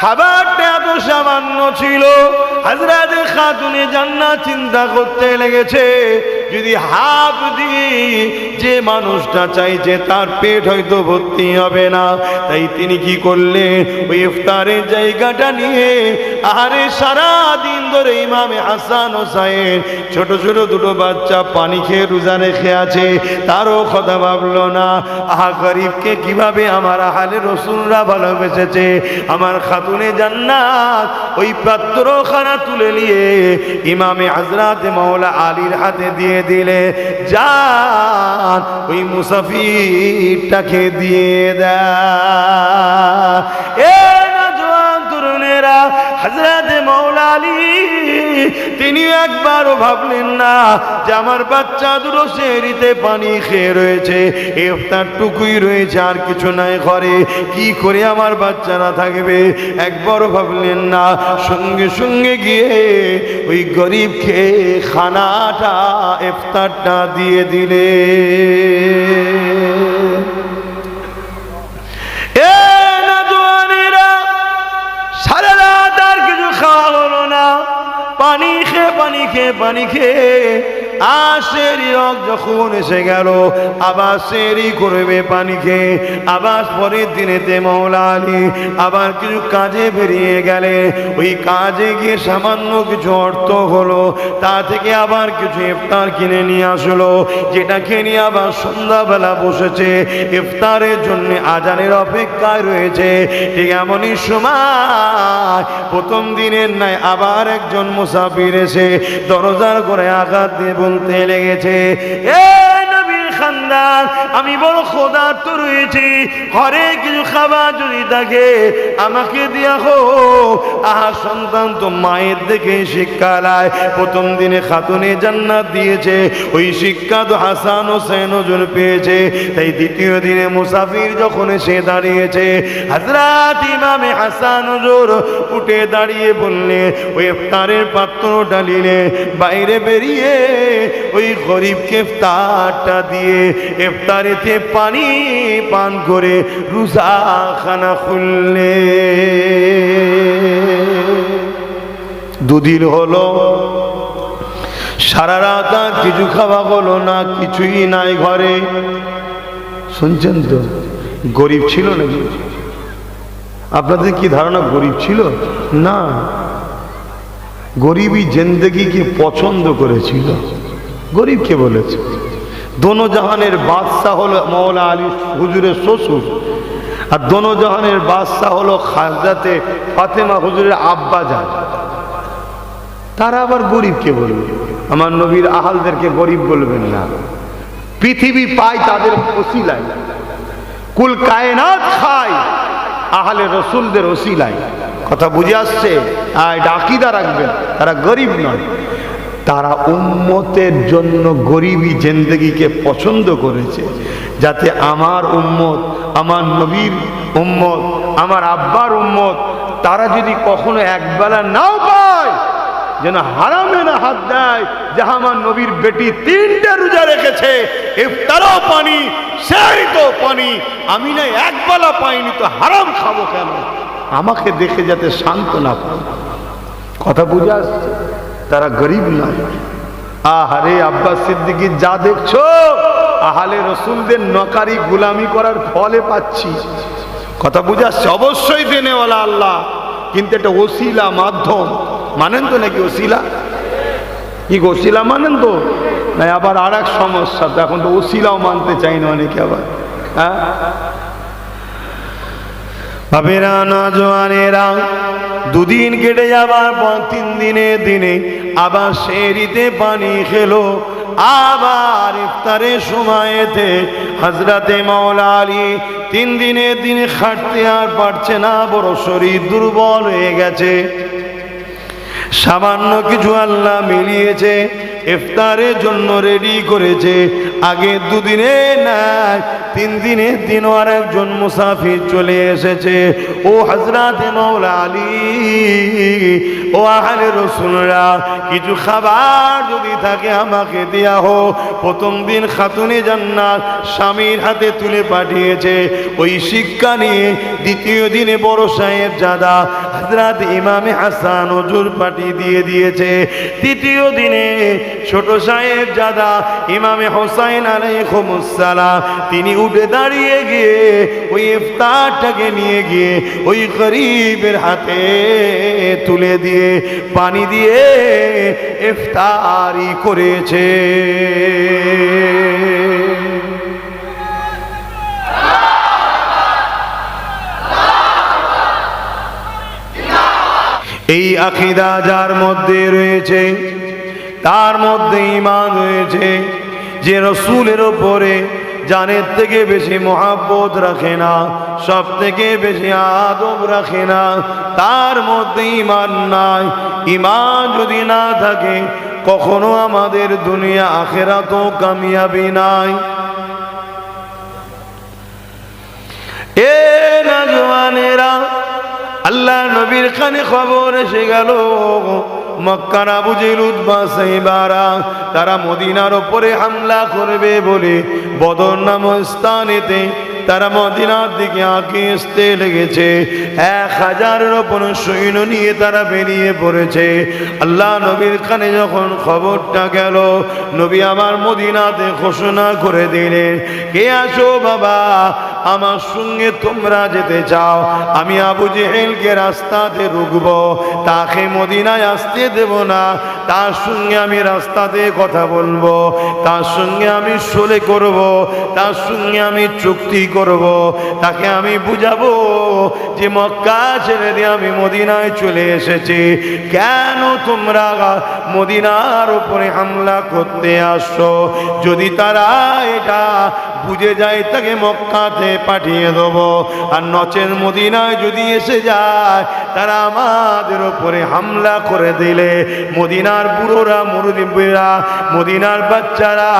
খাবারটা এত সামান্য ছিল, হযরত খাতুনে জান্নাত চিন্তা করতে লেগেছে, যদি হাফ দিই যে মানুষটা চাইছে তার পেট হয়তো ভর্তি হবে না। তাই তিনি কি করলেন, ওই ইফতারের জায়গাটা নিয়ে আরে সারা দিন ধরে ইমামে হাসান হোসাইন ছোট ছোট দুটো বাচ্চা পানি খেয়ে রোজা রেখে আছে, তারও কথা ভাবলো না। আহা গরিবকে কিভাবে আমার আহলে রাসূলরা ভালোবেসেছে। আমার খাতুনে জান্নাত ওই পাত্রখানা তুলে নিয়ে ইমামে হযরত মাওলা আলীর হাতে দিয়ে দিলে, যান ওই মুসাফিরটাকে দিয়ে দেয়। এ নওজোয়ান তরুণেরা, হযরত মাওলা আলী তিনি একবারও ভাবলেন না যে আমার বাচ্চা দুটো সেহরিতে পানি খেয়ে রয়েছে, ইফতারটুকুই রয়েছে, আর কিছু নাই ঘরে, কি করে আমার বাচ্চারা থাকবে। একবারও ভাবলেন না, সঙ্গে সঙ্গে গিয়ে ওই গরিবকে খানাটা ইফতারটা দিয়ে দিলে। এ নওজোয়ানেরা, সারা রাত আর কিছু খাওয়া হলো না, পানি খেয়ে সেহরি যখন এসে গেল, আবার সেহরি করবে পানি খেয়ে। আবার পরের দিনেতে মাওলা আলী আবার কিছু কাজে বেরিয়ে গেলে, ওই কাজে গিয়ে সামান্য কিছু অর্থ হলো, তা থেকে আবার কিছু ইফতার কিনে নিয়ে আসলো, যেটা খেয়ে নিয়ে আবার সন্ধ্যাবেলা বসেছে ইফতারের জন্য, আজানের অপেক্ষায় রয়েছে। ঠিক এমনই সময় প্রথম দিনের নাই আবার একজন মুসাফির এসে দরজার করে আঘাত দিয়ে বলতে লেগেছে, এ নবীর খানদান, আমি বড় ক্ষুধার্ত রয়েছি, ঘরে কিছু খাবার যদি থাকে আমাকে দিয়া হোক। আহা সন্তান তো মায়ের দেখে শিক্ষা লায়, প্রথম দিনে খাতুনে জান্নাত দিয়েছে, ওই শিক্ষা তো হাসান হোসেন ওজন পেয়েছে। তাই দ্বিতীয় দিনে মুসাফির যখন এসে দাঁড়িয়েছে, হযরত ইমামে হাসান হুজুর উঠে দাঁড়িয়ে বললে, ওই ইফতারের পাত্রটা নিলে বাইরে বেরিয়ে ওই গরিবকে ইফতারটা দিয়ে ইফতারেতে পানি পান করে রোজাখানা খুললে। দুদিন হলো, সারা রাত আর কিছু খাওয়া হলো না, কিছুই নাই ঘরে। শুনছেন তো, গরিব ছিল নাকি? আপনাদের কি ধারণা গরিব ছিল? না, গরিবই জিন্দেগিকে পছন্দ করেছিল। গরিবকে বলেছে দোনো জাহানের বাদশাহ হলো মাওলা আলী হুজুরের শ্বশুর, আর দোনো জাহানের বাদশাহ হলো হযরতে ফাতেমা হুজুরের আব্বা যান। তারা আবার গরিবকে বলবে, আমার নবীর আহালদেরকে গরিব বলবেন না। পৃথিবী পায় তাদের ওসিলায়, কুল কায়নাত খায় আহলে রসুলদের ওসিলায়। কথা বুঝে আসছে? এটা আকীদা রাখবেন, তারা গরিব নয়, তারা উম্মতের জন্য গরিবী জিন্দেগিকে পছন্দ করেছে, যাতে আমার উম্মত, আমার নবীর উম্মত, আমার আব্বার উম্মত, তারা যদি কখনো একবেলা নাও পায় যেন হারামে না হাত দেয়। যে আমার নবীর বেটি 3টে রোজা রেখেছে, ইফতারও পানি, সেহরিতেও পানি, আমি না একবেলা পাইনি, তো হারাম খাবো কেন? আমাকে দেখে যাতে শান্ত না পায়। কথা বুঝে আসছে? তারা গরিব নয়। আহারে আব্বাস সিদ্দিকী, যা দেখছো আহলে রসুলদের নকারি গোলামি করার ফলে পাচ্ছি। কথা বুঝে আসছে? অবশ্যই দেনেওয়ালা আল্লাহ, কিন্তু এটা ওসিলা, মাধ্যম। মানেন তো নাকি ওসিলা? কি ওসিলা মানেন তো? না আবার আর এক সমস্যা, তো এখন তো ওসিলাও মানতে চাই না অনেকে আবার। হ্যাঁ বাবেরা, নওজোয়ানেরা, দুদিন কেটে যাবার পর 3 দিনে আবার সেহরিতে পানি খেলো। আবার ইফতারের সময়তে হযরতে মাওলা আলী 3 দিন খাটতে আর পারছে না, বড় শরীর দুর্বল হয়ে গেছে। সামান্য কিছু আল্লাহ মিলিয়েছে, ইফতারের জন্য রেডি করেছে। আগে দুদিনে নাই 3 দিনের দিন আর একজন মুসাফির চলে এসেছে। ও হযরত মাওলা আলী, ও আহলে রাসূলরা, কিছু খাবার যদি থাকে আমাকে দেয়া হোক। প্রথম দিন খাতুনে জান্নাত স্বামীর হাতে তুলে পাঠিয়েছে ওই শিক্ষা নিয়ে। দ্বিতীয় দিনে বড় সাহেব জাদা হযরত ইমামে হাসান হুজুর পাঠিয়ে দিয়েছে। তৃতীয় দিনে ছোট সাহেব জাদা ইমামে হোসাইন আলাইহিস সালাম তিনি উঠে দাঁড়িয়ে গিয়ে ওই ইফতারটাকে নিয়ে গিয়ে ওই গরীবের হাতে তুলে দিয়ে পানি দিয়ে ইফতারি করেছে। এই আকীদা যার মধ্যে রয়েছে তার মধ্যে ঈমান রয়েছে। যে রাসূলের উপরে জানের থেকে বেশি মহব্বত রাখে না, সব থেকে বেশি আদব রাখে না, তার মধ্যে ঈমান নাই। ঈমান যদি না থাকে কখনো আমাদের দুনিয়া আখিরাতেও কামিয়াবি নাই। এ নওজওয়ানেরা, আল্লাহ নবীর কানে খবর এসে গেল মক্কার আবু জেহেল উতবা সাইবারা তারা মদিনার উপরে হামলা করবে বলে বদর নামক স্থানেতে তারা মদিনার দিকে আঁকে আসতে লেগেছে। 1000-এর উপর সৈন্য নিয়ে তারা বেরিয়ে পড়েছে। আল্লাহ নবীর কানে যখন খবরটা গেল, নবী আমার মদিনাতে ঘোষণা করে দিলেন, কে আসো বাবা, আমার সঙ্গে তোমরা যেতে চাও? আমি আবু জেহেলকে রাস্তাতে রুকব, তাকে মদিনায় আসতে দেব না। তার সঙ্গে আমি রাস্তাতে কথা বলবো, তার সঙ্গে আমি সলে করব, তার সঙ্গে আমি চুক্তি করব, তাকে আমি বুঝাবো যে মক্কা ছেড়ে দিয়ে আমি মদিনায় চলে এসেছি, কেন তোমরা মদিনার উপরে হামলা করতে আসছো? যদি তারা এটা বুঝে যায় তাকে মক্কাতে পাঠিয়ে দেব, আর নচেত মদিনায় যদি এসে যায় তারা আমাদের উপরে হামলা করে দিলে মদিনার বুড়োরা, মুরব্বিরা, মদিনার বাচ্চারা,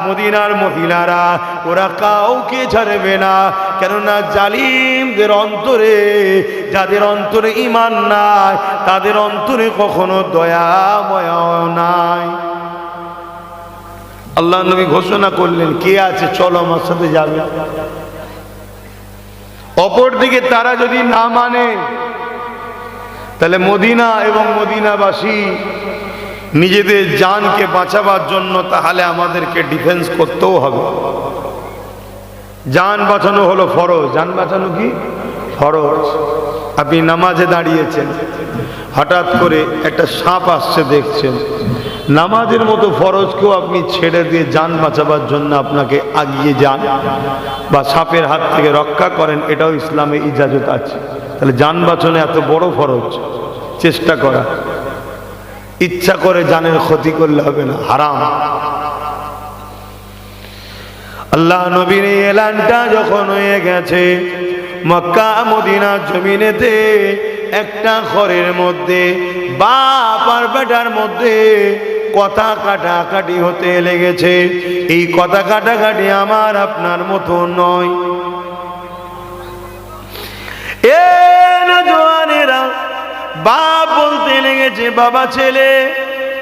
মদিনার মহিলারা ওরা কাউকে ছাড়বে না। কেননা জালিমদের অন্তরে, যাদের অন্তরে ঈমান নাই, তাদের অন্তরে কখনো দয়া মায়া নাই। আল্লাহ নবী ঘোষণা করলেন, কে আছে চলো আমার সাথে যাবে। অপরদিকে তারা যদি না মানে তাহলে মদিনা এবং মদিনাবাসী নিজেদের জানকে বাঁচাবার জন্য তাহলে আমাদেরকে ডিফেন্স করতেও হবে। জান বাঁচানো হলো ফরজ। জান বাঁচানো কি ফরজ? আপনি নামাজে দাঁড়িয়েছেন, হঠাৎ করে একটা সাপ আসছে দেখছেন, নামাজের মতো ফরজকেও আপনি ছেড়ে দিয়ে জান বাঁচাবার জন্য আপনাকে আগিয়ে যান বা সাপের হাত থেকে রক্ষা করেন, এটাও ইসলামে ইজাজত আছে। তাহলে জান বাঁচানো এত বড় ফরজ, চেষ্টা করা। ইচ্ছা করে জানের ক্ষতি করলে হবে না, হারাম। আল্লাহ নবীর এলানটা যখন হয়ে গেছে, মক্কা মদিনা জমিনেতে একটা ঘরের মধ্যে বাপ আর বেটার মধ্যে কথা কাটাকাটি হতে লেগেছে। এই কথা কাটাকাটি আমার আপনার মতো নয়। এ নওজওয়ানেরা, বাপ বলতে লেগেছে, বাবা ছেলে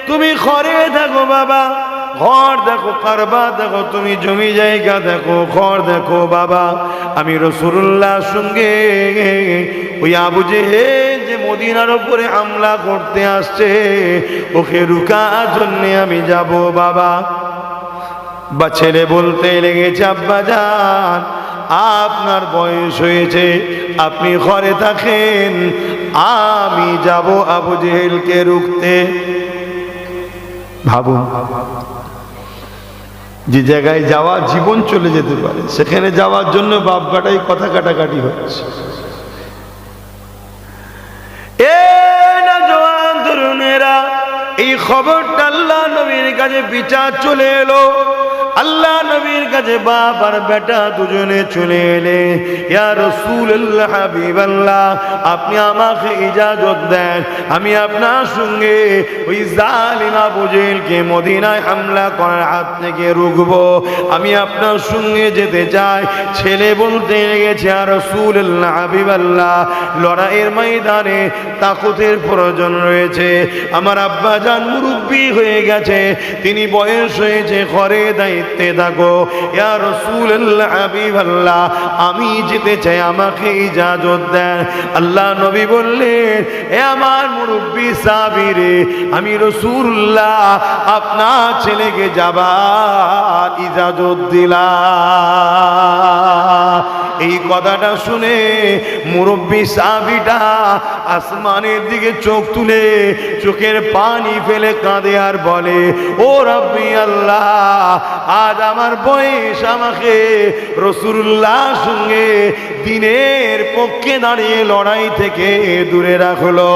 তুমি ঘরে থাকো, বাবা ঘর দেখো, কারবা দেখো, তুমি জমি জায়গা দেখো, ঘর দেখো বাবা। আমি রাসূলুল্লাহর সঙ্গে ওই আবু জেহেল যে মদিনার উপরে হামলা করতে আসছে, ওকে রুকার জন্য আমি যাব বাবা। বা ছেলে বলতে লেগেছে, আব্বা জান আপনার বয়স হয়েছে, আপনি ঘরে থাকেন, আমি যাব আবু জেহেলকে রুখতে। ভাবুন, যে জায়গায় যাওয়া জীবন চলে যেতে পারে, সেখানে যাওয়ার জন্য বাপ বেটাই কথা কাটাকাটি হচ্ছে। এ নওজওয়ান তরুণেরা, এই খবরটা আল্লাহ নবীর কাছে বিচার চলে এলো। আল্লাহ নবীর কাছে বাপ আর বেটা দুজনে চলে এলে, ইয়া রাসূলুল্লাহ হাবিবাল্লাহ, আপনি আমাকে ইজাজত দেন, আমি আপনার সঙ্গে ওই জালিম আবু জেহেলকে মদিনায় হামলা করার হাত থেকে রুখবো, আমি আপনার সঙ্গে যেতে চাই। ছেলে বলতে গেছে, ইয়া রাসূলুল্লাহ হাবিবাল্লাহ, লড়াইয়ের ময়দানে তাকুতের প্রয়োজন রয়েছে, আমার আব্বা জান মুরব্বি হয়ে গেছে, তিনি বয়স হয়েছে, ঘরে দায়িত্বে থাকো, ইয়া রাসূলুল্লাহ হাবিবাল্লাহ, আমি যেতে চাই, আমাকে ইজাজত দেন। আল্লাহ নবী বললেন, এ আমার মুরব্বি সাহাবী রে, আমি রাসূলুল্লাহ আপনার ছেলেকে যাবার ইজাজত দিলাম। এই কথাটা শুনে মুরব্বি সাহাবীটা আসমানের দিকে চোখ তুলে চোখের পানি ফেলে কাঁদে আর বলে, ও রাব্বি আল্লাহ, আজ আমার বয়স আমাকে রাসূলুল্লাহর সঙ্গে দিনের পক্ষে দাঁড়িয়ে লড়াই থেকে দূরে রাখলো।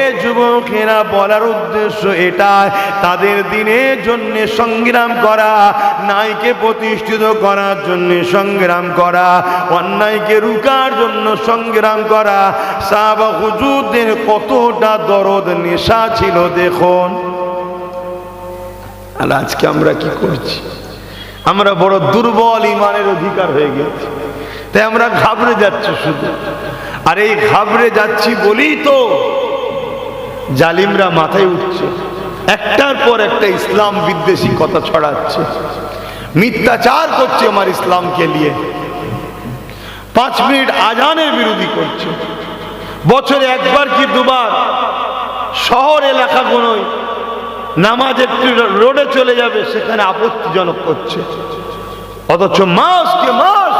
এ যুবকেরা বলার উদ্দেশ্য এটাই, তাদের দিনের জন্য সংগ্রাম করা, ন্যায়কে প্রতিষ্ঠিত করার জন্য সংগ্রাম করা, অন্যায়কে রুখার জন্য সংগ্রাম করা। সাহাবা হুজুরদের কতটা দরদ নেশা ছিল দেখুন। আর আজকে আমরা কি করছি? আমরা বড় দুর্বল ইমানের অধিকার হয়ে গেছি, তাই আমরা ঘাবড়ে যাচ্ছি শুধু। আর এই ঘাবড়ে যাচ্ছি বলেই তো জালিমরা মাথায় উঠছে, একটার পর একটা ইসলাম বিদ্বেষী কথা ছড়াচ্ছে, মিথ্যাচার করছে আমার ইসলামকে নিয়ে। 5 মিনিট আজানের বিরোধী করছে, বছরে একবার কি দুবার শহর এলাকাগুলোয় নামাজ একটু রোডে চলে যাবে, সেখানে আপত্তিজনক করছে। অথচ মাসকে মাস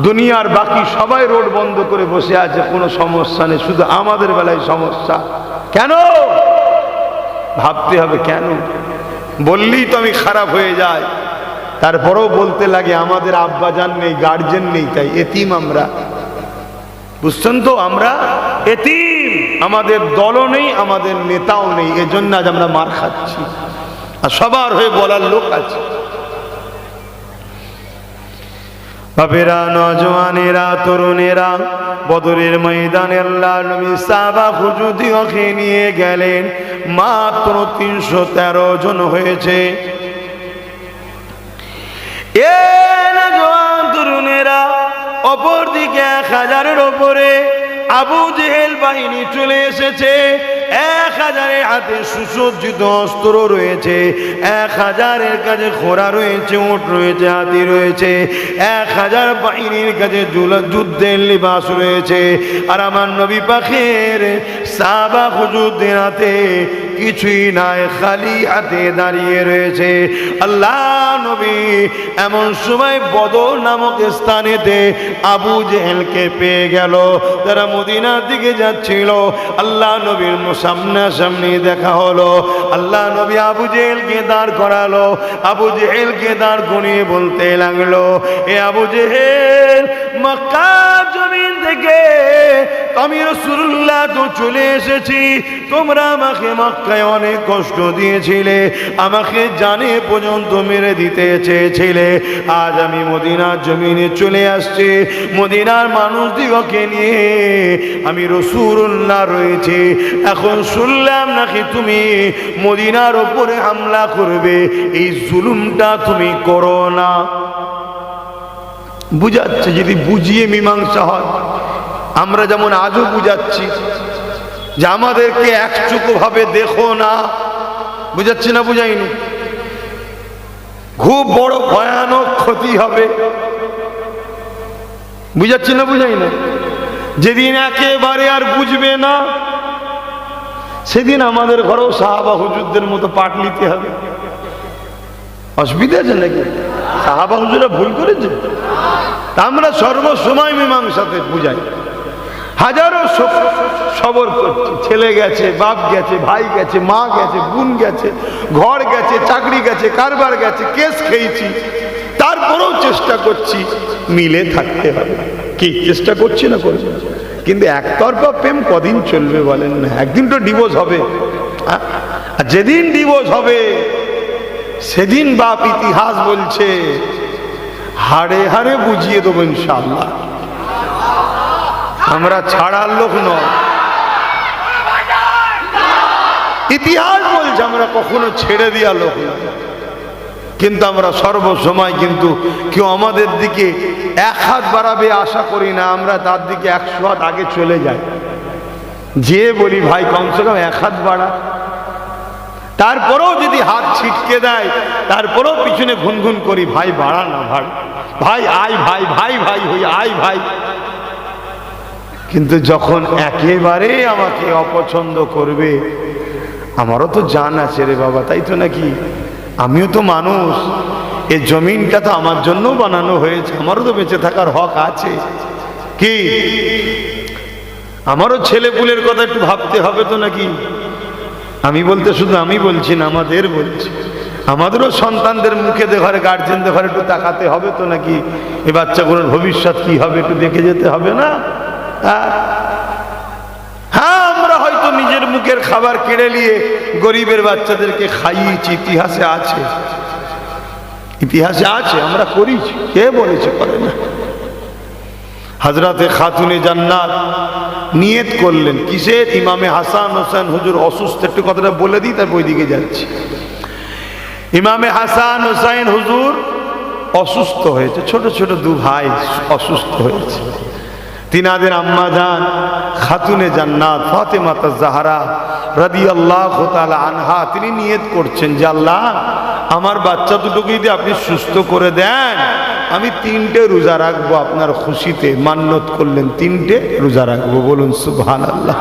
দুনিয়ার বাকি সবাই রোড বন্ধ করে বসে আছে, কোনো সমস্যা নেই, শুধু আমাদের বেলায় সমস্যা। কেন ভাবতে হবে? কেন বললেই তো আমি খারাপ হয়ে যায়, তারপরেও বলতে লাগে আমাদের আব্বাজান নেই, গার্জেন নেই, তাই এতিম আমরা। বুঝছেন তো, আমরা এতিম, আমাদের দলও নেই, আমাদের নেতাও নেই, এজন্য আজ আমরা মার খাচ্ছি, আর সবার হয়ে বলার লোক আছে। বাপেরা, নজওয়ানেরা, তরুণেরা, বদরের ময়দানে আল্লাহ নবী সাহাবা হুজুরদিগকে নিয়ে গেলেন, মাত্র 313 জন হয়েছে। এ নজওয়ান তরুণেরা, অপরদিকে 1000-এর ওপরে আবু জেহেল বাহিনী চলে এসেছে। 1000-এর হাতে সুসজ্জিত অস্ত্র রয়েছে, 1000-এর কাছে ঘোড়া রয়েছে, উট রয়েছে, হাতি রয়েছে, 1000 বাহিনীর কাছে যুদ্ধের লিবাস রয়েছে। আর আমার নবী পাকের সাহাবা হুজুরদের হাতে কিছুই নাই, খালি হাতে দাঁড়িয়ে রয়েছে। আল্লাহ নবী এমন সময় বদর নামক স্থানেতে আবু জেহেলকে পেয়ে গেল। তারা মদিনার দিকে যাচ্ছিল, আল্লাহ নবীর সামনাসামনি দেখা হলো। আল্লাহ নবী আবু জেহেলকে দাঁড় করালো, আবু জেহেলকে দাঁড় করিয়ে বলতে লাগলো, এ আবু জেহেল, মক্কা জমিন থেকে আমি রাসূলুল্লাহ তো চলে এসেছি, তোমরা আমাকে মক্কায় অনেক কষ্ট দিয়েছিলে, আমাকে জানে পর্যন্ত মেরে দিতে চেয়েছিলে। আজ আমি মদিনার জমিনে চলে আসছি, মদিনার মানুষদিগকে নিয়ে আমি রাসূলুল্লাহ রয়েছে। এখন শুনলাম নাকি তুমি মদিনার উপরে হামলা করবে, এই জুলুমটা তুমি করো না। বুঝাচ্ছে, যদি বুঝিয়ে মীমাংসা হয়, আমরা যেমন আজও বুঝাচ্ছি যে আমাদেরকে একচুকো ভাবে দেখো না, বুঝাচ্ছি না? বুঝাইনি? খুব বড় ভয়ানক ক্ষতি হবে, বুঝাচ্ছি না? বুঝাই না? যেদিন একেবারে আর বুঝবে না, সেদিন আমাদের ঘরেও সাহাবা হুজুরদের মতো পাঠ নিতে হবে। অসুবিধা আছে নাকি? সাহাবা হুজুরা ভুল করেছে, আমরা সর্বসময় মীমাংসাতে বুঝাই। হাজারো সবর করছি, ছেলে গেছে, বাপ গেছে, ভাই গেছে, মা গেছে, বোন গেছে, ঘর গেছে, চাকরি গেছে, কারবার গেছে, কেস খেয়েছি, তারপরেও চেষ্টা করছি মিলে থাকতে হবে। কি চেষ্টা করছি না? করছি। কিন্তু একতরফা প্রেম কদিন চলবে বলেন না? একদিন তো ডিভোর্স হবে। আর যেদিন ডিভোর্স হবে সেদিন বাপ ইতিহাস বলছে হাড়ে হাড়ে বুঝিয়ে দেবো ইনশাআল্লাহ। আমরা ছাড়ার লোক নয়, ইতিহাস বলছে আমরা কখনো ছেড়ে দেওয়া লোক না। কিন্তু আমরা সর্বসময় কিন্তু কেউ আমাদের দিকে এক হাত বাড়াবে আশা করি না, আমরা তার দিকে 100 হাত আগে চলে যাই, যে বলি ভাই কমসে কম 1 হাত বাড়া। তারপরেও যদি হাত ছিটকে দেয় তারপরেও পিছনে ঘুনঘুন করি, ভাই বাড়া না, ভাই ভাই আয়, ভাই ভাই ভাই হই আয় ভাই। কিন্তু যখন একেবারে আমাকে অপছন্দ করবে, আমারও তো জান আছে রে বাবা, তাই তো নাকি? আমিও তো মানুষ, এই জমিনটা তো আমার জন্য বানানো হয়েছে, আমারও তো বেঁচে থাকার হক আছে। কি আমারও ছেলেপুলের কথা একটু ভাবতে হবে তো নাকি? আমি বলতে শুধু আমি বলছি না, আমাদের বলছি, আমাদেরও সন্তানদের মুখে ঘরে গার্জেনদের ঘরে একটু তাকাতে হবে তো নাকি? এই বাচ্চাগুলোর ভবিষ্যৎ কি হবে একটু দেখে যেতে হবে না? হ্যাঁ, আমরা হয়তো নিজের মুখের খাবার কেড়ে নিয়ে গরিবের বাচ্চাদেরকে খাইয়েছি, ইতিহাসে আছে, ইতিহাসে আছে, আমরা করেছি, কে বলেছে করে না? হযরতে খাতুনে জান্নাত নিয়ত করলেন কিসের? ইমামে হাসান হোসেন হুজুর অসুস্থ, একটু কথাটা বলে দিই তারপর ওইদিকে যাচ্ছি। ইমামে হাসান হোসেন হুজুর অসুস্থ হয়েছে, ছোট ছোট 2 ভাই অসুস্থ হয়েছে। তিনাদের আম্মা জান খাতুনে জান্নাত ফাতেমা জাহরা রাদিয়াল্লাহু তাআলা আনহা তিনি নিয়ত করছেন যে আল্লাহ আমার বাচ্চা দুটোকে যদি আপনি সুস্থ করে দেন, আমি 3টে রোজা রাখবো আপনার খুশিতে। মান্নত করলেন 3টে রোজা রাখবো, বলুন সুবহানাল্লাহ।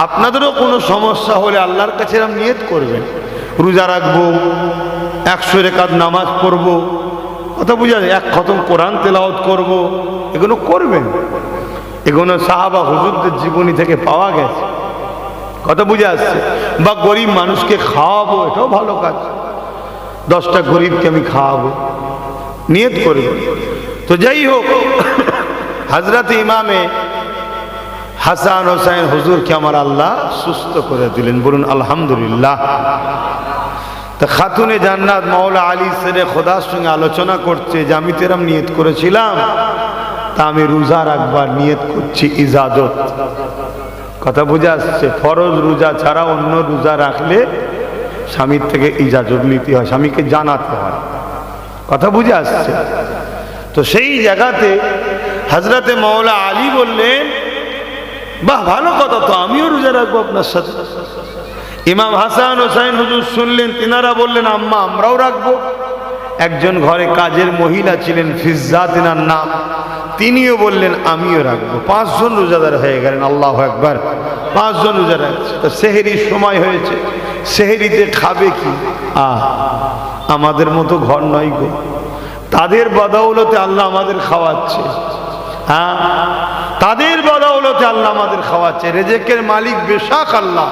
আপনাদেরও কোনো সমস্যা হলে আল্লাহর কাছে এরকম নিয়ত করবেন, রোজা রাখবো, 100 রাকাত নামাজ পড়বো, কথা বুঝা যায়, 1 খতম কোরআন তেলাওয়াত করবো, এগুলো করবেন। এগুলো সাহাবা হুজুরদের জীবনী থেকে পাওয়া গেছে, কথা বুঝে আসছে। বা গরিব মানুষকে খাওয়াবো, এটাও ভালো কাজ, 10টা গরিবকে আমি খাওয়াবো, নিয়ত করবেন। তো যাই হোক, হযরত ইমামে হাসান হোসেন হুজুরকে আমার আল্লাহ সুস্থ করে দিলেন, বলুন আলহামদুলিল্লাহ। তা খাতুনে জান্নাত মাওলা আলী সেরে খোদার সঙ্গে আলোচনা করছে যে আমি তো এরম নিয়ত করেছিলাম, তা আমি রোজা রাখবার নিয়ত করছি, ইজাজত। কথা বুঝে আসছে? ফরজ রোজা ছাড়া অন্য রোজা রাখলে স্বামীর থেকে ইজাজত নিতে হয়, স্বামীকে জানাতে হয়, কথা বুঝে আসছে? তো সেই জায়গাতে হযরতে মাওলা আলী বললেন বাহ ভালো কথা, তো আমিও রোজা রাখবো আপনার সাথে। ইমাম হাসান হোসেন হুজুর শুনলেন, তিনারা বললেন আম্মা আমরাও রাখবো। একজন ঘরে কাজের মহিলা ছিলেন, ফিজ্জা তিনার নাম, তিনিও বললেন আমিও রাখবো। 5 জন রোজাদার হয়ে গেলেন, আল্লাহু আকবার, 5 জন রোজা রাখছে। তো সেহরির সময় হয়েছে, সেহরিতে খাবে কি? আমাদের মতো ঘর নয় গো, তাদের বদৌলতে আল্লাহ আমাদের খাওয়াচ্ছে। হ্যাঁ, তাদের বদৌলতে আল্লাহ আমাদের খাওয়াচ্ছে। রেজেকের মালিক বেশাক আল্লাহ।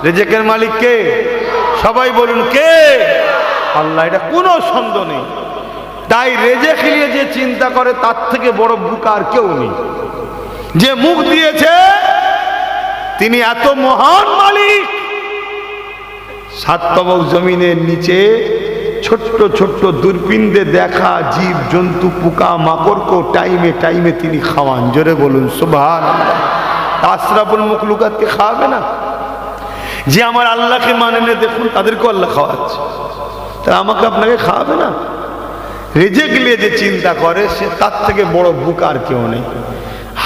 রেজেকের মালিক কে? সবাই বলুন কে? আল্লাহ, এটা কোনো সন্দেহ নেই। তাই রেজেক নিয়ে যে চিন্তা করে তার থেকে বড় বোকা আর কেউ নেই। যে মুখ দিয়েছে তিনি এত মহান মালিক। 7 তবক জমিনের নিচে ছোট্ট ছোট্ট দূরবীনতে দেখা জীব জন্তু পোকা মাকড়কেও টাইমে টাইমে তিনি খাওয়ান, জোরে বলুন সুবহানাল্লাহ। আশরাফুল মখলুকাতকে খাওয়াবে না? যে আমার আল্লাহকে মানে না, দেখুন তাদেরকেও আল্লাহ খাওয়াচ্ছে, তা আমাকে আপনাকে খাওয়াবে না? রেজেক নিয়ে যে চিন্তা করে সে তার থেকে বড় বোকা আর কেউ নেই।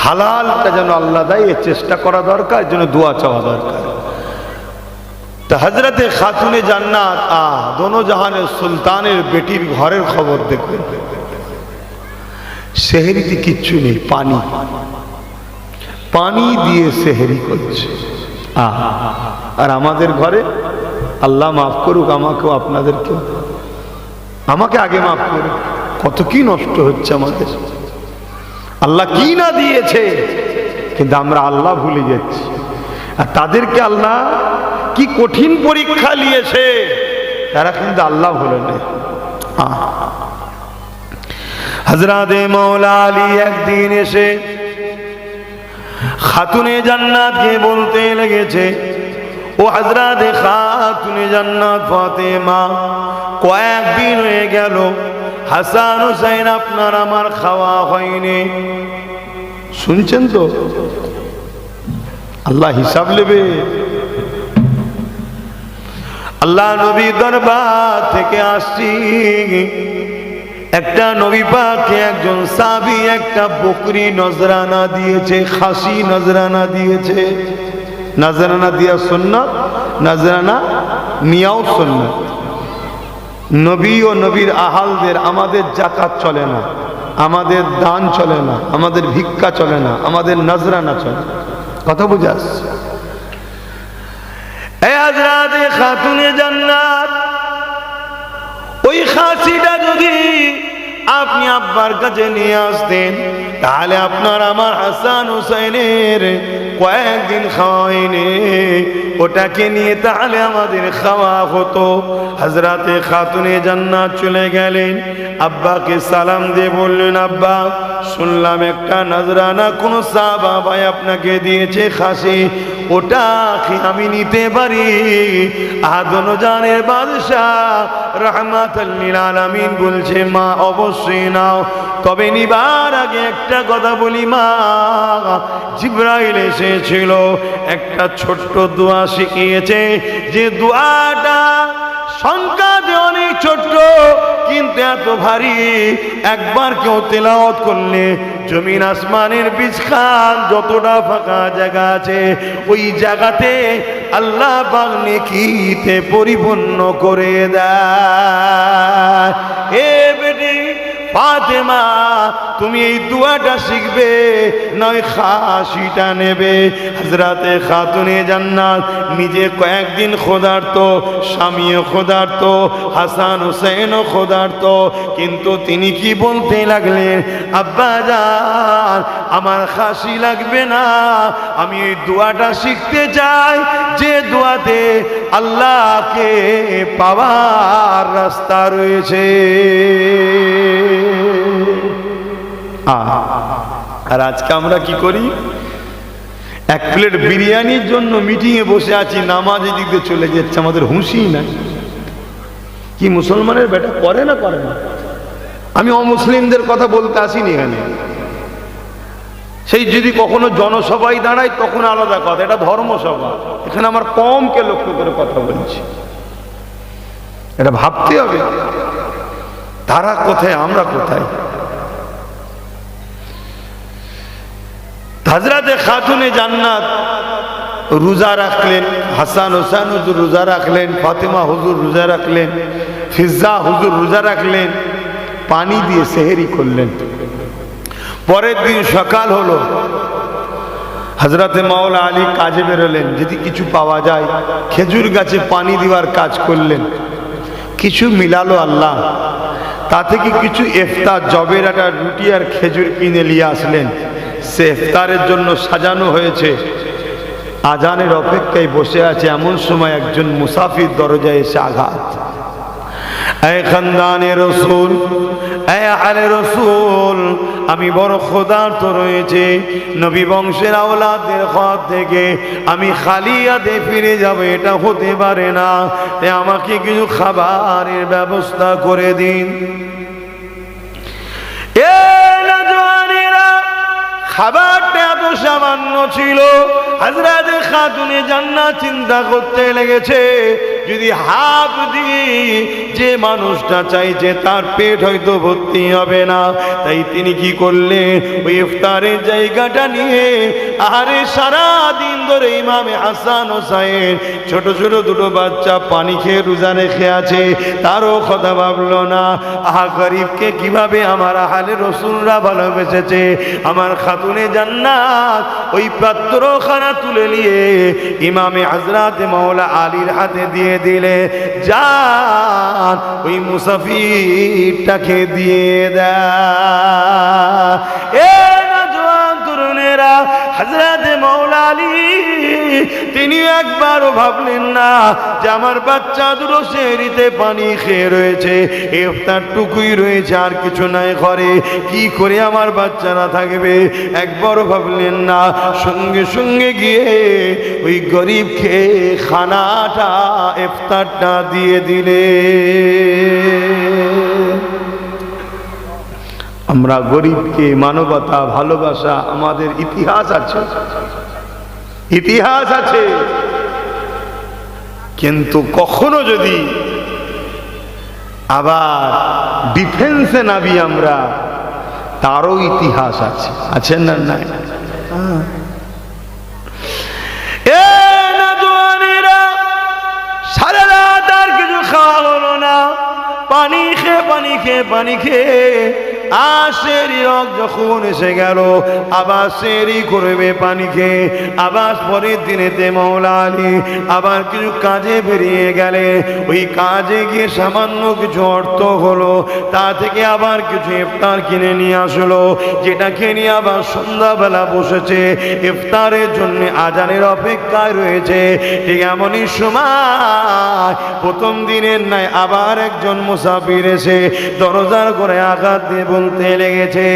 হালালটা যেন আল্লাহ দেয় এর চেষ্টা করা দরকার, এর জন্য দোয়া চাওয়া দরকার। তা হযরতে খাতুনে জান্নাত দোনো জাহানের সুলতানের বেটির ঘরের খবর দেখবেন। সেহরিতে কিচ্ছু নেই, পানি, পানি দিয়ে সেহরি করছে। আর আমাদের ঘরে, আল্লাহ মাফ করুক আমাকেও আপনাদেরকেও, আমাকে আগে মাফ করুক, কত কি নষ্ট হচ্ছে আমাদের। আল্লাহ কি না দিয়েছে, কিন্তু আমরা আল্লাহ ভুলে যাচ্ছি। আর তাদেরকে আল্লাহ কি কঠিন পরীক্ষা নিয়েছে, তারা কিন্তু আল্লাহ ভুলে নেই। হযরতে মাওলা আলী একদিন এসে খাতুনে জান্নাতকে বলতে লেগেছে, ও হযরতে খাতুনে জান্নাত ফাতেমা, কয়েকদিন হয়ে গেল হাসান হুসাইন আপনার আমার খাওয়া হয়নি। শুনছেন তো? আল্লাহ হিসাব নেবে। আল্লাহ নবী দরবার থেকে আসছি, একটা নবী পাককে একজন সাহাবী একটা বকরি নজরানা দিয়েছে, খাসি নজরানা দিয়েছে। নজরানা দিয়া সুন্নাত, নজরানা নিয়াও সুন্নাত। নবী ও নবীর আহালদের আমাদের যাকাত চলে না, আমাদের দান চলে না, আমাদের ভিক্ষা চলে না, আমাদের নজরানা চলে। কথা বুঝে আসছে? এই হযরতে খাতুনে জান্নাত, ওই খাসিটা যদি আপনি আব্বার কাছে নিয়ে আসতেন তাহলে আপনার আমার হাসান হুসাইনের কয়েকদিন খাওয়াইনি, ওটাকে নিয়ে তাহলে আমাদের খাওয়া হতো। হযরতে খাতুনে জান্নাত চলে গেলেন, আব্বাকে সালাম দিয়ে বললেন, আব্বা শুনলাম একটা নজরানা কোন সাহাবা ভাই আপনাকে দিয়েছে খাসি, ওটা কি আমি নিতে পারি? আদন জানের বাদশাহ রাহমাতুল লিল আলামিন বলছে, মা অবশ্যই নাও, তবে নিবার আগে একটা কথা বলি মা, জিবরাইল এসেছিল, একটা ছোট্ট দোয়া শিখিয়েছে, যে দোয়াটা সংখ্যাতে অনেক ছোট্ট কিন্তু এত ভারী, একবার কেউ তেলাওয়াত করলে জমিন আসমানের বিছখান যতটা ফাঁকা জায়গা আছে ওই জায়গাতে আল্লাহ পাক নেকিতে পরিপূর্ণ করে দেয়। এ বেটি ফাতেমা, তুমি এই দোয়াটা শিখবে, নয় খাসিটা নেবে। হযরতে খাতুনে জান্নাত নিজে কয়েকদিন ক্ষুধার্ত, স্বামীও ক্ষুধার্ত, হাসান হুসাইনও ক্ষুধার্ত, কিন্তু তিনি কি বলতে লাগলেন, আব্বা জান আমার খাসি লাগবে না, আমি এই দোয়াটা শিখতে চাই, যে দোয়াতে আল্লাহকে পাওয়ার রাস্তা রয়েছে। আর আজকে আমরা কি করি, এক প্লেট বিরিয়ানির জন্য মিটিংয়ে বসে আছি, নামাজের দিকে চলে যাচ্ছে, আমাদের হুঁশই নাই। কি মুসলমানের বেটা করে না করে না? আমি অমুসলিমদের কথা বলতে আসিনি এখানে। সেই যদি কখনো জনসভায় দাঁড়ায় তখন আলাদা কথা, এটা ধর্মসভা, এখানে আমার কমকে লক্ষ্য করে কথা বলছি। এটা ভাবতে হবে, তারা কোথায় আমরা কোথায়। হযরতে খাতুনে জান্নাত রোজা রাখলেন, হাসান হোসেন হুজুর রোজা রাখলেন, ফাতেমা হুজুর রোজা রাখলেন, ফিজ্জা হুজুর রোজা রাখলেন, পানি দিয়ে সেহেরি করলেন। পরের দিন সকাল হলো, হযরতে মাওলা আলী কাজে বেরোলেন, যদি কিছু পাওয়া যায়। খেজুর গাছে পানি দেওয়ার কাজ করলেন, কিছু মিলালো আল্লাহ, তা থেকে কিছু ইফতার, জবের একটা রুটি আর খেজুর কিনে নিয়ে আসলেন। সে ইফতারের জন্য সাজানো হয়েছে, আজানের অপেক্ষায় বসে আছে। এমন সময় একজন মুসাফির দরজায় এসে আঘাত। এই খানদানে রসুল, এই আলে রসুল, আমি বড় ক্ষুধার্ত রয়েছে, নবী বংশের আওলাদের হাত থেকে আমি খালি হাতে ফিরে যাব, এটা হতে পারে না, তাই আমাকে কিছু খাবারের ব্যবস্থা করে দিন। খাবারটা এত সামান্য ছিল, হযরতে খাতুনে জান্নাত চিন্তা করতে লেগেছে, যদি হাফ দিয়ে যে মানুষটা চাইছে তার পেট হয়তো ভর্তি হবে না, তাই তিনি কি করলেন, ওই ইফতারের জায়গাটা নিয়ে, আরে সারা দিন ধরে ইমামে হাসান হোসাইন ছোট ছোট দুটো বাচ্চা পানি খেয়ে রোজা রেখে আছে, তারও কথা ভাবলো না, আহা গরিবকে কিভাবে আমার আহলে রসুলরা ভালোবেসেছে। আমার খাতুনে জান্নাত ওই পাত্রখানা তুলে নিয়ে ইমামে হযরতে মাওলা আলীর হাতে দিয়ে দিলে, যান ওই মুসাফিরটাকে দিয়ে দেয়। এ নওজোয়ান তরুণেরা, হযরত মাওলা আলী তিনি একবারও ভাবলেন না যে আমার বাচ্চা দুটো সেহরিতে পানি খেয়ে রয়েছে, ইফতারটুকুই রয়েছে, আর কিছু নাই ঘরে, কি করে আমার বাচ্চারা থাকবে। একবারও ভাবলেন না, সঙ্গে সঙ্গে গিয়ে ওই গরিবকে খানাটা ইফতারটা দিয়ে দিলে। আমরা গরিবকে মানবতা ভালোবাসা, আমাদের ইতিহাস আছে, ইতিহাস আছে, কিন্তু কখনো যদি আবার ডিফেন্সে নামি আমরা, তারও ইতিহাস আছে, আছে না? নাই? সারা রাত আর কিছু খাওয়া হলো না, পানি খেয়ে পানি খেয়ে পানি খেয়ে আশেরি যখন এসে গেল, আবার সেরি করবে পানি খেয়ে, আবার পরের দিনেতে মাওলা আলী আবার কিছু কাজে বেরিয়ে গেলে, ওই কাজে গিয়ে সামান্য কিছু অর্থ হলো, তা থেকে আবার কিছু ইফতার কিনে নিয়ে আসলো, যেটাকে নিয়ে আবার সন্ধ্যাবেলা বসেছে ইফতারের জন্য, আজানের অপেক্ষায় রয়েছে। ঠিক এমনই সময় প্রথম দিনের নাই আবার একজন মুসাফির এসে দরজার করে আঘাত দিয়ে বলতে লেগেছে,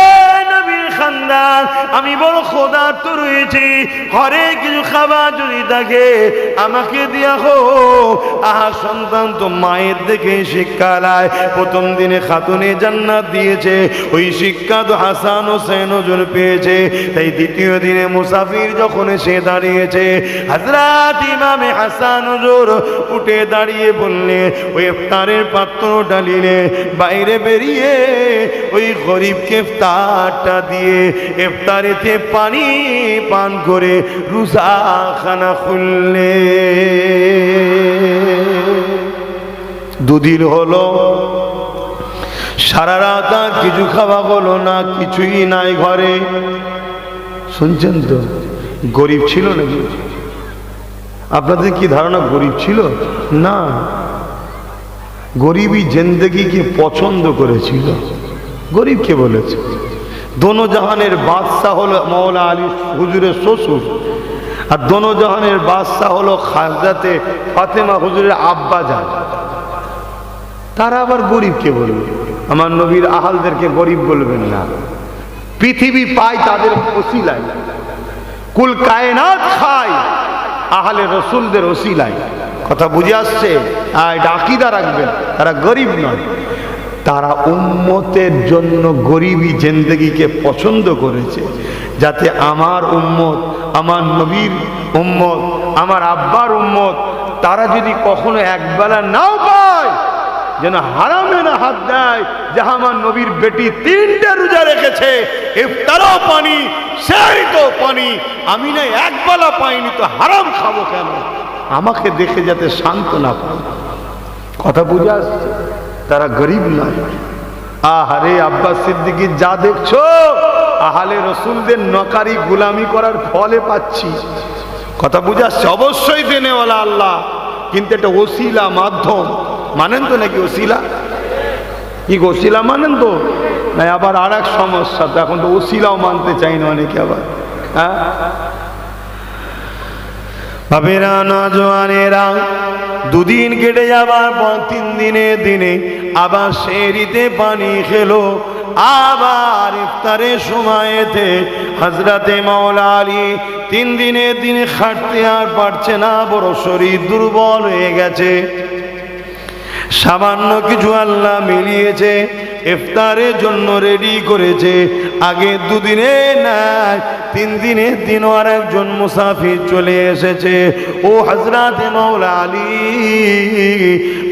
এ নবীর খানদান, আমি বড় ক্ষুধার্ত রয়েছি, ঘরে কিছু খাবার যদি থাকে আমাকে দিয়া হো। আহা সন্তান তো মায়ের দেখে শিক্ষা নেয়, প্রথম দিনে খাতুনে জান্নাত দিয়েছে, ওই শিক্ষা তো হাসান হোসেন হুজুর পেয়েছে। তাই দ্বিতীয় দিনে মুসাফির যখন এসে দাঁড়িয়েছে, হযরত ইমামে হাসান হুজুর উঠে দাঁড়িয়ে বললে, ওই ইফতারের পাত্র ডালিলে বাইরে বেরিয়ে ওই গরিবকে ইফতারটা দিয়ে ইফতারেতে পানি পান করে রোজাখানা খুললে। দুদিন হলো, সারা রাত আর কিছু খাওয়া হলো না, কিছুই নাই ঘরে। শুনছেন তো? গরিব ছিল নাকি? আপনাদের কি ধারণা গরিব ছিল? না, গরিবই জিন্দেগিকে পছন্দ করেছিল। গরিবকে বলেছে দোনো জাহানের বাদশাহ হলো মাওলা আলী হুজুরের শ্বশুর, আর দোনো জাহানের বাদশাহ হলো হযরতে ফাতেমা হুজুরের আব্বা যান। তারা আবার গরিবকে বলবে? আমার নবীর আহালদেরকে গরিব বলবেন না। পৃথিবী পায় তাদের ওসিলায়, কুল কায়নাত খায় আহলে রসুলদের ওসিলায়। কথা বুঝে আসছে? এটা আকীদা রাখবেন, তারা গরিব নয়, তারা উম্মতের জন্য গরিবী জিন্দেগিকে পছন্দ করেছে, যাতে আমার উম্মত, আমার নবীর উম্মত, আমার আব্বার উম্মত, তারা যদি কখনো একবেলা নাও পায়, যেন হারামে না হাত দেয়। যে আমার নবীর বেটি 3টে রোজা রেখেছে, ইফতারও পানি, সেহরিতেও পানি, আমি না একবেলা পাইনি, তো হারাম খাবো কেন? আমাকে দেখে যাতে সান্ত্বনা পায়। কথা বুঝে আসছে? তারা গরিব নয়। আহারে আব্বাস সিদ্দিকী, যা দেখছো আহলে রসুলদের নকারি গোলামি করার ফলে পাচ্ছি। কথা বুঝে আসছে? অবশ্যই দেনেওয়ালা আল্লাহ, কিন্তু এটা ওসিলা, মাধ্যম। মানেন তো নাকি ওসিলা? কি ওসিলা মানেন তো? না আবার আর এক সমস্যা, তো এখন তো ওসিলাও মানতে চাই না অনেকে আবার। হ্যাঁ বাবেরা, নজওয়ানেরা, দুদিন কেটে যাবার পর 3 দিনের দিনে আবার সেহরিতে পানি খেলো। আবার ইফতারের সময়তে হযরতে মাওলা আলী 3 দিনের দিনে খাটতে আর পারছে না, বড় শরীর দুর্বল হয়ে গেছে। সামান্য কিছু আল্লাহ মিলিয়েছে, ইফতারের জন্য রেডি করেছে। আগে 2 দিনে নাই, 3 দিনের দিন আর একজন মুসাফির চলে এসেছে। ও হযরতে মাওলা আলী,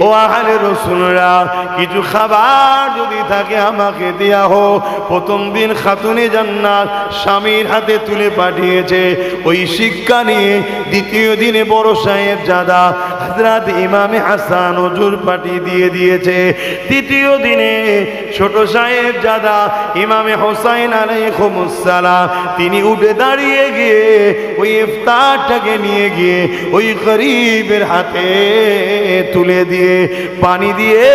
ও আহলে রাসূলরা, কিছু খাবার যদি থাকে আমাকে দেয়া হো। প্রথম দিন খাতুনে জান্নাত স্বামীর হাতে তুলে পাঠিয়েছে, ওই শিক্ষা নিয়ে দ্বিতীয় দিনে বড় সাহেব জাদা হযরত ইমামে হাসান হুজুর পাঠিয়ে দিয়েছে। তৃতীয় দিনে ছোট সাহেব জাদা ইমামে হোসাইন আলাইহিস সালাম, তিনি উঠে দাঁড়িয়ে গিয়ে ওই ইফতারটাকে নিয়ে গিয়ে ওই গরিবের হাতে তুলে দিয়ে পানি দিয়ে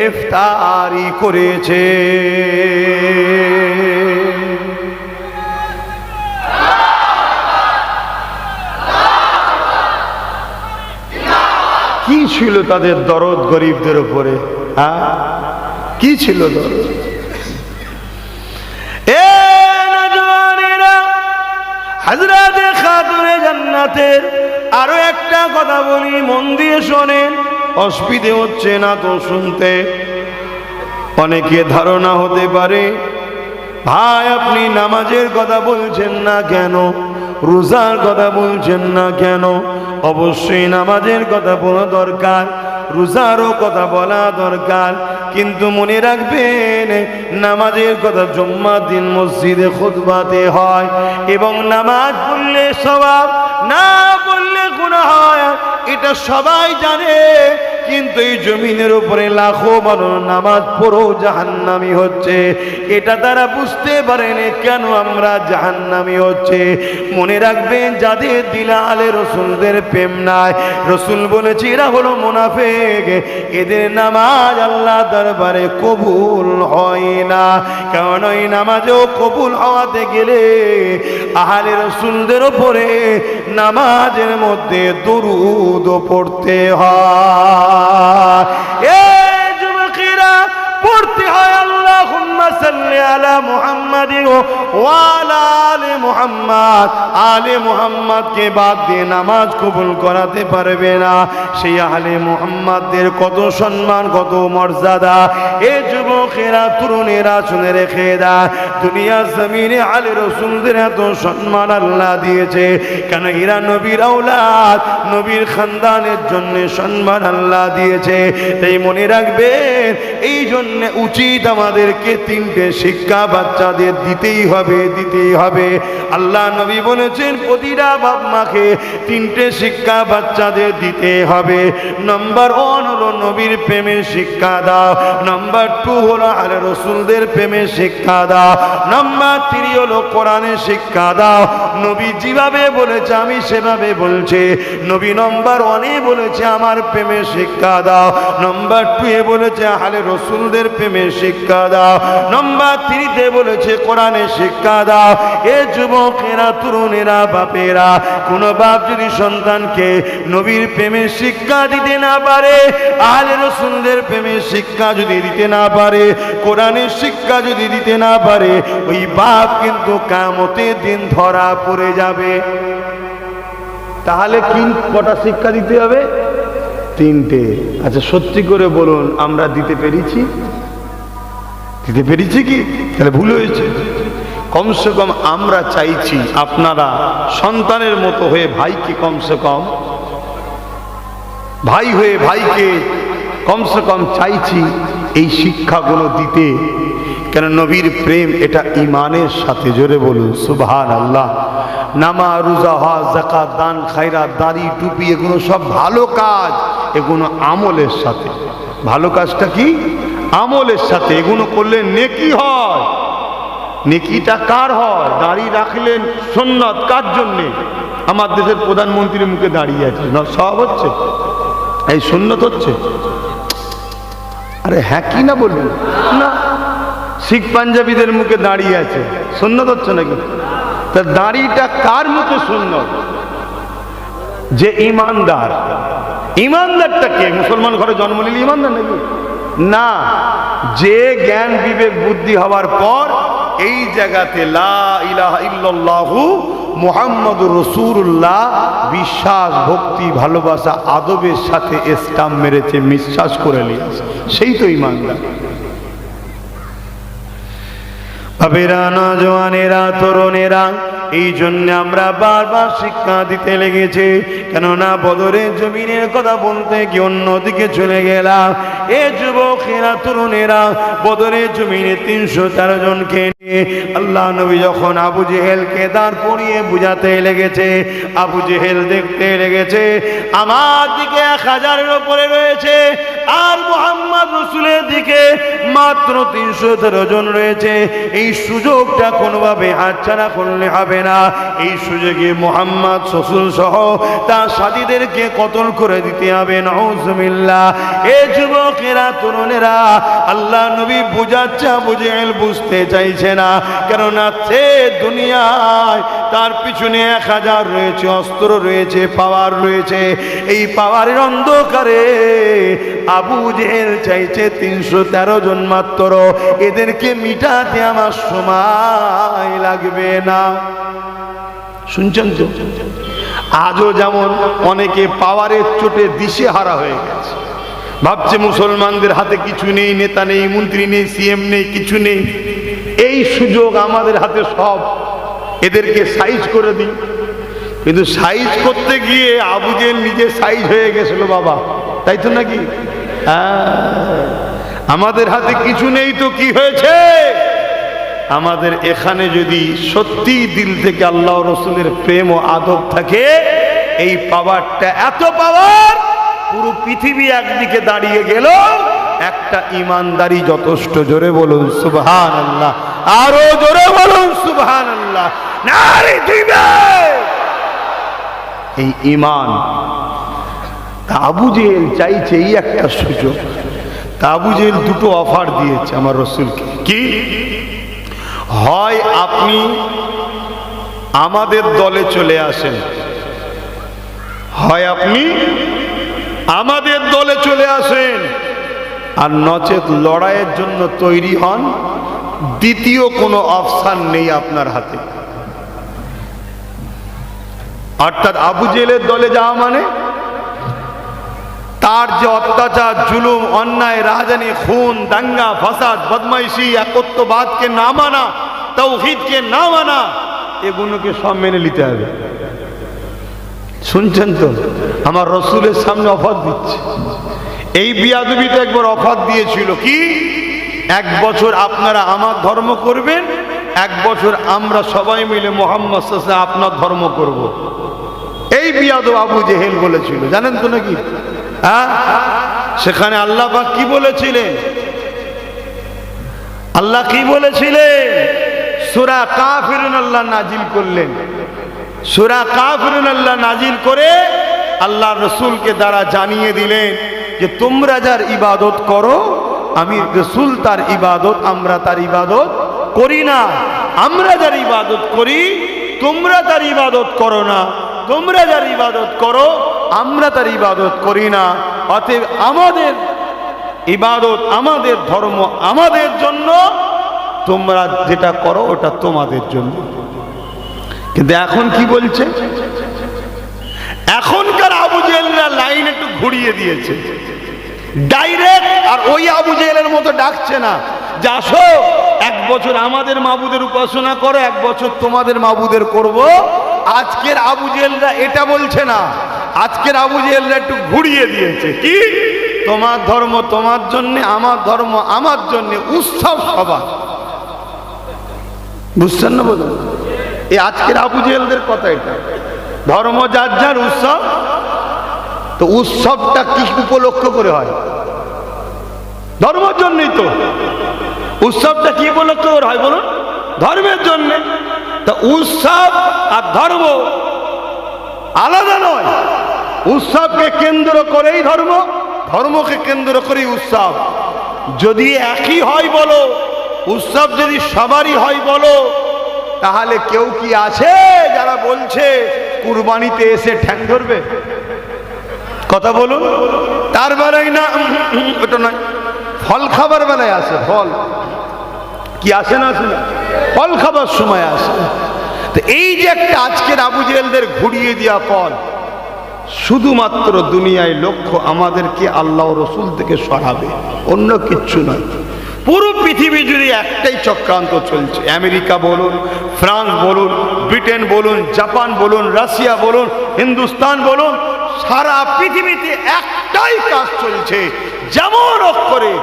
ইফতারি করেছে। ছিল তাদের দরদ গরিবদের উপরে? হ্যাঁ, কি ছিল দরদ? এ নওজওয়ানেরা, হযরতে খাতুনে জান্নাতের আরো একটা কথা বলি, মন দিয়ে শোনেন। অসুবিধে হচ্ছে না তো শুনতে? অনেকে ধারণা হতে পারে, ভাই আপনি নামাজের কথা বলছেন না কেন, রোজার কথা বলছেন না কেন? অবশ্যই নামাজের কথা বলা দরকার, রোজারও কথা বলা দরকার, কিন্তু মনে রাখবেন নামাজের কথা জুম্মার দিন মসজিদে খুতবাতে হয়, এবং নামাজ পড়লে সওয়াব, না পড়লে গুনাহ হয়, এটা সবাই জানে। কিন্তু এই জমিনের উপরে লাখো মানুষ নামাজ পড়েও জাহান্নামী হচ্ছে, এটা তারা বুঝতে পারেনি কেন আমরা জাহান্নামী হচ্ছে। মনে রাখবেন, যাদের দিলে আলে রসুলদের প্রেম নাই, রসুল বলেছে এরা হলো মুনাফিক, এদের নামাজ আল্লাহ দরবারে কবুল হয় না। কারণ ওই নামাজও কবুল হওয়াতে গেলে আহলে রসুলদের উপরে নামাজের মধ্যে দরুদ পড়তে হয়। যুবকেরা, পড়তে হয় আল্লাহুম্মা সাল্লি আলা মুহাম্মাদিন ওয়া আলা আলি মুহাম্মাদ। আলে মুহাম্মাদকে বাদ দিয়ে নামাজ কবুল করাতে পারবে না। সেই আলে মুহাম্মাদদের কত সম্মান, কত মর্যাদা। এ যুবকেরা, তরুণেরা শুনে রেখে দা, দুনিয়া জমিনে আলে রসুলদের এত সম্মান আল্লাহ দিয়েছে কেন? এরা নবীর আওলাদ, নবীর খানদানের জন্য সম্মান আল্লাহ দিয়েছে। তাই মনে রাখবেন, এই জন্য উচিত আমাদেরকে তিনটে শিক্ষা বাচ্চাদের দিতেই হবে, দিতেই হবে। আল্লাহ নবী বলেছেন প্রতিটা বাপ মাকে তিনটে শিক্ষা বাচ্চাদের দিতে হবে। নাম্বার 1 হলো নবীর প্রেমের শিক্ষা দাও, নাম্বার 2 হলো আলে রসুলদের প্রেমের শিক্ষা দাও, নাম্বার 3 হলো কোরআনের শিক্ষা দাও। নবী যেভাবে বলেছে আমি সেভাবে বলছে। নবী নাম্বার 1 বলেছে আমার প্রেমের শিক্ষা দাও, নাম্বার 2 বলেছে আলে রসুলদের প্রেমের শিক্ষা দাও, নাম্বার 3 বলেছে কোরআনের শিক্ষা দাও। এ যুবকেরা, তরুণেরা, বাপেরা, কোন বাপ যদি সন্তানকে নবীর প্রেমের শিক্ষা দিতে না পারে, আহলে রসুলদের প্রেমের শিক্ষা যদি দিতে না পারে, কোরআনের শিক্ষা যদি দিতে না পারে, ওই বাপ কিন্তু কিয়ামতের দিন ধরা পড়ে যাবে। তাহলে কটা শিক্ষা দিতে হবে? 3টে। আচ্ছা, সত্যি করে বলুন, আমরা দিতে পেরেছি? দিতে পেরেছি কি? তাহলে ভুল হয়েছে। কমসে কম আমরা চাইছি আপনারা সন্তানের মতো হয়ে ভাইকে, কমসে কম ভাই হয়ে ভাইকে কমসে কম চাইছি এই শিক্ষাগুলো দিতে। কেন? নবীর প্রেম এটা ইমানের সাথে। জোরে বলুন সুবহানাল্লাহ। নামাজ, রোজা, হজ, যাকাত, দান, খায়রাত, দাড়ি, টুপি, এগুলো সব ভালো কাজ, এগুলো আমলের সাথে। ভালো কাজটা কি? আমলের সাথে। এগুলো করলে নেকি হয়। নেকিটা কার হয়? দাড়ি রাখলেন সুন্নাত, কার জন্যে? আমার দেশের প্রধানমন্ত্রীর মুখে দাঁড়িয়ে আছে, সব হচ্ছে, এই সুন্নত হচ্ছে। আরে হ্যাঁ কি না বলবেন না? শিখ পাঞ্জাবিদের মুখে দাঁড়িয়ে আছে, সুন্নত হচ্ছে নাকি? তা দাড়িটা কার মুখে সুন্নত? যে ইমানদার। ইমানদারটা কে? মুসলমান ঘরে জন্ম নিলে ইমানদার নাকি? না, যে জ্ঞান বিবেক বুদ্ধি হওয়ার পর এই জায়গাতে লা ইলাহা ইল্লাল্লাহু মুহাম্মাদুর রাসূলুল্লাহ বিশ্বাস, ভক্তি, ভালোবাসা, আদবের সাথে স্টাম্প মেরেছে, বিশ্বাস করে নিয়েছে, সেই তো ইমানদার। বাবেরা, নওজওয়ানেরা, তরুণেরা, এই জন্য আমরা বারবার শিক্ষা দিতে লেগেছে। কেননা বদরের জমিনের কথা বলতে গিয়ে অন্যদিকে চলে গেলাম। এ যুবকেরা, তরুণেরা, বদরের জমিনে 304 জনকে নিয়ে আল্লাহ নবী যখন আবু জেহেলকে দাঁড় করিয়ে বুঝাতে লেগেছে, আবু জেহেল দেখতে লেগেছে আমার দিকে 1000-এর উপরে রয়েছে, আর মুহাম্মদ রাসূলের দিকে মাত্র 313 জন রয়েছে। এই সুযোগটা কোনোভাবে হাতছাড়া করলে হবে না। এই সুযোগে মুহাম্মদ রাসূল সহ তার সাথীদেরকে কতল করে দিতে হবে। নাউজুবিল্লাহ। এ যুবকেরা, তরুণেরা, আল্লাহ নবী বুঝাচ্ছে, আবু জেহেল বুঝতে চাইছে না। কেননা সে দুনিয়ায় তার পিছনে 1000 রয়েছে, অস্ত্র রয়েছে, পাওয়ার রয়েছে। এই পাওয়ারের অন্ধকারে আবু জেহেল চাইছে 313 জন মাত্র, এদেরকে মিটাতে আমার সময় লাগবে না। শুনছেন তো? আজও যেমন অনেকে পাওয়ারের চোটে দিশেহারা হয়ে গেছে, ভাবছে মুসলমানদের হাতে কিছু নেই, নেতা নেই, মন্ত্রী নেই, সিএম নেই, কিছু নেই, এই সুযোগ আমাদের হাতে সব, এদেরকে সাইজ করে দিই। কিন্তু সাইজ করতে গিয়ে আবু জেহেল নিজে সাইজ হয়ে গেছিল বাবা, তাই তো নাকি? আমাদের হাতে কিছু নেই তো কি হয়েছে? আমাদের এখানে যদি সত্যি দিল থেকে আল্লাহ রসুলের প্রেম ও আদব থাকে, এই পাওয়ারটা এত পাওয়ার, পুরো পৃথিবী একদিকে দাঁড়িয়ে গেল, একটা ইমানদারি যথেষ্ট। জোরে বলুন সুবহানাল্লাহ, আরো জোরে বলুন সুবহানাল্লাহ, নারে দিবে এই ইমান। আবু জেহেল চাইছে এই একটা সুযোগ। আবু জেহেল দুটো অফার দিয়েছে আমার রসুলকে, কি? হয় আপনি আমাদের দলে চলে আসেন, হয় আপনি আমাদের দলে চলে আসেন, আর নচেত লড়াইয়ের জন্য তৈরি হন। দ্বিতীয় কোনো অপশন নেই আপনার হাতে। অর্থাৎ আবু জেহেলের দলে যাওয়া মানে তার যে অত্যাচার, জুলুম, অন্যায়, রাজধানী, খুন, দাঙ্গা, ফাসাদ, বদমাইশি, একত্ববাদকে না মানা, তাওহীদকে না মানা, এগুলোকে সব মেনে নিতে হবে। শুনছেন তো? আমার রসুলের সামনে অফার দিচ্ছে। এই বিয়াদবিতে একবার অফার দিয়েছিল, কি? 1 বছর আপনারা আমার ধর্ম করবেন, 1 বছর আমরা সবাই মিলে মুহাম্মদ সাল্লাল্লাহু আলাইহি ওয়াসাল্লাম আপনার ধর্ম করব। এই বিয়াদব আবু জেহেল বলেছিল, জানেন তো নাকি? সেখানে আল্লাহ পাক কি বলেছিলেন? আল্লাহ কি বলেছিলেন? সূরা কাফিরুন আল্লাহ নাজিল করলেন। সূরা কাফিরুন আল্লাহ নাজিল করে আল্লাহ রসুলকে দ্বারা জানিয়ে দিলেন যে তোমরা যার ইবাদত করো, আমি রসুল তার ইবাদত, আমরা তার ইবাদত করি না। আমরা যার ইবাদত করি, তোমরা তার ইবাদত করো না। তোমরা যার ইবাদত করো, আমরা তার ইবাদত করি না। অতএব আমাদের ইবাদত, আমাদের ধর্ম আমাদের জন্য, তোমরা যেটা করো ওটা তোমাদের জন্য। কিন্তু এখন কি বলছে? এখনকার আবু জেহেলরা লাইন একটু ঘুরিয়ে দিয়েছে, ডাইরেক্ট। আর ওই আবু জেহেলের মতো ডাকছে না যে আসো 1 বছর আমাদের মাবুদের উপাসনা করো, 1 বছর তোমাদের মাবুদের করব। আজকের আবু জেহেলরা এটা বলছে না। আজকের আবু জেহেলরা একটু ঘুরিয়ে দিয়েছে, কি? তোমার ধর্ম তোমার জন্য, আমার ধর্ম আমার জন্য, উৎসব সবার। বুঝছেন না? বলুন, এই আজকের আবু জেহেলদের কথা এটা। ধর্ম যার যার, উৎসব। তো উৎসবটা কি উপলক্ষ করে হয়? ধর্মের জন্যই তো। উৎসবটা কি উপলক্ষ করে হয় বলুন? ধর্মের জন্য। তা উৎসব আর ধর্ম আলাদা নয়। উৎসবকে কেন্দ্র করেই ধর্ম, ধর্মকে কেন্দ্র করেই উৎসব। যদি একই হয় বলো, উৎসব যদি সবারই হয় বলো, তাহলে কেউ কি আছে যারা বলছে কুরবানিতে এসে ঠ্যাং ধরবে? কথা বলুন। তার বেলায় না, ওটা নয়। ফল খাবার বেলায় আসে, ফল কি আসে না? আসে না? ফল খাবার সময় আসে। তো এই যে একটা আজকের আবু জেহেলদের ঘুরিয়ে দেওয়া পথ, শুধুমাত্র দুনিয়ায় লক্ষ্য আমাদেরকে আল্লাহ রসুল থেকে সরাবে, অন্য কিচ্ছু নয়। পুরো পৃথিবী জুড়ে একটাই চক্রান্ত চলছে। আমেরিকা বলুন, ফ্রান্স বলুন, ব্রিটেন বলুন, জাপান বলুন, রাশিয়া বলুন, হিন্দুস্তান বলুন, সারা পৃথিবীতে একটাই কাজ চলছে, যেমন অক্ষরে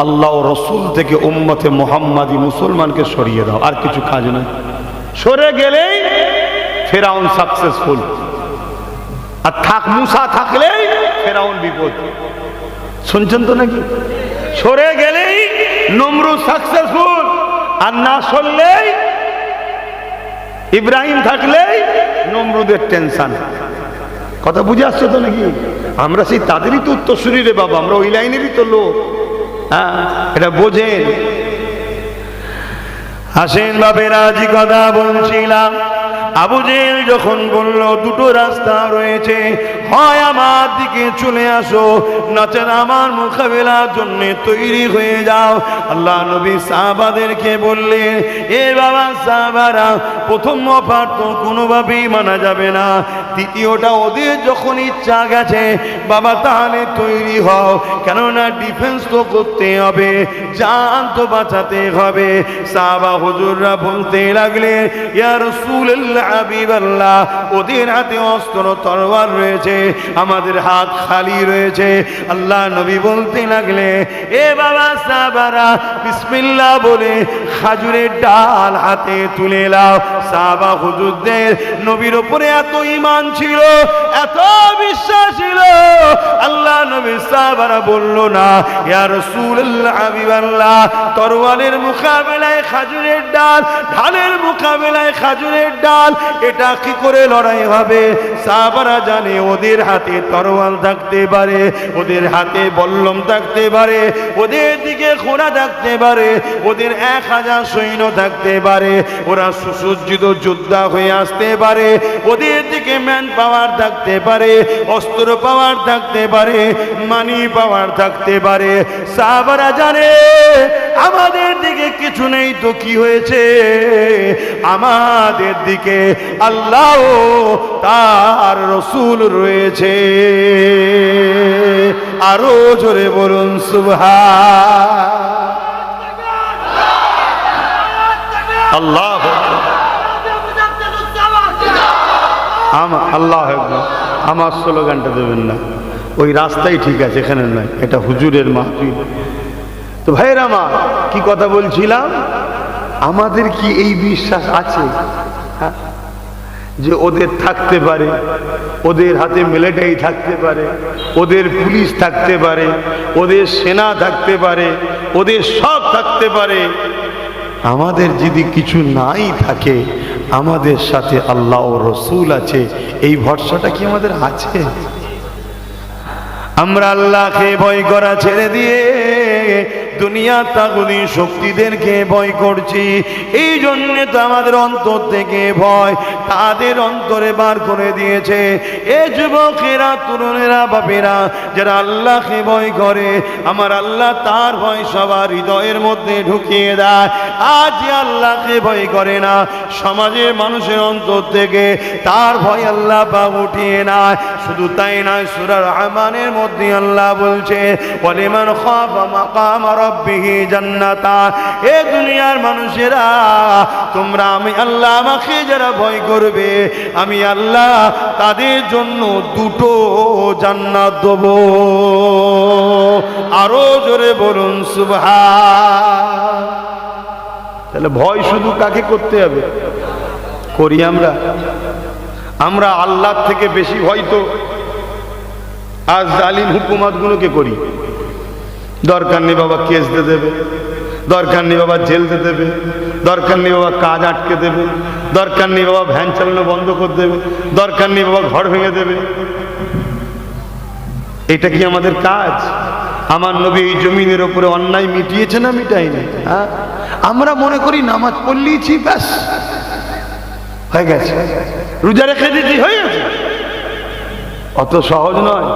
আল্লাহ রসুল থেকে উম্মতে মুহাম্মাদি মুসলমানকে সরিয়ে দাও। আর কিছু কাজ নয়। সরে গেলেই ফেরাউন সাকসেসফুল, আর মুসা থাকলেই ফেরাউন বিপদ। শুনছেন তো নাকি? সরে গেলেই নমরুদ সাকসেসফুল, আর না সরলেই ইব্রাহিম থাকলেই নমরুদের টেনশন। কথা বুঝে আসছে তো নাকি? আমরা সেই তাদেরই তো উত্তরসূরি রে বাবা, আমরা ওই লাইনেরই তো লোক। হ্যাঁ, এটা বোঝেন। আসেন বাপেরা, জি কথা বলছিলাম, আবু জেহেল যখন বলল দুটো রাস্তা রয়েছে, হয় আমার দিকে চলে আসো, নচেত আমার মোকাবেলার জন্য তৈরি হয়ে যাও। আল্লাহ নবী সাহাবাদেরকে বললেন, এ বাবা সাহাবারা, প্রথম অফার তো কোনোভাবেই মানা যাবে না, দ্বিতীয়টা ওদের যখন ইচ্ছা গেছে বাবা তাহলে তৈরি হও, কেননা ডিফেন্স তো করতে হবে, জান তো বাঁচাতে হবে। সাহাবা হুজুররা বলতে লাগলেন, ইয়া রাসূলুল্লাহ হাবিবাল্লাহ, ওদের হাতে অস্ত্র তরোয়ার রয়েছে, আমাদের হাত খালি রয়েছে। আল্লাহ নবী বলতে লাগলে, এ বাবা সাহাবারা, বিসমিল্লাহ বলে খাজুরের ডাল হাতে তুলে নাও। সাহাবা হুজুরদের নবীর উপরে এত ঈমান ছিল, এত বিশ্বাস ছিল, আল্লাহ নবী সাহাবারা বলল না, ইয়া রাসূলুল্লাহ হাবিবাল্লাহ, তরোয়ারের মোকাবেলায় খাজুরের ডাল, ঢালের মোকাবেলায় খাজুরের ডাল, এটা কি করে লড়াই হবে? সাহাবারা জানে ওদের হাতে তরোয়াল থাকতে পারে, ওদের হাতে বল্লম থাকতে পারে, ওদের দিকে ঘোড়া থাকতে পারে, ওদের 1000 সৈন্য থাকতে পারে, ওরা সুসজ্জিত যোদ্ধা হয়ে আসতে পারে, ওদের দিকে ম্যান পাওয়ার থাকতে পারে, অস্ত্র পাওয়ার থাকতে পারে, মানি পাওয়ার থাকতে পারে। সাহাবারা জানে আমাদের দিকে কিছু নেই তো কি হয়েছে, আমাদের দিকে আল্লাহ তার রসুল রয়েছে। আরো জোরে বলুন সুবহান আল্লাহ। আল্লাহ আমার স্লোগানটা দেবেন না, ওই রাস্তাই ঠিক আছে, এখানে নয়, এটা হুজুরের মাহফিল। তো ভাইয়ের আমার কি কথা বলছিলাম, আমাদের কি এই বিশ্বাস আছে যে ওদের থাকতে পারে, ওদের হাতে মিলিটারি থাকতে পারে, ওদের পুলিশ থাকতে পারে, ওদের সেনা থাকতে পারে, ওদের সব থাকতে পারে, আমাদের যদি কিছু নাই থাকে, আমাদের সাথে আল্লাহ ও রসুল আছে, এই ভরসাটা কি আমাদের আছে? আমরা আল্লাহকে ভয় করা ছেড়ে দিয়ে দুনিয়া তাগুতি শক্তিদেরকে ভয় করছি। এই জন্যে তো আমাদের অন্তর থেকে ভয় তাদের অন্তরে বার করে দিয়েছে। এ যুবকেরা, তরুণেরা, বাপেরা, যারা আল্লাহকে ভয় করে, আমার আল্লাহ তার ভয় সবার হৃদয়ের মধ্যে ঢুকিয়ে দেয়। আজ আল্লাহকে ভয় করে না, সমাজের মানুষের অন্তর থেকে তার ভয় আল্লাহ পাক উঠিয়ে নেয়। শুধু তাই নয়, সূরা রহমানের মধ্যে আল্লাহ বলছে, ওয়ালিমান খাফা মাকাম রাব্বিহি জান্নাতান। এ দুনিয়ার মানুষেরা, তোমরা আমি আল্লাহ আমাকে যারা ভয় করবে, আমি আল্লাহ তাদের জন্য 2টো জান্নাত দেব। আরো জোরে বলুন সুবহান। তাহলে ভয় শুধু কাকে করতে হবে? করি আমরা আল্লাহর থেকে বেশি ভয় তো আজ জালিম হুকুমতগুলোকে করি। দরকার নেই বাবা কেস দিয়ে দেবে, দরকার নেই বাবা জেল দিয়ে দেবে, দরকার নেই বাবা কাজ আটকে দেবে, দরকার নেই বাবা ভ্যান চালানো বন্ধ করে দেবে, দরকার নেই বাবা ঘর ভেঙে দেবে। এটা কি আমাদের কাজ? আমার নবী এই জমিনের উপরে অন্যায় মিটিয়েছে না মিটাইনি? হ্যাঁ, আমরা মনে করি নামাজ পড়লিয়েছি, ব্যাস হয়ে গেছে, রোজা রেখে দিয়েছি, হয়ে গেছে। অত সহজ নয়।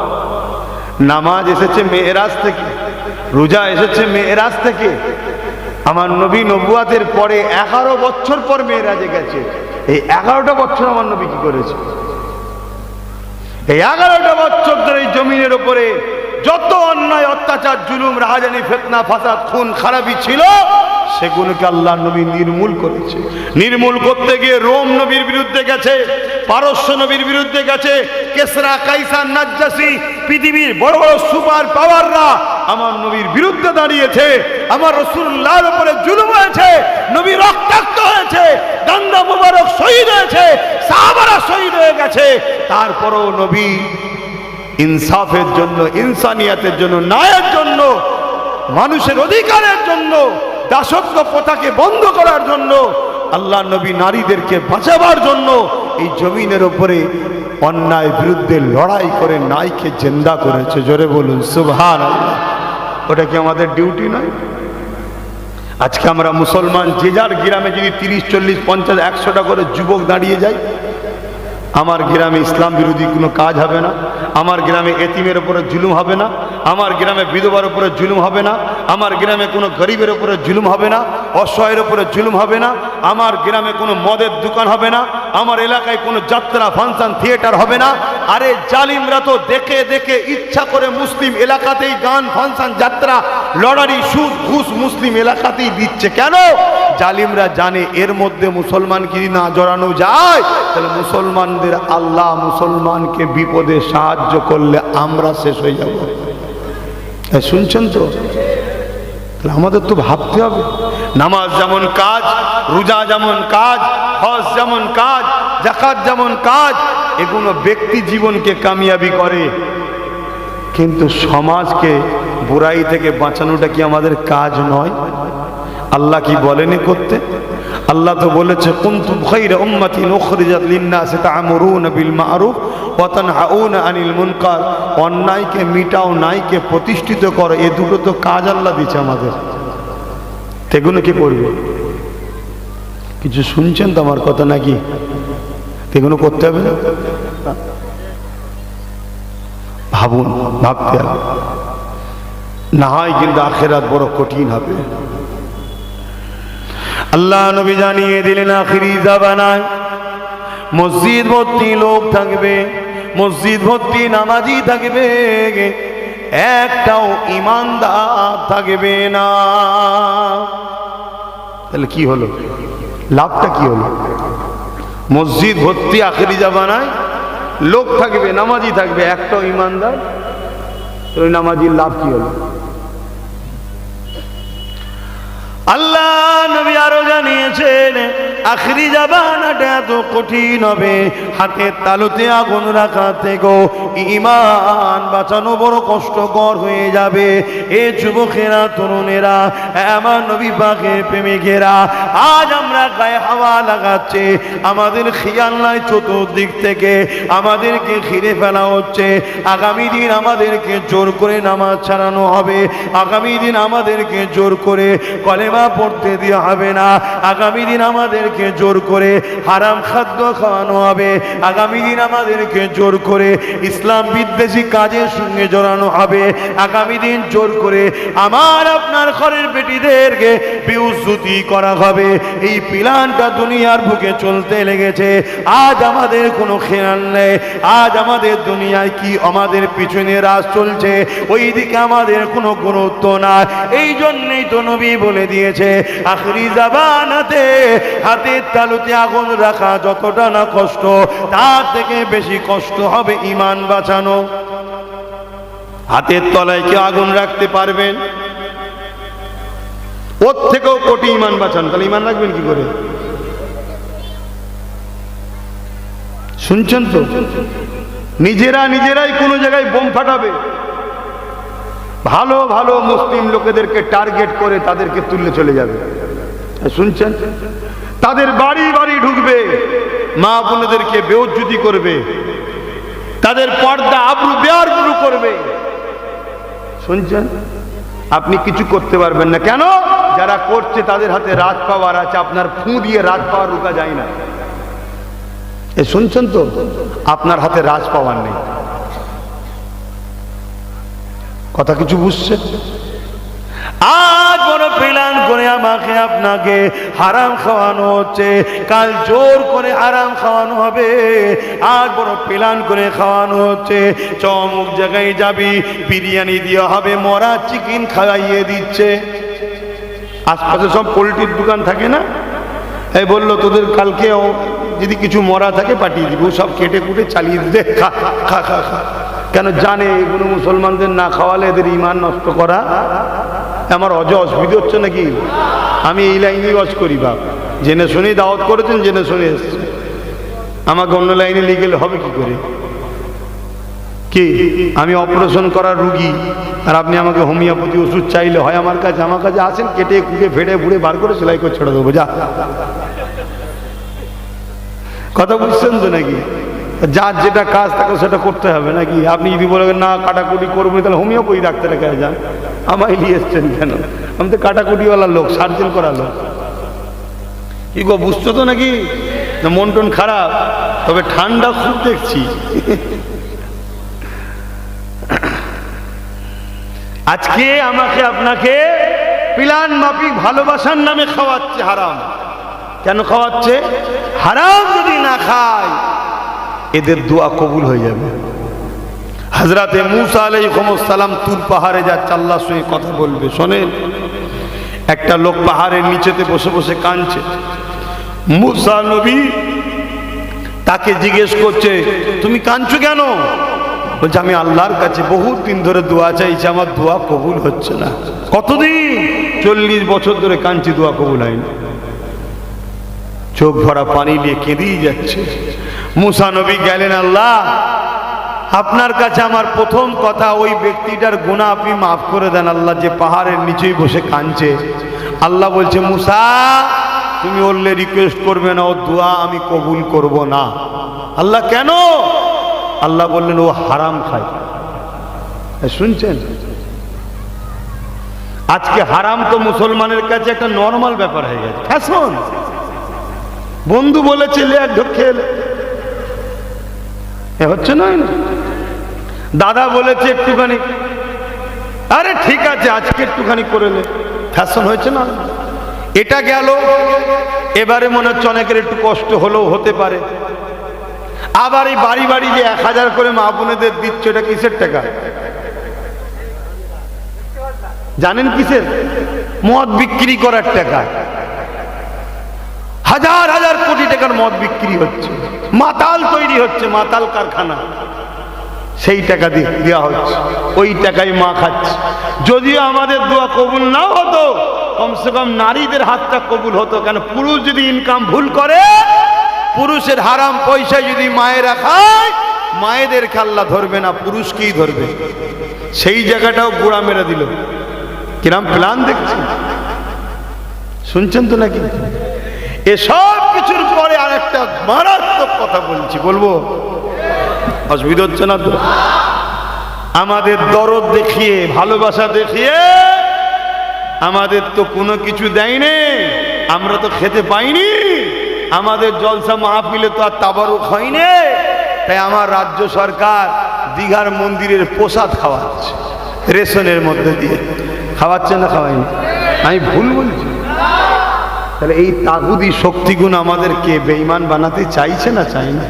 নামাজ এসেছে মেরাজ থেকে, রোজা এসেছে মেরাজ থেকে। আমার নবী নবুয়াতের পরে 11 বছর পর মেরাজে গেছে। এই 11টা বছর আমার নবী কি করেছে? এই 11টা বছর ধরে এই জমিনের উপরে যত অন্যায়, অত্যাচার, জুলুম, রাহাজানি, ফিতনা, ফাসাদ, খুন খারাপি ছিল, সেগুলোকে আল্লাহ নবী নির্মূল করেছে। নির্মূল করতে গিয়ে রোম নবীর বিরুদ্ধে গেছে, পারস্য নবীর বিরুদ্ধে গেছে, কেসরা, কাইসার, নাজ্জাসী, পৃথিবীর বড় বড় সুপার পাওয়াররা আমার নবীর বিরুদ্ধে দাঁড়িয়েছে। আমার রাসূলুল্লাহর উপরে জুলুম হয়েছে, নবী রক্তাক্ত হয়েছে, গান্দা মুবারক শহীদ হয়েছে, সাহাবারা শহীদ হয়ে গেছে। তারপরও নবী ইনসাফের জন্য, ইনসানিয়াতের জন্য, ন্যায়ের জন্য, মানুষের অধিকারের জন্য, দাসত্ব প্রথাকে বন্ধ করার জন্য, আল্লাহ নবী নারীদেরকে বাঁচাবার জন্য এই জমিনের উপরে অন্যায় বিরুদ্ধে লড়াই করে নারীকে জিন্দা করেছে। জোরে বলুন সুবহানাল্লাহ। ওটা কি আমাদের ডিউটি নয়? আজকে আমরা মুসলমান যে যার গ্রামে যদি 30, 40, 50, 100টা করে যুবক দাঁড়িয়ে যায়, আমার গ্রামে ইসলাম বিরোধী কোনো কাজ হবে না, আমার গ্রামে এতিমের উপরে জুলুম হবে না, আমার গ্রামে বিধবার উপরে জুলুম হবে না, আমার গ্রামে কোনো গরিবের উপরে জুলুম হবে না, অসহায়ের উপরে জুলুম হবে না, আমার গ্রামে কোনো মদের দোকান হবে না, আমার এলাকায় কোনো যাত্রা ফাংশন থিয়েটার হবে না। আরে জালিমরা তো দেখে দেখে ইচ্ছা করে মুসলিম এলাকাতেই গান ফাংশন যাত্রা লটারি সুদ ঘুষ মুসলিম এলাকাতেই দিচ্ছে। কেন? জালিমরা জানে এর মধ্যে মুসলমানকে না জড়ানো যায় তাহলে মুসলমানদের আল্লাহ মুসলমানকে বিপদে সাহায্য করলে আমরা শেষ হয়ে যাব। শুনছেন তো? আমাদের তো ভাবতে হবে, নামাজ যেমন কাজ, রোজা যেমন কাজ, হজ যেমন কাজ, যাকাত যেমন কাজ, এগুলো ব্যক্তি জীবনকে কামিয়াবি করে, কিন্তু সমাজকে বুরাই থেকে বাঁচানোটা কি আমাদের কাজ নয়? আল্লাহ কি বলেনি করতে? আল্লাহ তো বলেছে কুনতুম খায়রা উম্মাতিন উখরিজাত লিন-নাসি তা'মুরুনা বিল মা'রুফ ওয়া তানহাউনা আনিল মুনকার। অন্যায়কে মিটাও, ন্যায়কে প্রতিষ্ঠিত করো, এই দুটো তো কাজ আল্লাহ দিয়েছে আমাদের। এগুলো কি করবে? কিছু শুনছেন তো আমার কথা নাকি? এগুলো করতে হবে না? ভাবুন, ভাবতে হবে, না হয় কিন্তু আখিরাত বড় কঠিন হবে। আল্লাহ নবী জানিয়ে দিলেন আখিরি জামানায় মসজিদ ভর্তি লোক থাকবে, মসজিদ ভর্তি নামাজি থাকবে, একটাও ইমানদার থাকবে না। তাহলে কি হলো? লাভটা কি হলো? মসজিদ ভর্তি আখিরি জামানায় লোক থাকবে, নামাজি থাকবে, একটাও ইমানদার, ওই নামাজির লাভ কি হলো? আল্লাহ নবী আরো জানিয়েছেন আখিরি জামানাটা এত কঠিন হবে, হাতের তালুতে আগুন রাখা থেকেও ঈমান বাঁচানো বড় কষ্টকর হয়ে যাবে। এ যুবকেরা, তরুণেরা, আমার নবী পাকের প্রেমিকেরা, আজ আমরা গায়ে হাওয়া লাগাচ্ছে, আমাদের খেয়াল নাই চতুর্দিক থেকে আমাদেরকে ঘিরে ফেলা হচ্ছে। আগামী দিন আমাদেরকে জোর করে নামাজ ছাড়ানো হবে, আগামী দিন আমাদেরকে জোর করে কলেমা পড়তে দেওয়া হবে না, আগামী দিন আমাদেরকে জোর করে হারাম খাদ্য খাওয়ানো হবে, আগামী দিন আমাদেরকে জোর করে ইসলাম বিদ্বেষী কাজের সঙ্গে জড়ানো হবে, আগামী দিন জোর করে আমার আপনার ঘরের বেটিদেরকে বেউজ্জতি করা হবে। এই প্ল্যানটা দুনিয়ার বুকে চলতে লেগেছে। আজ আমাদের কোনো খেয়াল নেই, আজ আমাদের দুনিয়ায় কি আমাদের পিছনে রাজ চলছে, ওই দিকে আমাদের কোনো গুরুত্ব না। এই জন্যই তো নবী বলে দিয়েছে আখিরি জামানাতে হাতের তালুতে আগুন রাখা যতটা না কষ্ট, তার থেকে বেশি কষ্ট হবে ঈমান বাঁচানো। হাতের তলায় কি আগুন রাখতে পারবেন? ওর থেকেও কোটি ঈমান বাঁচানো, তাহলে ঈমান রাখবেন কি করে? শুনছেন তো? নিজেরাই কোনো জায়গায় বোম ফাটাবে, ভালো ভালো মুসলিম লোকেদেরকে টার্গেট করে তাদেরকে তুললে চলে যাবে। শুনছেন? তাদের বাড়ি বাড়ি ঢুকবে, মা বোনেদেরকে বেইজ্জতি করবে, তাদের পর্দা আবরু বেয়ারু করবে। শুনছেন? আপনি কিছু করতে পারবেন না। কেন? যারা করছে তাদের হাতে রাজ পাওয়ার আছে, আপনার ফু দিয়ে রাজ পাওয়ার রোকা যায় না। শুনছেন তো? আপনার হাতে রাজ পাওয়ার নেই। কথা কিছু বুঝছে? আজ বড় প্ল্যান করে আমাকে আপনাকে হারাম খাওয়ানো হচ্ছে, কাল জোর করে হারাম খাওয়ানো হবে। আজ বড় প্ল্যান করে খাওয়ানো হচ্ছে, চমক জায়গায় যাবি বিরিয়ানি দেওয়া হবে, মরা চিকেন খাওয়াইয়ে দিচ্ছে। আশপাশে সব পোলট্রির দোকান থাকে না, এই বললো তোদের কালকে যদি কিছু মরা থাকে পাঠিয়ে দিব, সব কেটে কুটে চালিয়ে দিতে, খা খা খা খা। কেন? জানে এগুলো মুসলমানদের না খাওয়ালে এদের ঈমান নষ্ট করা। আমার অসুবিধা হচ্ছে নাকি? আমি এই লাইনেই ওয়াজ করি, বাপ জেনে শুনেই দাওয়াত করেছেন, জেনে শুনে এসছে। আমাকে অন্য লাইনে নিয়ে গেলে হবে কি করে? কি আমি অপারেশন করার রুগী আর আপনি আমাকে হোমিওপ্যাথি ওষুধ চাইলে হয় আমার কাছে আসেন, কেটে কুটে ফেটে ফুড়ে বার করে সেলাই করে ছেড়ে দেবো, যা। কথা বুঝছেন তো নাকি? যার যেটা কাজ তাকে সেটা করতে হবে নাকি? আপনি যদি বলেন না কাটাকুটি করবো, তাহলে হোমিওপ্যাথি ডাক্তারের কাছে যান। আমায় নিয়ে এসছেন কেন? আমি তো কাটাকুটিওয়ালা লোক, সার্জেন করা লোক। কি গো, বুঝছো তো নাকি না মন টন খারাপ? তবে ঠান্ডা খুব দেখছি। আজকে আমাকে আপনাকে প্ল্যান মাফিক ভালোবাসার নামে খাওয়াচ্ছে হারাম। কেন খাওয়াচ্ছে? হারাম যদি না খায় এদের দোয়া কবুল হয়ে যাবে। হযরতে মূসা আলাইহিস সালাম তুর পাহাড়ে যাচ্ছে, আল্লাহর সঙ্গে কথা বলবে। শোনেন, একটা লোক পাহাড়ের নিচেতে বসে বসে কাঁদছে। মূসা নবী তাকে জিজ্ঞেস করছে, তুমি কাঁদছো কেন? বলছে, আমি আল্লাহর কাছে বহুত দিন ধরে দোয়া চাইছি, আমার দোয়া কবুল হচ্ছে না। কতদিন? 40 বছর ধরে কাঁদছি, দোয়া কবুল হয়নি। চোখ ভরা পানি নিয়ে কেঁদেই যাচ্ছে। মূসা নবী গেলেন, আল্লাহ আপনার কাছে আমার প্রথম কথা, ওই ব্যক্তিটার গুনাহ আপনি মাফ করে দেন আল্লাহ, যে পাহাড়ের নিচেই বসে কাঁদছে। আল্লাহ বলছে, মূসা তুমি ওরলে রিকোয়েস্ট করবে না, ও দোয়া আমি কবুল করব না। আল্লাহ কেন? আল্লাহ বললেন, ও হারাম খায়। শুনছেন? আজকে হারাম তো মুসলমানের কাছে একটা নর্মাল ব্যাপার হয়ে গেছে, ফ্যাশন। বন্ধু বলেছে লে এক ঢোক খেয়ে হচ্ছে না, দাদা বলেছে একটুখানি, আরে ঠিক আছে আজকে একটুখানি করে নে, ফ্যাশন হয়েছে না। এটা গেল। এবারে মনে হচ্ছে অনেকের একটু কষ্ট হলেও হতে পারে। আবার এই বাড়ি বাড়ি যে 1000 করে মা বোনেদের দিচ্ছে, এটা কিসের টাকা জানেন? কিসের? মদ বিক্রি করার টাকা। হাজার হাজার কোটি টাকার মদ বিক্রি হচ্ছে, মাতাল তৈরি হচ্ছে, মাতাল কারখানা। সেই টাকা দিয়ে দেওয়া হচ্ছে, ওই টাকায় মা খাচ্ছে। যদিও আমাদের দোয়া কবুল না হতো, কমসে কম নারীদের হাতটা কবুল হতো। কেন? পুরুষ যদি ইনকাম ভুল করে, পুরুষের হারাম পয়সায় যদি মায়েরা খায়, মায়েদেরকে আল্লাহ ধরবে না, পুরুষকেই ধরবে। সেই জায়গাটাও গোড়া মেরে দিল। কিরাম প্ল্যান দেখছি, শুনছেন তো নাকি? এসব কিছুর পরে আর একটা মারাত্মক কথা বলছি, বলবো? অসুবিধা হচ্ছে না তো? আমাদের দরদ দেখিয়ে, ভালোবাসা দেখিয়ে আমাদের তো কোনো কিছু দেয়নি, আমরা তো খেতে পাইনি। আমাদের জলসা মাহফিলে তো আর তাবারুক হয়নি। তাই আমার রাজ্য সরকার দীঘার মন্দিরের প্রসাদ খাওয়াচ্ছে, রেশনের মধ্যে দিয়ে খাওয়াচ্ছে না? খাওয়ায়নি? আমি ভুল বলছি? তাহলে এই তাগুদি শক্তিগুণ আমাদেরকে বেঈমান বানাতে চাইছে না চাই না?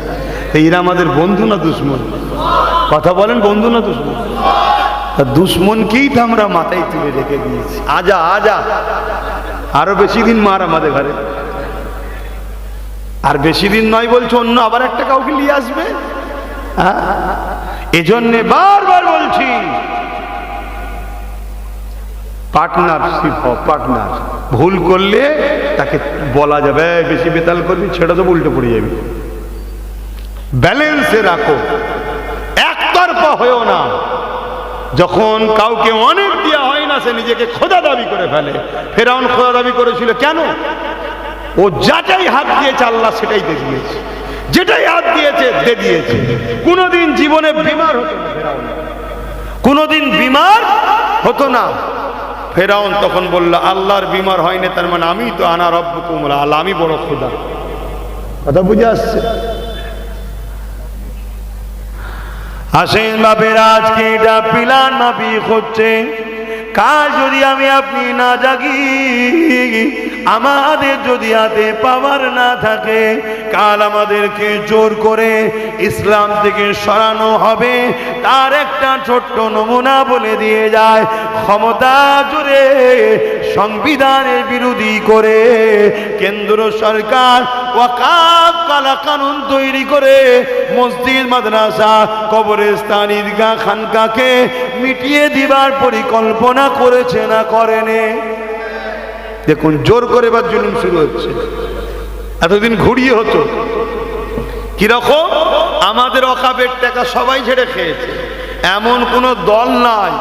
এরা আমাদের বন্ধু না দুশ্মন? কথা বলেন, বন্ধু না দুশ্মন? দুশ্মনকেই তো আমরা মাথায় তুলে রেখে দিয়েছি। আজা আজা, আরো বেশি দিন মার আমাদের ঘরে। আর বেশি দিন নয় বলছে, অন্য আবার একটা কাউকে নিয়ে আসবে। এজন্য বারবার বলছি, পার্টনারশিপ হোক, পার্টনার। ভুল করলে তাকে বলা যাবে, বেশি বেতাল করবি, ছেড়ে তো উল্টে পড়ে যাবি। ব্যালেন্সে রাখো, একতরফা হয়েও না। যখন কাউকে অনেক দেওয়া হয় না, সে নিজেকে খোদা দাবি করে ফেলে। ফেরাউন খোদা দাবি করেছিল কেন? ও যাটাই হাত দিয়েছে আল্লাহ সেটাই দিয়ে দিয়েছে, যেটাই হাত দিয়েছে দিয়ে দিয়েছে। কোনোদিন জীবনে বিমার হতো না ফেরাউন, কোনোদিন বিমার হতো না। ফেরাউন তখন বলল, আল্লাহর বিমার হয়নি, তার মানে আমি তো আনা রব্বুকুম আল্লাহ, আমি বড় খোদা। কথা বুঝে আসছে? আসেন বাপেরা, আজকে এটা প্ল্যান মাফিক হচ্ছে। কাল যদি আমি আপনি না জাগি, আমাদের যদি হাতে পাওয়ার না থাকে, কাল আমাদেরকে জোর করে ইসলাম থেকে সরানো হবে। তার একটা ছোট্ট নমুনা বলে দিয়ে যায়। ক্ষমতা জুড়ে সংবিধানের বিরোধী করে কেন্দ্র সরকার ওয়াকাফ কালা কানুন তৈরি করে মসজিদ, মাদ্রাসা, কবরস্থান, ঈদগাহ, খানকাকে মিটিয়ে দিবার পরিকল্পনা করেছে না করেনি? দেখুন, জোর করে এবার জুলুম শুরু হচ্ছে। এতদিন ঘুরিয়ে হতো কিরকম? আমাদের ওয়াকাফের টাকা সবাই ছেড়ে খেয়েছে, এমন কোন দল নাই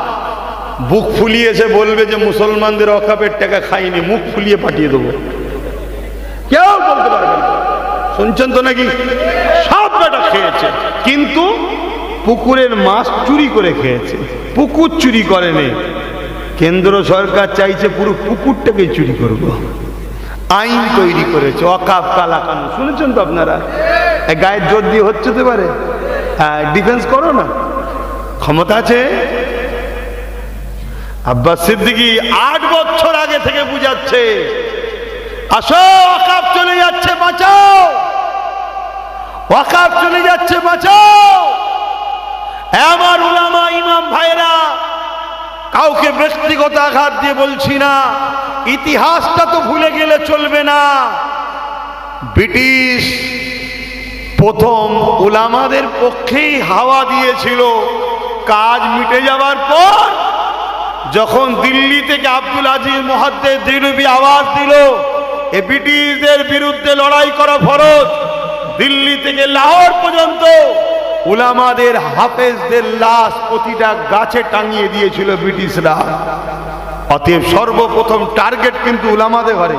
বুক ফুলিয়েছে বলবে যে মুসলমানদের ওয়াকাফের টাকা খাইনি, মুখ ফুলিয়ে পাঠিয়ে দেবো, কেউ বলতে পারবে না। শুনছেন তো নাকি? সব বেটা খেয়েছে, কিন্তু পুকুরের মাছ চুরি করে খেয়েছে, পুকুর চুরি করেনি। কেন্দ্র সরকার চাইছে পুরো পুকুরটাকে চুরি করব। আইন তৈরি করেছে ওয়াকাফ কালা কানুন, শুনেছেন তো আপনারা? গায়ের জোর দিয়ে হচ্ছে তো পারে, ডিফেন্স করো না, ক্ষমতা আছে। আব্বাস সিদ্দিকী 8 বছর আগে থেকে বুঝাচ্ছে, আসো ওয়াকাফ চলে যাচ্ছে বাঁচাও, ওয়াকাফ চলে যাচ্ছে বাঁচাও। আমার উলামা ইমাম ভাইরা, কাউকে ব্যক্তিগত আঘাত দিয়ে বলছি না, ইতিহাসটা তো ভুলে গেলে চলবে না। ব্রিটিশ প্রথম উলামাদের পক্ষেই হাওয়া দিয়েছিল, কাজ মিটে যাবার পর যখন দিল্লি থেকে আব্দুল আজিজ মুহাদ্দিস দিনবী আওয়াজ দিল এ ব্রিটিশদের বিরুদ্ধে লড়াই করা ফরজ, দিল্লি থেকে লাহোর পর্যন্ত উলামাদের হাফেজদের লাশ প্রতিটা গাছে টাঙিয়ে দিয়েছিল ব্রিটিশরা। অতএব সর্বপ্রথম টার্গেট কিন্তু উলামাদের ঘরে।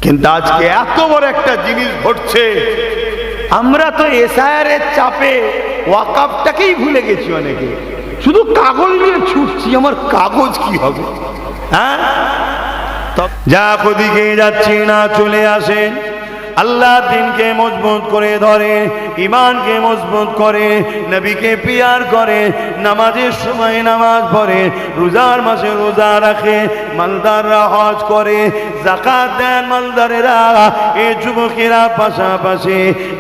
কিন্তু আজকে এত বড় একটা জিনিস ঘটছে, আমরা তো এসআইআর এর চাপে ওয়াকাফটাকেই ভুলে গেছি। অনেকে শুধু কাগজ নিয়ে ছুটছি, আমার কাগজ কি হবে? হ্যাঁ, যা ওদিকে যাচ্ছি না, চলে আসেন। আল্লাহ দিনকে মজবুত করে ধরে, ইমানকে মজবুত করে, নবীকে পিয়ার করে, নামাজের সময় নামাজ পড়ে, রোজার মাসে রোজা রাখে, মালদাররা হজ করে, যাকাত দেন মালদারেরা। এই যুবকেরা পাশাপাশি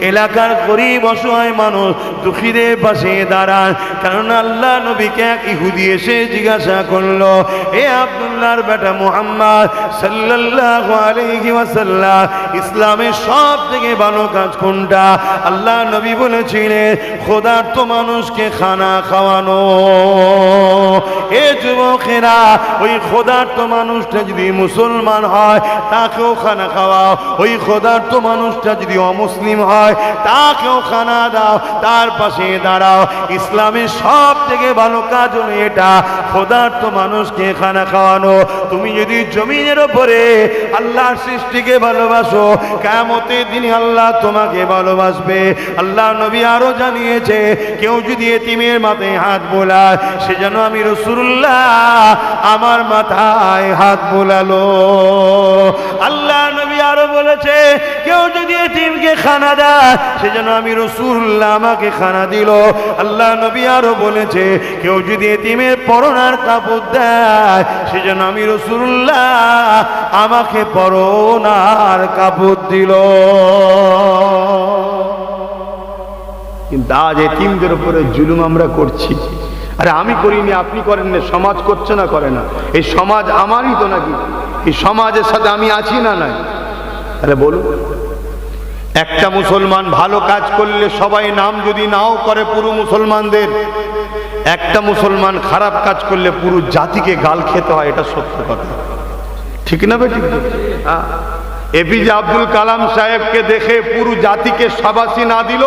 এলাকার গরিব অসহায় মানুষ দুঃখীদের পাশে দাঁড়ান। কারণ আল্লাহ নবীকে এক ইহুদি এসে জিজ্ঞাসা করলো, এ আব্দুল্লাহর বেটা মুহাম্মদ সাল্লাল্লাহু আলাইহি ওয়াসাল্লাম, ইসলামের সব থেকে ভালো কাজ কোনটা? আল্লাহ নবী বলেছিলেন, ক্ষুধার্ত মানুষকে খানা খাওয়ানো। এ যুবকেরা, ওই ক্ষুধার্ত মানুষটা যদি মুসলমান হয় তাকেও খানা খাওয়াও, ওই ক্ষুধার্ত মানুষটা যদি অমুসলিম হয় তাকেও খানা দাও, তার পাশে দাঁড়াও। ইসলামের সব থেকে ভালো কাজ হলো এটা, ক্ষুধার্ত মানুষকে খানা খাওয়ানো। তুমি যদি জমিনের উপরে আল্লাহর সৃষ্টিকে ভালোবাসো, কিয়ামতের দিনে আল্লাহ তোমাকে ভালোবাসবে। আল্লাহ নবী আরো জানিয়েছে, কেউ যদি এতিমের মাথায় হাত বোলায়, সে যেন আমি রাসূলুল্লাহ আমার মাথায় হাত বোলালো। আল্লাহ নবী আরো বলেছে, কেউ যদি এতিমকে খানা দেয়, সে যেন আমি রাসূলুল্লাহ আমাকে খানা দিল। আল্লাহ নবী আরো বলেছে, কেউ যদি এতিমের পরনার কাপড় দেয়, সে যেন আমি রাসূলুল্লাহ আমাকে পরনার কাপড় দিল। কিন্তু আজ এতিমদের উপরে জুলুম আমরা করছি। আরে আমি করিনি, আপনি করেন না, সমাজ করছে না, করে না। এই সমাজ আমারই তো নাকি? এই সমাজের সাথে আমি আছি না? নাই। আরে বলুন, একটা মুসলমান ভালো কাজ করলে সবাই নাম যদি নাও করে পুরো মুসলমানদের, একটা মুসলমান খারাপ কাজ করলে পুরো জাতিকে গাল খেতে হয়। এটা সত্য কথা, ঠিক না বেঠিক? এপিজে আব্দুল কালাম সাহেবকে দেখে পুরো জাতিকে শাবাশি না দিল,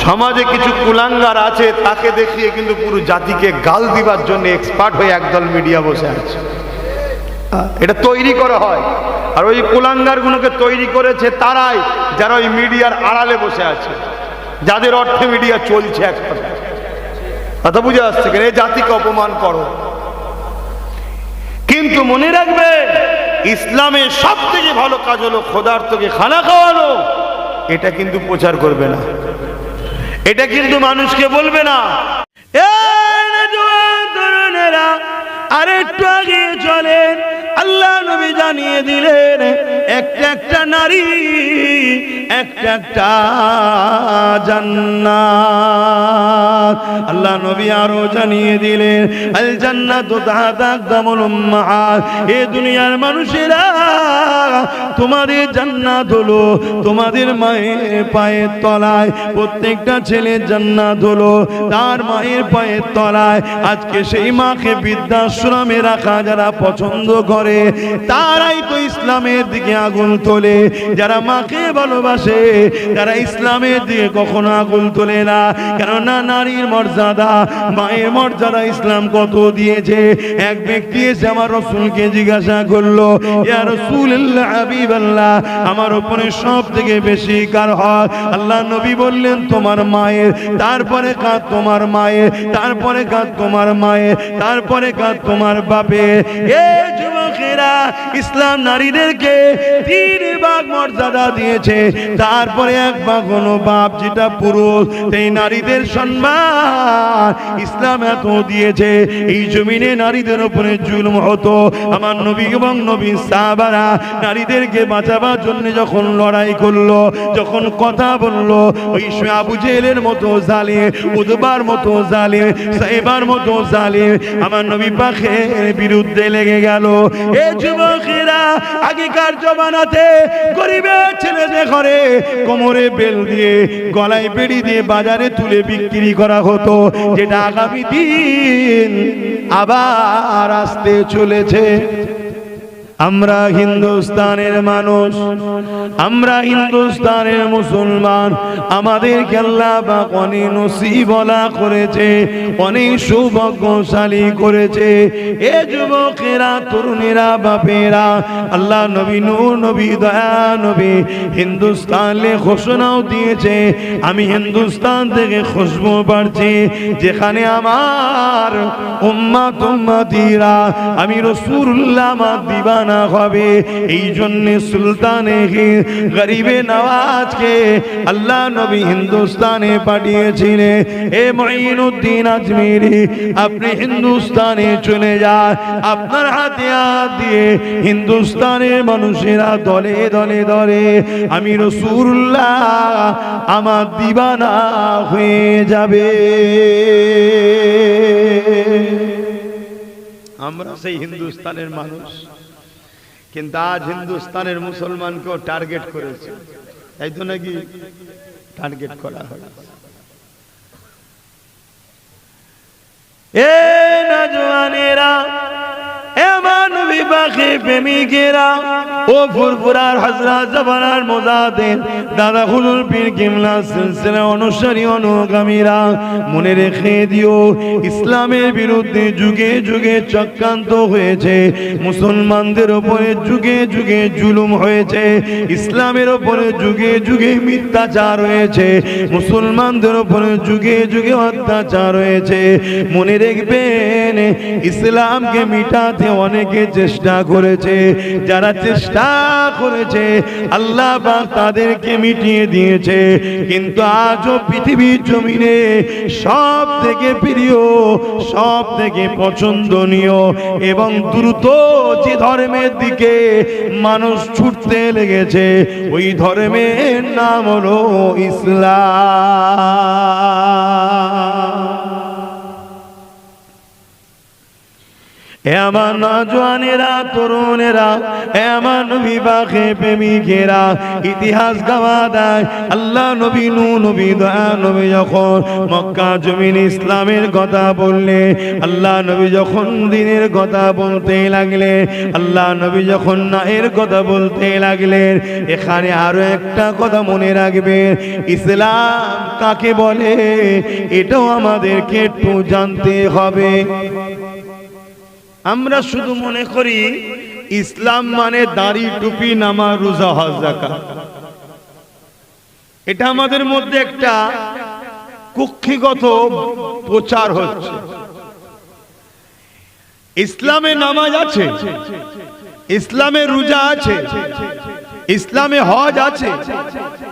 সমাজে কিছু কুলাঙ্গার আছে তাকে দেখিয়ে কিন্তু পুরো জাতিকে গাল দিবার জন্য এক্সপার্ট হয়ে একদল মিডিয়া বসে আছে। এটা তৈরি করা হয়, আর ওই কুলাঙ্গার গুলোকে তৈরি করেছে তারাই যারা ওই মিডিয়ার আড়ালে বসে আছে, যাদের অর্থে মিডিয়া চলছে। এক কথা বুঝে আসছে, এই জাতিকে অপমান করো। কিন্তু মনে রাখবে, ইসলামের সব থেকে ভালো কাজ হলো ক্ষুধার্তকে খানা খাওয়ানো। এটা কিন্তু প্রচার করবে না, এটা কিন্তু মানুষকে বলবে না। আরেকটু আগে চলেন, আল্লাহ নবী জানিয়ে দিলেন, একটা একটা নারী, একটা একটা জান্নাত। আল্লাহ নবী আরো জানিয়ে দিলেন, আল জান্নাতু তাহতা আকদামুল উম্মাহাত। এই দুনিয়ার মানুষেরা, তোমাদের জান্নাত হলো তোমাদের মায়ের পায়ের তলায়। প্রত্যেকটা ছেলের জান্নাত হলো তার মায়ের পায়ের তলায়। আজকে সেই মাকে বৃদ্ধাশ্রমে রাখা যারা পছন্দ করে, তারাই তো ইসলামের দিকে আগুন তোলে, যারা মাকে ভালোবাসে তারা ইসলামের দিকে কখনো আগুন তোলে না। কেননা নারীর মর্যাদা, মায়ের মর্যাদা ইসলাম কত দিয়েছে। এক ব্যক্তি এসে আমার রাসূলকে জিজ্ঞাসা করলো, ইয়া রাসূলুল্লাহ, হাবিবাল্লাহ, আমার উপরে সব থেকে বেশি কার হক? আল্লাহ নবী বললেন, তোমার মায়ের, তারপরে কাঁদ তোমার মায়ের, তারপরে কাঁদ তোমার মায়ের, তারপরে কাঁদ তোমার বাপের। এ যুবকেরা, ইসলাম নারীদেরকে 3 ভাগ মর্যাদা দিয়েছে, তারপরে 1 ভাগ হলো বাপ, যেটা পুরুষ। এই নারীদের সম্মান ইসলাম এত দিয়েছে। এই জমিনে নারীদের উপরে জুলুম হতো, আমার নবী এবং নবী সাহাবারা নারীদেরকে বাঁচাবার জন্য যখন লড়াই করলো, যখন কথা বললো, ওই আবু জেহেলের মতো জালিম, উতবার মতো জালিম, সাইবার মতো জালিম আমার নবী পাকের বিরুদ্ধে লেগে গেল। এ যুবকেরা, আগেকার জমানাতে গরিবের ছেলেদের ঘরে কোমরে বেল দিয়ে, গলায় বেড়ি দিয়ে বাজারে তুলে বিক্রি করা হতো, যেটা আগামী দিন আবার আসতে চলেছে। আমরা হিন্দুস্তানের মানুষ, আমরা হিন্দুস্তানের মুসলমান, আমাদেরকে আল্লাহ পাক অনেক নসিবওয়ালা করেছে, অনেক সৌভাগ্যশালী করেছে। এ যুবকেরা, তরুণেরা, বাপেরা, আল্লাহ নবী, নূর নবী, দয়া নবী হিন্দুস্তানে ঘোষণাও দিয়েছে, আমি হিন্দুস্তান থেকে খুশবু বাড়ছি, যেখানে আমার উম্মত উম্মতিরা আমি রাসূলুল্লাহ আমার দিবানা হবে। এই জন্য সুলতানে গরিবে নওয়াজকে আল্লাহ নবী হিন্দুস্তানে পাঠিয়েছিলেন। এ মুঈনুদ্দিন আজমিরি, আপনি হিন্দুস্তানে চলে যান, আপনার হাতে হাত দিয়ে হিন্দুস্তানের মানুষেরা দলে দলে দলে আমি রাসূলুল্লাহ আমার দিবানা হয়ে যাবে। আমরা সেই হিন্দুস্তানের মানুষ, কিন্তু আজ হিন্দুস্তানের মুসলমানকেও টার্গেট করেছে, তাই তো নাকি? টার্গেট করা হয়। এ নওজওয়ানেরা, এমন বিবাহে প্রেমিকেরা, ও ফুরফুরার হযরত জামানার মুজাদ্দিদ দাদা হুজুর পীর কিবলা সিলসিলা অনুসারী অনুগামীরা, মনে রেখে দিও, ইসলামের বিরুদ্ধে যুগে যুগে চক্রান্ত হয়েছে, মুসলমানদের উপরে যুগে যুগে জুলুম হয়েছে, ইসলামের উপরে যুগে যুগে মিথ্যাচার হয়েছে, মুসলমানদের উপরে যুগে যুগে অত্যাচার হয়েছে। মনে রাখবেন, ইসলামকে মিটাতে অনেকে চেষ্টা করেছে, যারা চেষ্টা করেছে আল্লাহ পাক তাদেরকে মিটিয়ে দিয়েছে। কিন্তু আজও পৃথিবীর জমিনে সব থেকে প্রিয়, সব থেকে পছন্দনীয় এবং দ্রুত যে ধর্মের দিকে মানুষ ছুটতে লেগেছে, ওই ধর্মের নাম হলো ইসলাম। এমন নওজওয়ানেরা, তরুণেরা, এমন বিবাহে প্রেমিকেরা, ইতিহাস গাওয়া দেয়, আল্লাহ নবী, নূহ নবী, দয়া নবী যখন মক্কা জমিনে ইসলামের কথা বললে, আল্লাহ নবী যখন দ্বীনের কথা বলতে লাগলেন, আল্লাহ নবী যখন ন্যায়ের কথা বলতে লাগলেন, এখানে আরো একটা কথা মনে রাখবেন, ইসলাম কাকে বলে এটাও আমাদেরকে একটু জানতে হবে। আমরা শুধু মনে করি ইসলাম মানে দাড়ি, টুপি, নামাজ, রোজা, হজ, যাকাত। এটা আমাদের মধ্যে একটা কুক্ষিগত প্রচার হচ্ছে। ইসলামে নামাজ আছে, ইসলামে রোজা আছে, ইসলামে হজ আছে,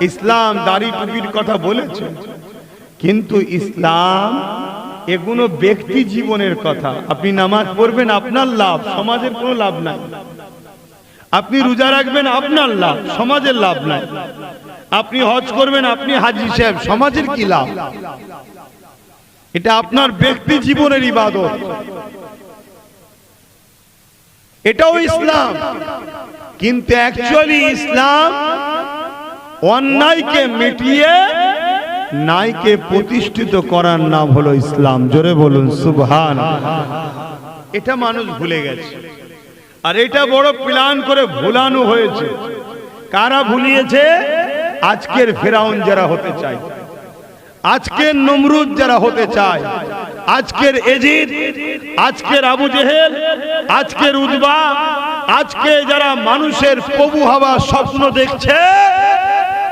ইসলাম দাড়ি টুপির কথা বলেছে, কিন্তু ইসলাম এগুলো ব্যক্তি জীবনের কথা। আপনি নামাজ পড়বেন, আপনার লাভ, সমাজের কোনো লাভ নাই। আপনি রোজা রাখবেন, আপনার লাভ, সমাজের লাভ নাই। আপনি হজ করবেন, আপনি হাজী সাহেব, সমাজের কি লাভ? এটা আপনার ব্যক্তি জীবনের ইবাদত, এটাও ইসলাম। কিন্তু অ্যাকচুয়ালি ইসলাম অন্যায়কে মিটিয়ে ন্যায়কে প্রতিষ্ঠিত করার নাম হলো ইসলাম। জোরে বলুন সুবহানাল্লাহ। এটা মানুষ ভুলে গেছে, আর এটা বড় প্ল্যান করে ভুলানো হয়েছে। কারা ভুলিয়েছে? আজকের ফেরাউন যারা হতে চায়, আজকের নমরুদ যারা হতে চায়, আজকের এজিদ, আজকের আবু জেহেল, আজকের উতবা, আজকে যারা মানুষের প্রভু হওয়ার স্বপ্ন দেখছে,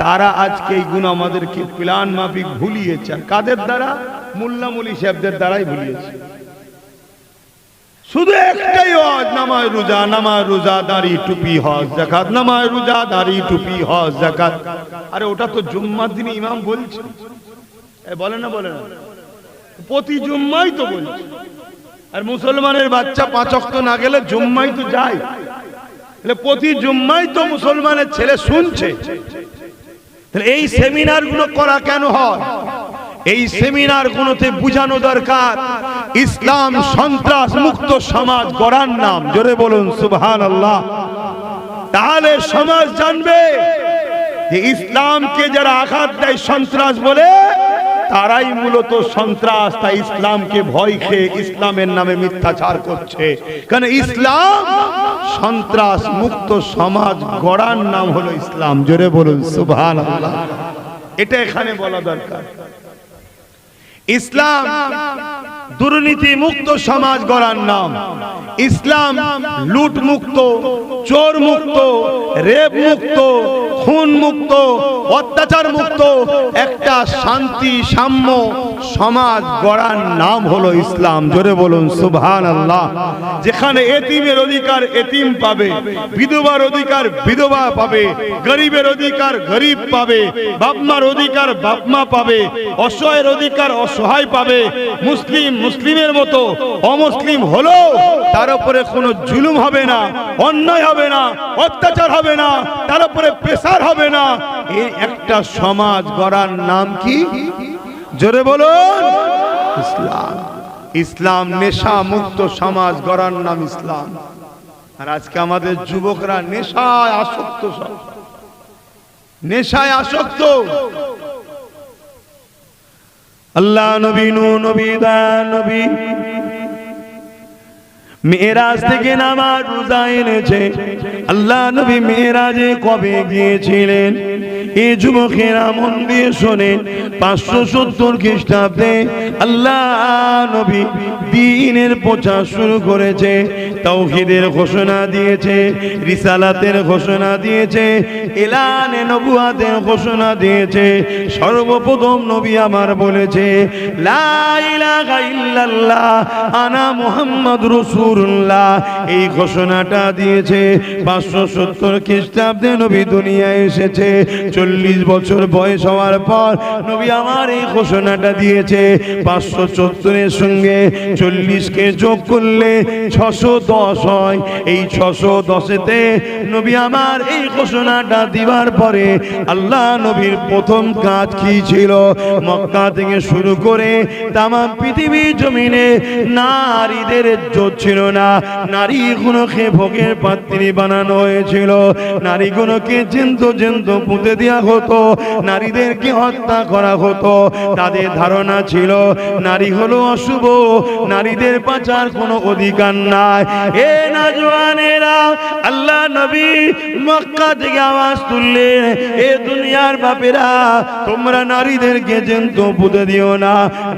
তারা আজকে এই গুণ আমাদেরকে প্ল্যান মাফিক ভুলিয়েছে। কাদের দ্বারা? মোল্লা মৌলী সাহেবদের দ্বারাই ভুলিয়েছে। শুধু একটাই ওয়াজ, নামাজ রোজা, নামাজ রোজা, দাড়ি টুপি, হজ যাকাত, নামাজ রোজা, দাড়ি টুপি, হজ যাকাত। আরে ওটা তো জুম্মার দিনে ইমাম বলছে, বলে না? বলে না? প্রতি জুম্মাই তো বলছে। আর মুসলমানের বাচ্চা 5 ওয়াক্ত না গেলে জুম্মাই তো যায়, প্রতি জুম্মাই তো মুসলমানের ছেলে শুনছে। এই সেমিনার গুলো করা কেন হয়? এই সেমিনার গুলোতে বুঝানো দরকার ইসলাম সন্ত্রাস মুক্ত সমাজ গড়ার নাম। জোরে বলুন সুবহানাল্লাহ। তাহলে সমাজ জানবে যে ইসলামকে যারা আঘাত দেয় সন্ত্রাস বলে, তারাই মূলত সন্ত্রাস। তাই ইসলামকে ভয় খেয়ে ইসলামের নামে মিথ্যাচার করছে। কারণ ইসলাম সন্ত্রাস মুক্ত সমাজ গড়ার নাম হলো ইসলাম। জোরে বলুন সুবহানাল্লাহ। এটা এখানে বলা দরকার। ইসলাম দুর্নীতি মুক্ত সমাজ গড়ার নাম। ইসলাম লুট মুক্ত, চোর মুক্ত, রেপ মুক্ত, খুন মুক্ত, অত্যাচার মুক্ত একটা শান্তি সাম্য সমাজ গড়ার নাম হলো ইসলাম। জোরে বলুন সুবহানাল্লাহ। যেখানে এতিমের অধিকার এতিম পাবে, বিধবার অধিকার বিধবা পাবে, গরিবের অধিকার গরিব পাবে, বাপমার অধিকার বাপমা পাবে, অসহায়ের অধিকার অসহায় পাবে। মুসলিম মুসলিমের মতো, অমুসলিম হলো তার উপরে কোনো জুলুম হবে না, অন্যায় হবে না, অত্যাচার হবে না, তার উপরে প্রেসার হবে না। এই একটা সমাজ গড়ার নাম কি? জোরে বলুন ইসলাম। ইসলাম নেশা মুক্ত সমাজ গড়ার নাম ইসলাম। আর আজকে আমাদের যুবকরা নেশায় আসক্ত, সব নেশায় আসক্ত। আল্লাহ নবী, নূহ নবী, দয়ার নবী মেরাজ থেকে নামাজ রোজা এনেছে। আল্লাহ নবী মেরাজে কবে গিয়েছিলেন? এই যুবকেরা মন দিয়ে শোনেন। 570 খ্রিস্টাব্দে আল্লাহ নবী দ্বীনের প্রচার শুরু করেছে, তাওহীদের ঘোষণা দিয়েছে, রিসালাতের ঘোষণা দিয়েছে, এলানে নবুয়াতের ঘোষণা দিয়েছে। সর্বপ্রথম নবী আমার বলেছে লা ইলাহা ইল্লাল্লাহ আনা মুহাম্মাদুর রাসূলুল্লাহ। এই ঘোষণাটা দিয়েছে 570 খ্রিস্টাব্দে নবী দুনিয়ায় এসেছে। 40 বছর বয়স হওয়ার পর নবী আমার এই ঘোষণাটা দিয়েছে। 574 সঙ্গে 40কে যোগ করলে 610 হয়। এই 610তে নবী আমার এই ঘোষণাটা দিবার পরে আল্লাহ নবীর প্রথম কাজ কি ছিল? মক্কা থেকে শুরু করে তামাম পৃথিবী জমিনে নারীদের ইজ্জত ছিল না। নারীগুলোকে ভোগের পাত্রী বানানো হয়েছিল, নারীগুলোকে জ্যান্ত পুঁতে দেওয়া হতো, নারীদেরকে হত্যা করা হতো। তাদের ধারণা ছিল নারী হলো অশুভ, নারীদের বাঁচার কোনো অধিকার নাই। এ নওজওয়ানেরা, আল্লাহ নবী মক্কা থেকে আওয়াজ তুললেন, এ দুনিয়ার বাপেরা, তোমরা নারীদেরকে জ্যান্ত পুঁতে দিও না।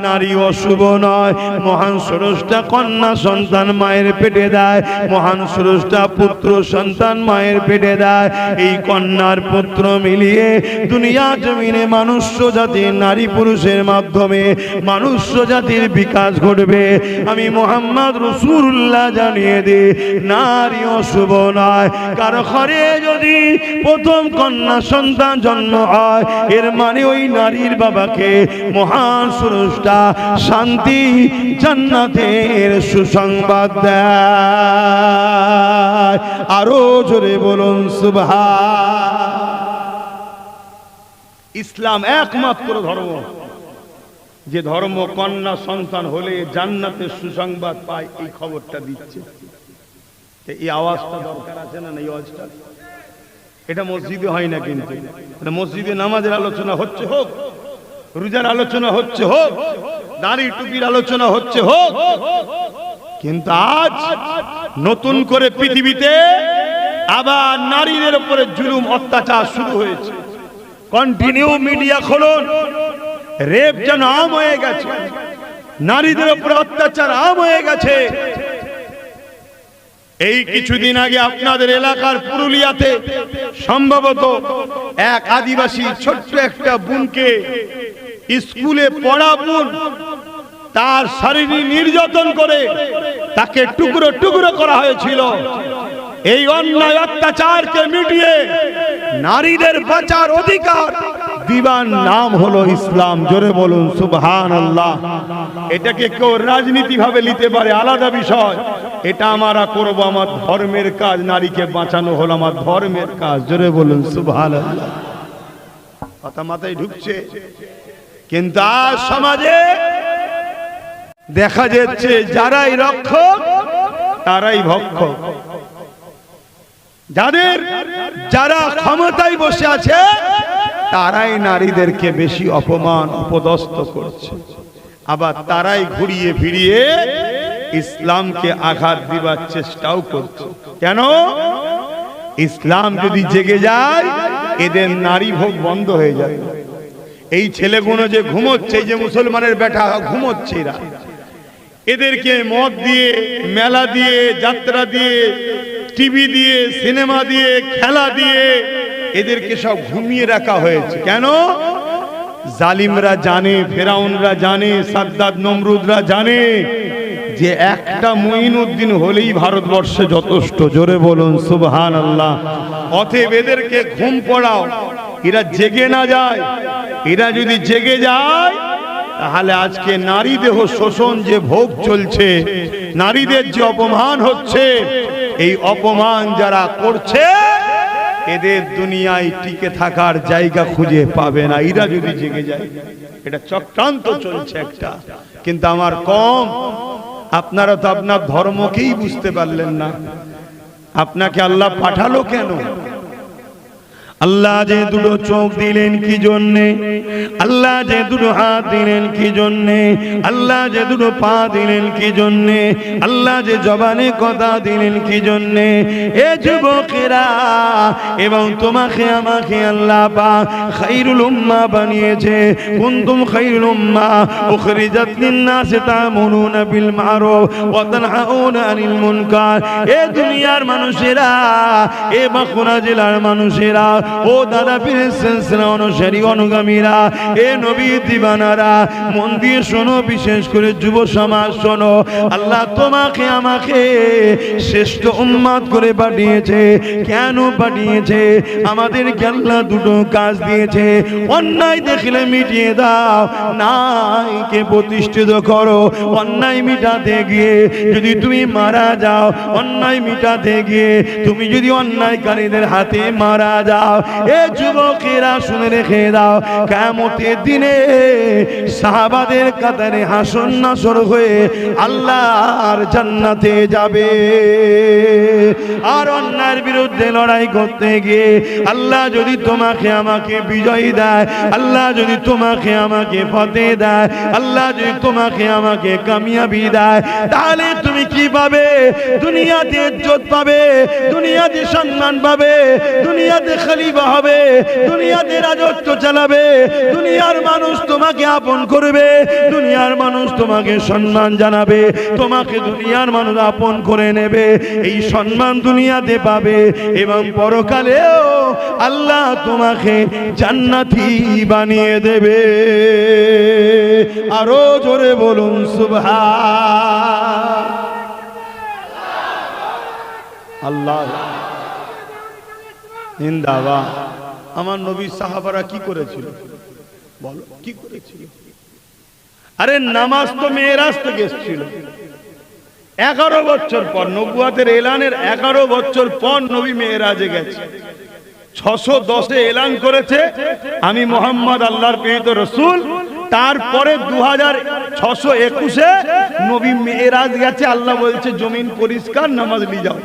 নারী অশুভ নয়। মহান স্রষ্টা কন্যা সন্তান মায়ের পেটে দেয়, মহান স্রষ্টা পুত্র সন্তান মায়ের পেটে দেয়। এই কন্যার পুত্র মিলিয়ে দুনিয়া জমিনে মনুষ্য জাতির নারী পুরুষের মাধ্যমে মনুষ্য জাতির বিকাশ ঘটবে। আমি মুহাম্মদ রাসূলুল্লাহ জানিয়ে দিই, নারী অশুভ নয়। কারো ঘরে যদি প্রথম কন্যা সন্তান জন্ম হয়, এর মানে ওই নারীর বাবাকে মহান স্রষ্টা শান্তি জান্নাতের সুসংবাদ দেয়। আরো জোরে বলুন সুবহান। ইসলাম একমাত্র ধর্ম যে ধর্ম কন্যা সন্তান হলে জান্নাতের সুসংবাদ পায়। এই খবরটা দিচ্ছে। এই আওয়াজটা দরকার আছে না? এই আওয়াজটা এটা মসজিদে হয় না, কিন্তু এটা মসজিদে নামাজের আলোচনা হচ্ছে হোক, রোজার আলোচনা হচ্ছে হোক, দাড়ি টুপির আলোচনা হচ্ছে হোক, কিন্তু আজ নতুন করে পৃথিবীতে আবার নারীদের উপরে জুলুম অত্যাচার শুরু হয়েছে। কন্টিনিউ মিডিয়া খোলন, রেপ যেন আম হয়ে গেছে, নারীদের উপরে অত্যাচার আম হয়ে গেছে। এই কিছুদিন আগে আপনাদের এলাকার পুরুলিয়াতে সম্ভবত এক আদিবাসী ছোট্ট একটা বোনকে, স্কুলে পড়া বোন, তার শারীরিক নির্যাতন করে তাকে টুকরো টুকরো করা হয়েছিল। এই অন্যায় অত্যাচারকে মিটিয়ে নারীদের বাঁচার অধিকার দিবার নাম হলো ইসলাম। জোরে বলুন সুবহানাল্লাহ। এটাকে কেউ রাজনীতি ভাবে নিতে পারে, আলাদা বিষয়। এটা আমরা করব, আমার ধর্মের কাজ। নারীকে বাঁচানো হলো আমার ধর্মের কাজ। জোরে বলুন সুবহানাল্লাহ। কথা মাথায় ঢুকছে? কিন্তু আজ সমাজে দেখা যাচ্ছে যারাই রক্ষক তারাই ভক্ষক। যারা ক্ষমতায় বসে আছে তারাই নারীদেরকে বেশি অপমান অপদস্থ করছে, আবার তারাই ঘুরিয়ে ফিরিয়ে ইসলামকে আঘাত দিবার চেষ্টাও করছে। কেন? ইসলাম যদি জেগে যায় এদের নারী ভোগ বন্ধ হয়ে যাবে। এই ছেলেগুলো যে ঘুমোচ্ছে, যে মুসলমানের বেটা ঘুমোচ্ছে, এরা এদেরকে মদ দিয়ে, মেলা দিয়ে, যাত্রা দিয়ে, টিভি দিয়ে, সিনেমা দিয়ে, খেলা দিয়ে এদেরকে সব ঘুমিয়ে রাখা হয়েছে। কেন? জালিমরা জানে, ফেরাউনরা জানে, সাদ্দাত নমরুদরা জানে যে একটা মুঈনুদ্দিন হলেই ভারতবর্ষে যথেষ্ট। জোরে বলুন সুবহানাল্লাহ। অতএব এদেরকে ঘুম পড়াও, এরা জেগে না যায়। এরা যদি জেগে যায় তাহলে আজকে নারী দেহ শোষণ যে ভোগ চলছে, নারীদের যে অপমান হচ্ছে, এই অপমান যারা করছে এদের দুনিয়ায় টিকে থাকার জায়গা খুঁজে পাবে না। এরা যদি জেগে যায়, এটা চক্রান্ত চলছে একটা। কিন্তু আমার কম, আপনারা তো আপনার ধর্মকেই বুঝতে পারলেন না। আপনাকে আল্লাহ পাঠালো কেন? আল্লাহ যে দুটো চোখ দিলেন কি জন্যে? আল্লাহ যে দুটো হাত দিলেন কি জন্যে? আল্লাহ যে দুটো পা দিলেন কি জন্যে? আল্লাহ যে জবানে কথা দিলেন কি জন্যে? এ যুবকেরা, এবং তোমাকে আমাকে আল্লাহ পাক খায়রুল উম্মাহ বানিয়েছে। কুনতুম খায়রুল উম্মাহ উখরিজাত লিন-নাস তা'মুরুনা বিল মা'রুফ ওয়া তানহাউনা আনিল মুনকার। এ দুনিয়ার মানুষেরা, এ বাঁকুড়া জেলার মানুষেরা, ও দাদা পীরের সিলসিলা অনুসারী অনুগামীরা, এ নবী দিবানারা, মন দিয়ে শোনো, বিশেষ করে যুব সমাজ শোনো। আল্লাহ তোমাকে আমাকে শ্রেষ্ঠ উম্মত করে পাঠিয়েছে। কেন পাঠিয়েছে? আমাদেরকে আল্লাহ দুটো কাজ দিয়েছে। অন্যায় দেখলে মিটিয়ে দাও, ন্যায়কে প্রতিষ্ঠিত করো। অন্যায় মিটাতে গিয়ে যদি তুমি মারা যাও, অন্যায় মিটাতে গিয়ে তুমি যদি অন্যায়কারীদের হাতে মারা যাও, এ যুবকেরা শুনে রেখে দাও, কিয়ামতের দিনে সাহাবাদের কাতারে হাসর নাসর হয়ে আল্লাহর জান্নাতে যাবে। আর অন্যায়ের বিরুদ্ধে লড়াই করতে গিয়ে আল্লাহ যদি তোমাকে আমাকে বিজয়ী দেয়, আল্লাহ যদি তোমাকে আমাকে ফতেহ দেয়, আল্লাহ যদি তোমাকে আমাকে কামিয়াবি দেয়, তাহলে তুমি কি পাবে? দুনিয়াতে ইজ্জত পাবে, দুনিয়াতে সম্মান পাবে, দুনিয়াতে খলিফা হবে, দুনিয়াতে রাজত্ব চালাবে, দুনিয়ার মানুষ তোমাকে আপন করবে, দুনিয়ার মানুষ তোমাকে সম্মান জানাবে, তোমাকে দুনিয়ার মানুষ আপন করে নেবে। এই সম্মান দুনিয়াতে পাবে এবং পরকালেও আল্লাহ তোমাকে জান্নাতি বানিয়ে দেবে। আরো জোরে বলুন সুবহান আল্লাহ জিন্দাবাদ। আমার নবী সাহাবারা কি করেছিল বলো? কি করেছিল? আরে নামাজ তো মেয়েরাজ থেকে এসেছিল 11 বছর পর, নবুয়াতের এলানের 11 বছর পর নবী মেয়েরাজে গেছে। 610-এ এলান করেছে আমি মোহাম্মদ আল্লাহর প্রেরিত রাসূল। তারপরে 2621-এ নবী মেয়েরাজ গেছে। আল্লাহ বলছে জমিন পরিষ্কার, নামাজ নিয়ে যাও।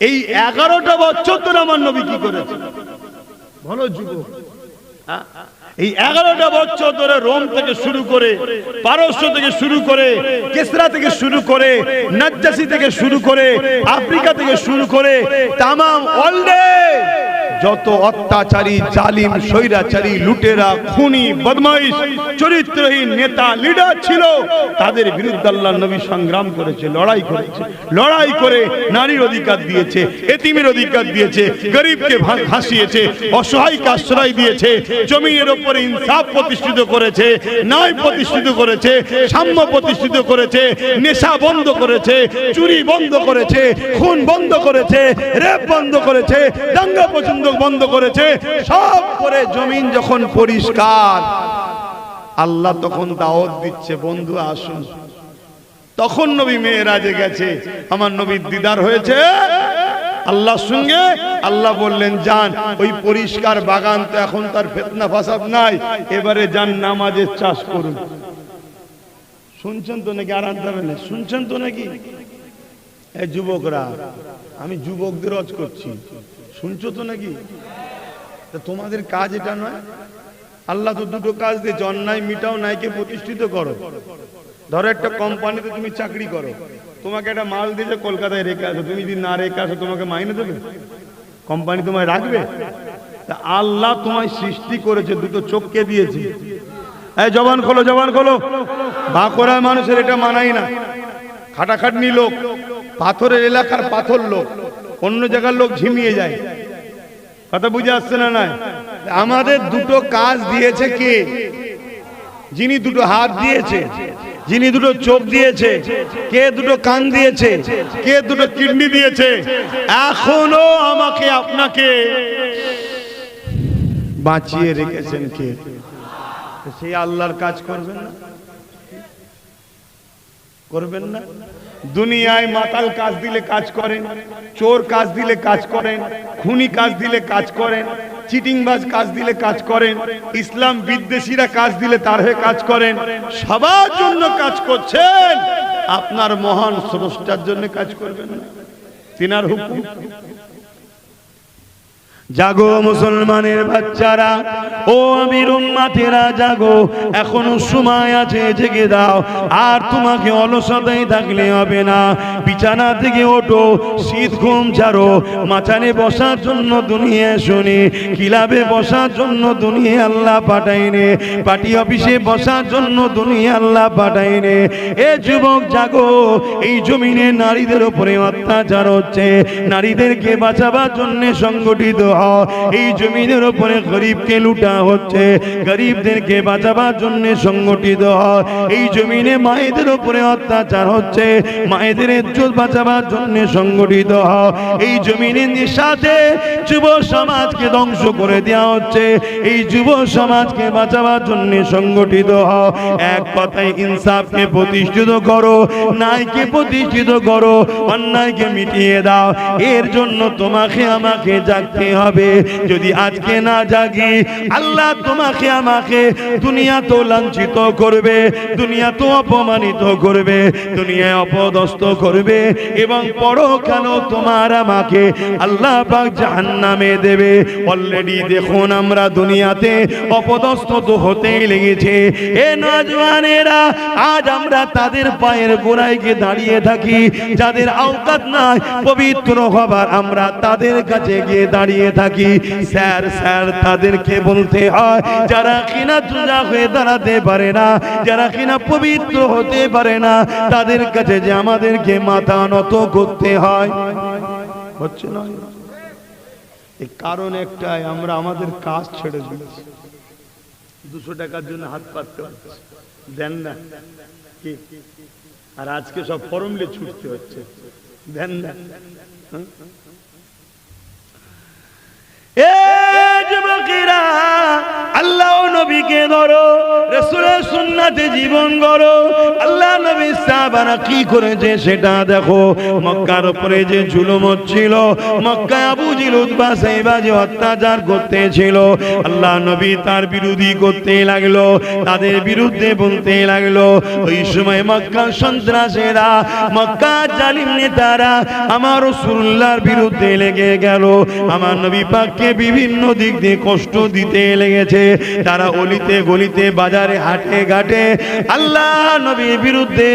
এই 11টা বছর ধরে আমার নবী কি করেছে বলো যুবক? এই 11টা বছর ধরে রোম থেকে শুরু করে, পারস্য থেকে শুরু করে, কেসরা থেকে শুরু করে, নাজ্জাসি থেকে শুরু করে, আফ্রিকা থেকে শুরু করে তামাম ওয়ার্ল্ডে যত অত্যাচারী, জালিম, স্বৈরাচারী, লুটেরা, খুনি, বদমাইশ, চরিত্রহীন নেতা, লিডার ছিল, তাদের বিরুদ্ধে আল্লাহর নবী সংগ্রাম করেছে, লড়াই করেছে। লড়াই করে নারীর অধিকার দিয়েছে, এতিমের অধিকার দিয়েছে, গরিবকে ভাসিয়েছে, অসহায়কে আশ্রয় দিয়েছে, জমিনের উপরে ইনসাফ প্রতিষ্ঠিত করেছে, ন্যায় প্রতিষ্ঠিত করেছে, সাম্য প্রতিষ্ঠিত করেছে, নেশা বন্ধ করেছে, চুরি বন্ধ করেছে, খুন বন্ধ করেছে, রেপ বন্ধ করেছে, দাঙ্গা পছন্দ বন্ধ করেছে। সব করে জমিন যখন পরিষ্কার, আল্লাহ তখন দাওয়াত দিচ্ছে, বন্ধু আসুন। তখন নবী মেরাজে গেছে, আমার নবীর দিদার হয়েছে আল্লাহর সঙ্গে। আল্লাহ বললেন যান, ওই পরিষ্কার বাগান তো এখন তার ফিতনা ফাসাদ নাই, এবারে যান নামাজের চাষ করুন। শুনছেন তো নাকি? আর আনতে হবে না, শুনছেন তো নাকি? এই যুবকরা, আমি যুবকদের রজ করছি, শুনছো তো নাকি? তোমাদের কাজ এটা নয়? আল্লাহ তো দুটো কাজ দিয়েছে, অন্যায় মিটাও, ন্যায়কে প্রতিষ্ঠিত করো। ধরো একটা কোম্পানিতে তুমি চাকরি করো, তোমাকে একটা মাল দিয়েছে, কলকাতায় রেখে আসো, তুমি যদি না রেখে আসো তোমাকে মাইনে দেবে? কোম্পানি তোমায় রাখবে? আল্লাহ তোমায় সৃষ্টি করেছে, দুটো চোখকে দিয়েছে। এই জবান খোলো, জবান খোলো। বাঁকুড়া মানুষের এটা মানাই না, খাটাখাটনি লোক, পাথরের এলাকার পাথর লোক, অন্য জায়গার লোক ঝিমিয়ে যায়। কথা বুঝে আসছে না? নাই, আমাদের দুটো কাজ দিয়েছে কে? যিনি দুটো হাত দিয়েছে, যিনি দুটো চোখ দিয়েছে, কে দুটো কান দিয়েছে, কে দুটো কিডনি দিয়েছে, এখনো আমাকে আপনাকে বাঁচিয়ে রেখেছেন কে? সেই আল্লাহর কাজ করবেন না? করবেন না? দুনিয়ায় মাতাল কাজ দিলে কাজ করেন, চোর কাজ দিলে কাজ করেন, খুনি কাজ দিলে কাজ করেন, চিটিংবাজ কাজ দিলে কাজ করেন, ইসলাম বিদ্বেষীরা কাজ দিলে তার হয়ে কাজ করেন। সবার জন্য কাজ করছেন, আপনার মহান স্রষ্টার জন্য কাজ করবেন না? তিনার হুকুম। জাগো মুসলমানের বাচ্চারা, ও আমির উম্মতেরা জাগো, এখনো সময় আছে, জেগে দাও। আর তোমাকে অলসতায় থাকলে হবে না, বিছানা থেকে ওঠো, শীত ঘুম ছাড়ো। মাচানে বসার জন্য দুনিয়া শুনি, ক্লাবে বসার জন্য দুনিয়া আল্লাহ পাঠাইনে, পার্টি অফিসে বসার জন্য দুনিয়া আল্লাহ পাঠাইনে। এ যুবক জাগো, এই জমিনে নারীদের উপরে অত্যাচার হচ্ছে, নারীদেরকে বাঁচাবার জন্য সংগঠিত এই জমিনের উপরে গরিবকে লুটা হচ্ছে, গরিবদেরকে বাঁচাবার জন্য সংগঠিত হয়। এই জমিনে মায়েদের উপরে অত্যাচার হচ্ছে, মায়েদের ইজ্জত বাঁচাবার জন্য সংগঠিত হয়। এই জমিনের সাথে যুব সমাজকে ধ্বংস করে দেওয়া হচ্ছে, এই যুব সমাজকে বাঁচাবার জন্য সংগঠিত হয়। এক কথায় ইনসাফকে প্রতিষ্ঠিত করো, ন্যায়কে প্রতিষ্ঠিত করো, অন্যায়কে মিটিয়ে দাও। এর জন্য তোমাকে আমাকে জাগতে হবে। যদি আজকে না জাগি, আল্লাহ তোমাকে আমাকে দুনিয়া তো লাঞ্ছিত করবে, দুনিয়া তো অপমানিত করবে, দুনিয়ায় অপদস্থ করবে, এবং পরকালে তোমার আমাকে আল্লাহ পাক জাহান্নামে দেবে। অলরেডি দেখুন আমরা দুনিয়াতে অপদস্থ তো হতেই লেগেছে। এ নওজওয়ানেরা, আজ আমরা তাদের পায়ের গোড়ায় গিয়ে দাঁড়িয়ে থাকি, যাদের আওকাত নাই পবিত্র হবার, আমরা তাদের কাছে গিয়ে দাঁড়িয়ে থাকি। স্যার স্যার তাদেরকে বলতে হয়, যারা কিনা জুজা হয়ে দাঁড়াতে পারে না, যারা কিনা পবিত্র হতে পারে না, তাদের কাছে যে আমাদেরকে মাথা নত করতে হয়। হচ্ছে না? এই কারণ একটাই, আমরা আমাদের কাজ ছেড়ে দিচ্ছি। 200 টাকার জন্য হাত পাততে হচ্ছে, দেন না কি? আর আজকে সব ফর্মলে ছুটতে হচ্ছে, দেন না। আল্লাহ নবীকে ধরো, রাসূলের সুন্নাতে জীবন গড়ো। আল্লাহ নবী সাহাবারা কি করেছে সেটা দেখো। মক্কার উপরে যে জুলুম হচ্ছিল, মক্কায় আবু জিল উতবা সাইবা যে অত্যাচার করতেছিল, আল্লাহ নবী তার বিরোধী করতে লাগলো, তাদের বিরুদ্ধে বলতে লাগলো। ওই সময় মক্কার সন্ত্রাসীরা, মক্কার জালিম নেতারা আমার রাসূলুল্লাহর বিরুদ্ধে লেগে গেল। আমার নবী পাককে বিভিন্ন দিক দিয়ে কষ্ট দিতে লেগেছে। তারা অলিতে গলিতে বাজারে হাটে ঘাটে আল্লাহ নবীর বিরুদ্ধে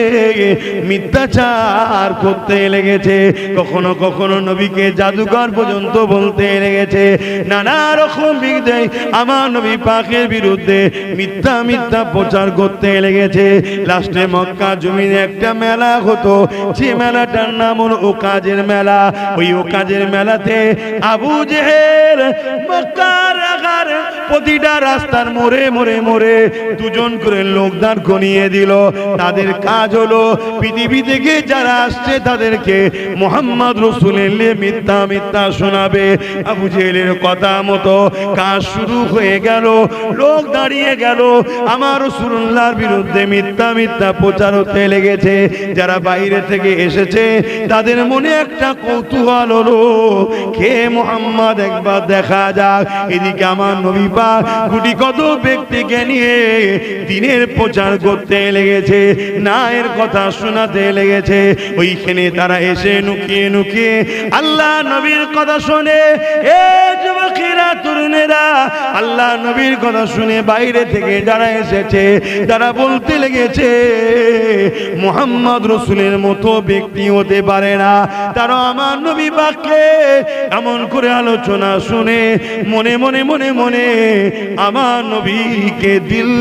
মিথ্যাচার করতে লেগেছে। কখনো কখনো নবীকে জাদুকর পর্যন্ত বলতে লেগেছে। নানা রকম বিদ্যায় আমার নবী পাকের বিরুদ্ধে মিথ্যা মিথ্যা প্রচার করতে লেগেছে। লাস্টে মক্কা জমিনে একটা মেলা হতো, যে মেলাটার নাম হলো ওকাজের মেলা। ওই ওকাজের মেলাতে আবু জেহেল মক্কার আগার প্রতিটা রাস্তার মোড়ে মোড়ে মোড়ে দুজন করে লোক দাঁড় করিয়ে দিল। তাদের কাজ হলো পৃথিবী থেকে যারা আসছে তাদেরকে মুহাম্মদ রাসূলের মিথ্যা মিথ্যা শোনাবে। আবু জেহেলের কথা মতো কাজ শুরু হয়ে গেল। লোক দাঁড়িয়ে গেল, আমার রাসূলুল্লাহর বিরুদ্ধে মিথ্যা মিথ্যা প্রচার হতে লেগেছে। যারা বাইরে থেকে এসেছে তাদের মনে একটা কৌতূহল হলো, কে মুহাম্মদ একবার দেখা যাক। এদিকে আমার নবী পাক গুটি কত ব্যক্তিকে নিয়ে দিনের প্রচার করতে লেগেছে, নায়ের কথা শোনাতে লেগেছে। ওইখানে তারা এসে নুকিয়ে নুকিয়ে আল্লাহ নবীর কথা শুনে, এ যুবকেরা তরুণেরা, আল্লাহ নবীর কথা শুনে বাইরে থেকে যারা এসেছে তারা বলতে লেগেছে মুহাম্মদ রাসূলের মতো ব্যক্তি হতে পারে না। তারা আমার নবী পাককে এমন করে আলোচনা শুনে মনে মনে মনে মনে আমার নবীকে দিল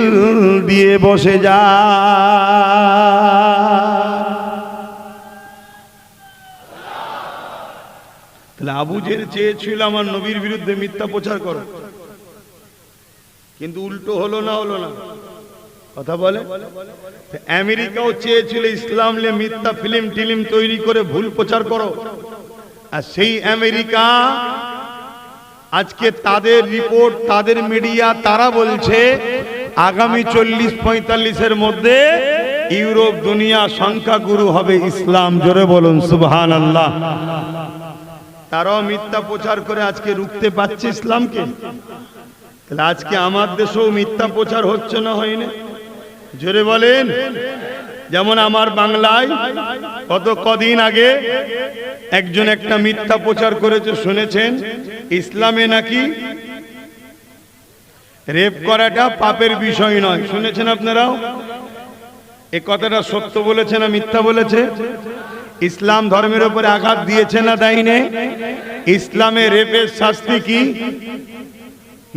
দিয়ে বসে যায়। তাহলে আবু জেহেল চেয়েছিল আমার নবীর বিরুদ্ধে মিথ্যা প্রচার করো, কিন্তু উল্টো হলো না, হলো না? কথা বলে। আমেরিকাও চেয়েছিল ইসলাম নিয়ে মিথ্যা ফিল্ম টিলিম তৈরি করে ভুল প্রচার করো, আর সেই আমেরিকা আজকে তাদের রিপোর্ট, তাদের মিডিয়া, তারা বলছে আগামী 40-45-এর মধ্যে ইউরোপ দুনিয়া সংখ্যাগুরু হবে ইসলাম। জোরে বলুন সুবহানাল্লাহ। তারাও মিথ্যা প্রচার করে আজকে রুখতে পারছে ইসলামকে। তাহলে আজকে আমার দেশেও মিথ্যা প্রচার হচ্ছে না, হয়নি? জোরে বলেন। যেমন আমার বাংলায় কদিন আগে একজন একটা মিথ্যা প্রচার করেছে, শুনেছেন? ইসলামে নাকি রেপ করাটা পাপের বিষয় নয়। শুনেছেন আপনারাও? এই কথাটা সত্য বলেছে না মিথ্যা বলেছে? ইসলাম ধর্মের উপরে আঘাত দিয়েছে না দেয়নি? ইসলামে রেপের শাস্তি কি?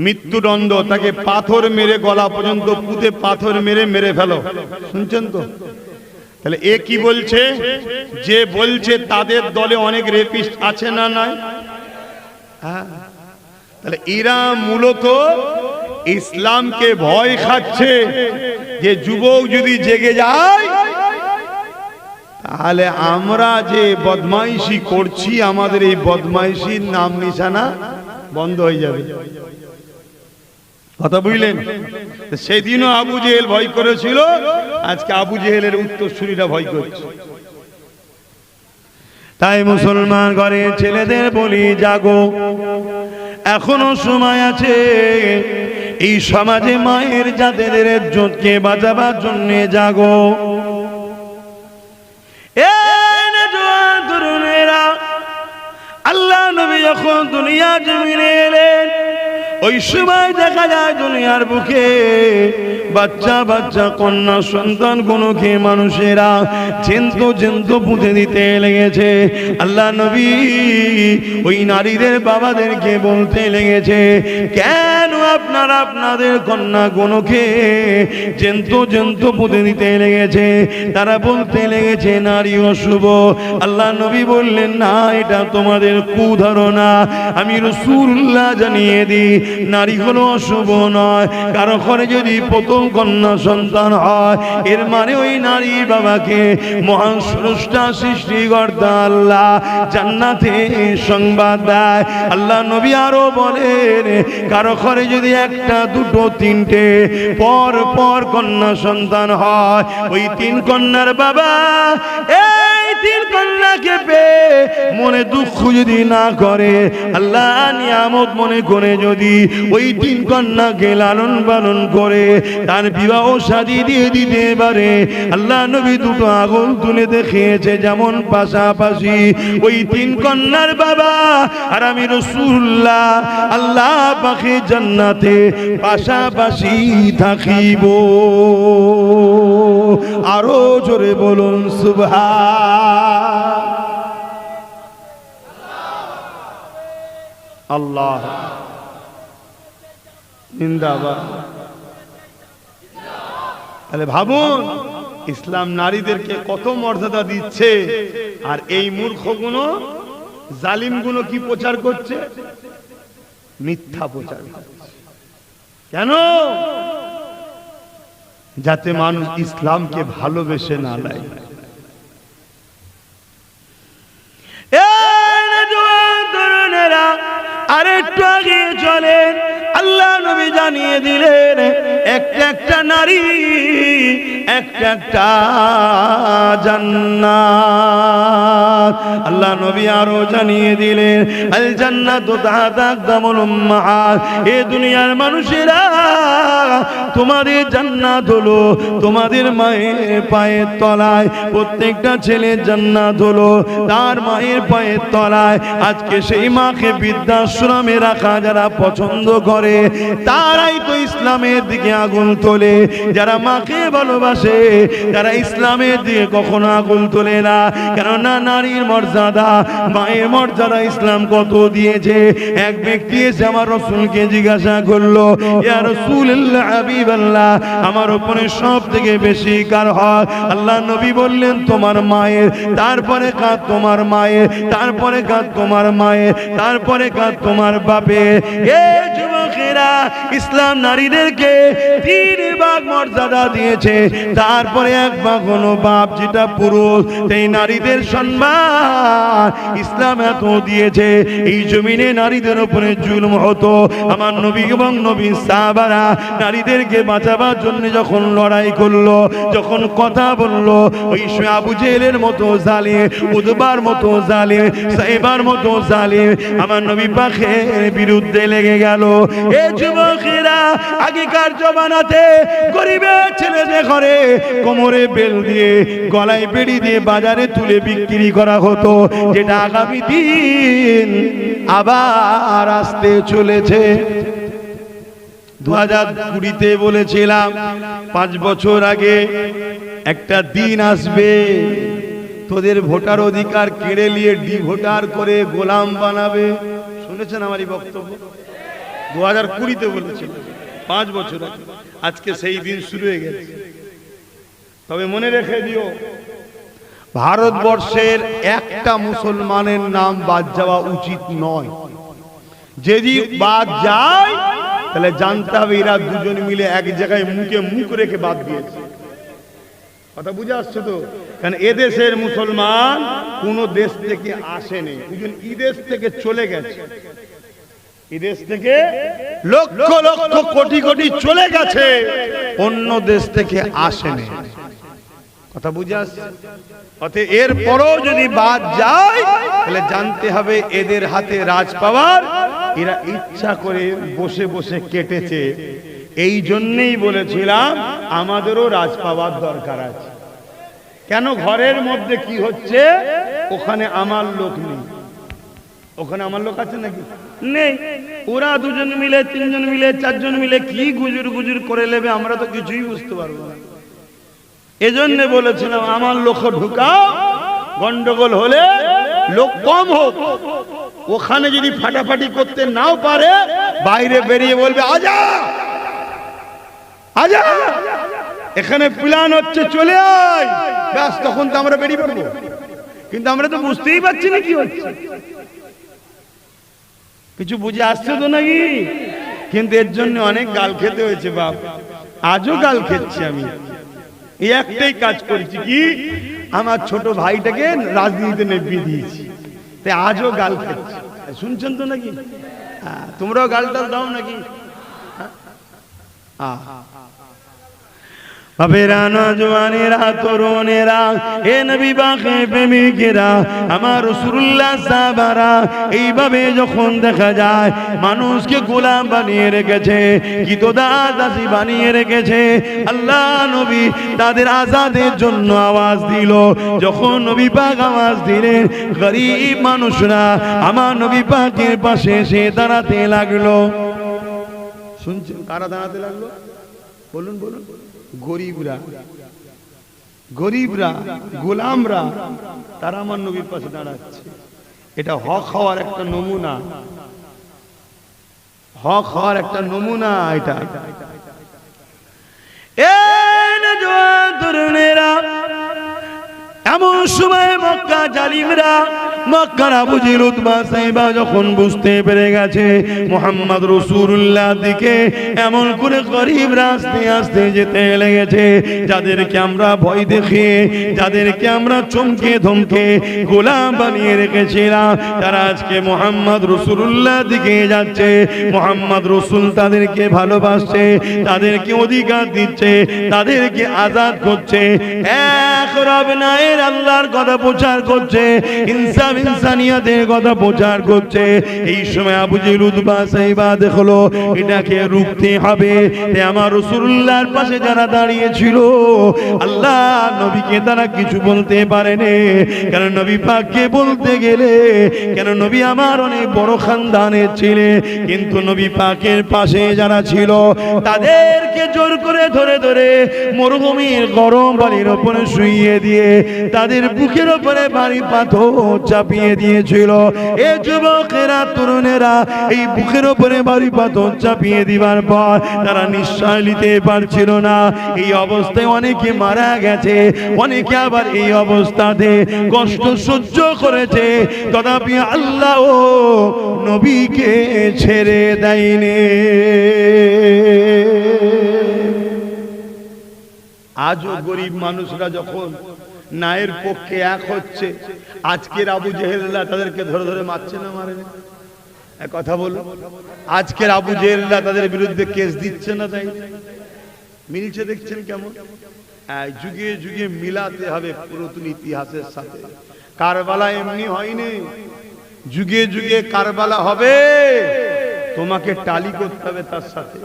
মৃত্যুদণ্ড। তাকে পাথর মেরে গলা পর্যন্ত পুঁতে পাথর মেরে মেরে ফেলো। শুনছেন তো? তাহলে এ কি বলছে? যে বলছে তাদের দলে অনেক রেপিস্ট আছে না নাই? তাহলে এরা মূলত ইসলামকে ভয় খাচ্ছে যে যুবক যদি জেগে যায় তাহলে আমরা যে বদমাইশি করছি আমাদের এই বদমাইশির নাম নিশানা বন্ধ হয়ে যাবে। কথা বুঝলেন? সেদিনও আবু জেহেল ভয় করেছিল, আজকে আবু জেহেলের উত্তরসূরিরা ভয় করছে। তাই মুসলমান ঘরের ছেলেদের বলি, জাগো, এখনো সময় আছে। এই সমাজে মায়ের জাতের ইজ্জতকে বাঁচাবার জন্য জাগো। আল্লাহ নবী যখন দুনিয়া জমিনে এলেন, ওই সময় দেখা যায় দুনিয়ার বুকে বাচ্চা বাচ্চা কন্যা সন্তান গুলোকে মানুষেরা জেন্ত পুঁতে দিতে লেগেছে। আল্লাহ নবী ওই নারীদের বাবাদেরকে বলতে লেগেছে, কেন আপনারা আপনাদের কন্যা গুলোকে জেন্ত পুঁতে দিতে লেগেছে? তারা বলতে লেগেছে নারী অশুভ। আল্লাহ নবী বললেন, না, এটা তোমাদের কুধারণা। আমি রাসূলুল্লাহ জানিয়ে দিই, নারী কোনো অশুভ নয়। কারো ঘরে যদি প্রথম কন্যা সন্তান হয়, এর মানে ওই নারী বাবাকে মহান স্রষ্টা সৃষ্টিকর্তা আল্লাহ জান্নাতে সংবাদ দেয়। আল্লাহ নবী আরো বলেন, কারো ঘরে যদি একটা, দুটো, তিনটে পর পর কন্যা সন্তান হয়, ওই তিন কন্যার বাবা এই তিন কন্যাকে পেয়ে মনে দুঃখ যদি না করে, আল্লাহ নিয়ামত মনে করে যদি ওই তিন কন্যাকে লালন পালন করে তার বিবাহ শাদী দিয়ে দিতে পারে, আল্লাহ নবী দুটো আগুন তুলে দেখিয়েছে যেমন পাশাপাশি ওই তিন কন্যার বাবা আর আমি রাসূলুল্লাহ আল্লাহ পাকে জান্নাতে পাশাপাশি থাকিব। আরো জোরে বলুন সুবহান আল্লাহ জিন্দাবাদ। তাহলে ভাবুন ইসলাম নারীদেরকে কত মর্যাদা দিচ্ছে, আর এই মূর্খগুলো জালিমগুলো কি প্রচার করছে? মিথ্যা প্রচার করছে। কেন? যাতে মানুষ ইসলামকে ভালোবেসে না নেয়। আরেকটু আগে চলেন, আল্লাহ নবী জানিয়ে দিলেন একটা একটা নারী একটা একটা জান্নাত। আল্লাহ নবী আরো জানিয়ে দিলেন আল জান্নাতু তাহতা আকদামুল উম্মাহাত। এই দুনিয়ার মানুষেরা তোমাদের জান্নাত হলো তোমাদের মায়ের পায়ের তলায়। প্রত্যেকটা ছেলের জান্নাত হলো তার মায়ের পায়ের তলায়। আজকে সেই মাকে বৃদ্ধাশ্রমে রাখা যারা পছন্দ করে, তারাই তো ইসলামের দিকে আগুন তোলে। যারা মাকে ভালোবাসে তারা ইসলামের দিকে কখনো আগুন তোলে না। কেননা নারীর মর্যাদা, মায়ের মর্যাদা ইসলাম কত দিয়েছে। এক ব্যক্তি এসে আমার রাসূলকে জিজ্ঞাসা করলো, ইয়া রাসূলুল্লাহ হাবিবাল্লাহ, আমার উপরে সব থেকে বেশি কার হক? আল্লাহ নবী বললেন তোমার মায়ের, তারপরে কাঁদ তোমার মায়ের, তারপরে কাঁদ তোমার মায়ের, তারপরে কাঁদ তোমার বাপের। এই যুবকেরা, ইসলাম নারীদেরকে 3 ভাগ মর্যাদা দিয়েছে, তারপরে 1 ভাগ হলো বাপ যেটা পুরুষ। এই নারীদের সম্মান ইসলাম এত দিয়েছে। এই জমিনে নারীদের উপরে জুলুম হতো, আমার নবী এবং নবীর সাহাবারা নারীদেরকে বাঁচাবার জন্য যখন লড়াই করলো, যখন কথা বললো, ওই আবু জেহেলের মতো জালিম, উতবার মতো জালিম, সাইবার মতো জালিম আমার নবী পাকের বিরুদ্ধে লেগে গেল। এই যুবকেরা, আগেকার জমানাতে গরিবের ছেলেদের ঘরে কোমরে বেল দিয়ে, গলায় বেড়ি দিয়ে বাজারে তুলে বিক্রি করা হতো, যেটা আগামী দিন আবার আসতে চলেছে। 2020-তে বলেছিলাম 5 বছর আগে একটা দিন আসবে তোদের ভোটার অধিকার কেড়ে নিয়ে ডিভোটার করে গোলাম বানাবে। শুনেছেন আমারই বক্তব্য? 2020-তে বলেছিলাম, 5 বছর আগে। আজকে সেই দিন শুরু হয়ে গেছে। তবে মনে রেখে দিও, ভারতবর্ষের একটা মুসলমানের নাম বাদ যাওয়া উচিত নয়। যদি বাদ যায় তাহলে জানতে হবে এরা দুজন মিলে এক জায়গায় মুখে মুখ রেখে বাদ দিয়েছে। কথা বুঝে আসছে তো? কারণ এদেশের মুসলমান কোন দেশ থেকে আসেনি, দুজন ইদেশ থেকে চলে গেছে। এদেশ থেকে লক্ষ লক্ষ কোটি কোটি চলে গেছে, অন্য দেশ থেকে আসেনি। কথা বুঝে আসছে? অতএব এর পরও যদি বাদ যায় তাহলে জানতে হবে এদের হাতে রাজ পাওয়ার এরা ইচ্ছা করে বসে বসে কেটেছে। এই জন্যই বলেছিলাম আমাদেরও রাজ পাওয়ার দরকার আছে। কেন? ঘরের মধ্যে কি হচ্ছে ওখানে আমার লোক নেই। ওখানে আমার লোক আছে নাকি? নেই। ওরা 2 জন মিলে, 3 জন মিলে, 4 জন মিলে কি গুজুর গুজুর করে নেবে আমরা তো কিছুই বুঝতে পারবো না। এজন্য বলেছিলাম আমার লোক ঢুকাও, গন্ডগোল হলে লোক কম হোক। ওখানে যদি ফাটাফাটি করতে নাও পারে বাইরে বেরিয়ে বলবে আজা আজা, এখানে প্ল্যান হচ্ছে চলে আয়, ব্যাস তখন তো আমরা বেরিয়ে পড়বো। কিন্তু আমরা তো বুঝতেই পারছি না কি হচ্ছে। কিছু বুঝে আসছে তো নাকি? কিন্তু এর জন্য অনেক গাল খেতে হয়েছে বাপ, আজও গাল খেচ্ছি আমি। এই একটাই কাজ করেছি কি, আমার ছোট ভাইটাকে রাজনীতিতে নেপিয়ে দিয়েছি, তাই আজও গাল খেচ্ছি। শুনছেন তো নাকি? তোমরাও গালটা দাও নাকি? বাবেরা, নওজওয়ানেরা, তরুণেরা, হে নবী পাকের প্রেমিকেরা, আমার রাসূলুল্লাহ সাহাবারা, এইভাবে যখন দেখা যায় মানুষকে গোলাম বানিয়ে রেখেছে, দাসী বানিয়ে রেখেছে, আল্লাহ নবী তাদের আজাদের জন্য আওয়াজ দিল। যখন নবী পাক আওয়াজ দিলেন, গরীব মানুষরা আমার নবী পাকের পাশে এসে দাঁড়াতে লাগলো। শুনছেন কারা দাঁড়াতে লাগলো? বলুন বলুন। গরিবরা, গরিবরা, গোলামরা, তারা আমার নবীর পাশে দাঁড়াচ্ছে। এটা হক হওয়ার একটা নমুনা, হক হওয়ার একটা নমুনা এটা। এমন সময় মক্কা জালিমরা, মক্কার আবু জেহেল, উতবা, সাইবা যখন বুঝতে পেরে গেছে মুহাম্মদ রাসূলুল্লাহ দিকে এমন করে গরিবরা আস্তে আস্তে যেতে লেগেছে, যাদেরকে আমরা ভয় দেখিয়ে, যাদেরকে আমরা চমকে ধমকে গোলাম বানিয়ে রেখেছিলাম, তারা আজকে মুহাম্মদ রাসূলুল্লাহ দিকে যাচ্ছে। মুহাম্মদ রাসূল তাদেরকে ভালোবাসছে, তাদেরকে অধিকার দিচ্ছে, তাদেরকে আজাদ করছে, এক রব নায়ের আল্লাহর কথা প্রচার করছে, ইনসানিয়াতের কথা প্রচার করছে। এই সময় আবু জেহেল, উতবা, সাইবা দেখলো এটাকে রুখতে হবে। আমার রাসূলুল্লাহর পাশে যারা দাঁড়িয়ে ছিল, আল্লাহ নবীকে তারা কিছু বলতে পারেনি। কারণ নবী পাককে বলতে গেলে, কেন নবী আমার অনেক বড় খানদানের ছিলেন, কিন্তু নবী পাকের পাশে যারা ছিল তাদেরকে জোর করে ধরে ধরে মরুভূমির গরম বালির উপরে শুইয়ে দিয়ে তাদের বুকের উপরে ভারী পাথর চাপিয়ে দিয়েছিল। এ যুবকেরা, তরুণেরা, এই বুকের উপরে ভারী পাথর চাপিয়ে দিবার পর তারা নিঃশ্বাস নিতে পারছিল না। এই অবস্থায় অনেকে মারা গেছে, অনেকে আবার এই অবস্থাতে কষ্ট সহ্য করেছে, তথাপি আল্লাহ ও নবীকে ছেড়ে দেয়নি। আজও গরিব মানুষরা যখন ন্যায়ের পক্ষে এক হচ্ছে, আজকের আবু জেহেলরা তাদেরকে ধরে ধরে মারছে না, মারে না? কথা বলো। আজকের আবু জেহেলরা তাদের বিরুদ্ধে কেস দিচ্ছে না, তাই মিলছে? দেখছেন কেমন? যুগে যুগে মিলাতে হবে পুরাতন ইতিহাসের সাথে। কারবালা এমনি হয়নি, যুগে যুগে কারবালা হবে, তোমাকে টালি করতে হবে তার সাথে।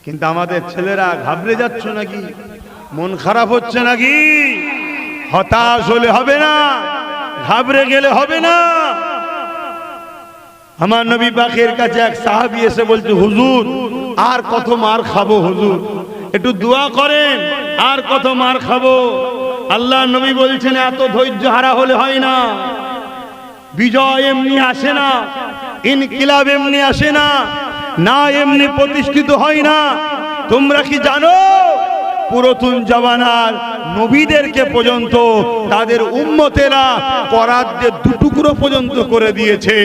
কিন্তু আমাদের ছেলেরা ঘাবড়ে যাচ্ছে নাকি? মন খারাপ হচ্ছে নাকি? হতাশ হলে হবে না, ঘাবড়ে গেলে হবে না। আমার নবী পাকের কাছে এক সাহাবী এসে বলছে, হুজুর আর কত মার খাবো হুজুর, একটু দোয়া করেন, আর কত মার খাবো। আল্লাহ নবী বলছেন, এত ধৈর্য হারা হলে হয় না। বিজয় এমনি আসে না, ইনকিলাব এমনি আসে না, না এমনি প্রতিষ্ঠিত হয় না। তোমরা কি জানো পুরাতন জামানার নবীদেরকে পর্যন্ত তাদের উম্মতেরা করাতে দুটুকরো পর্যন্ত করে দিয়েছে।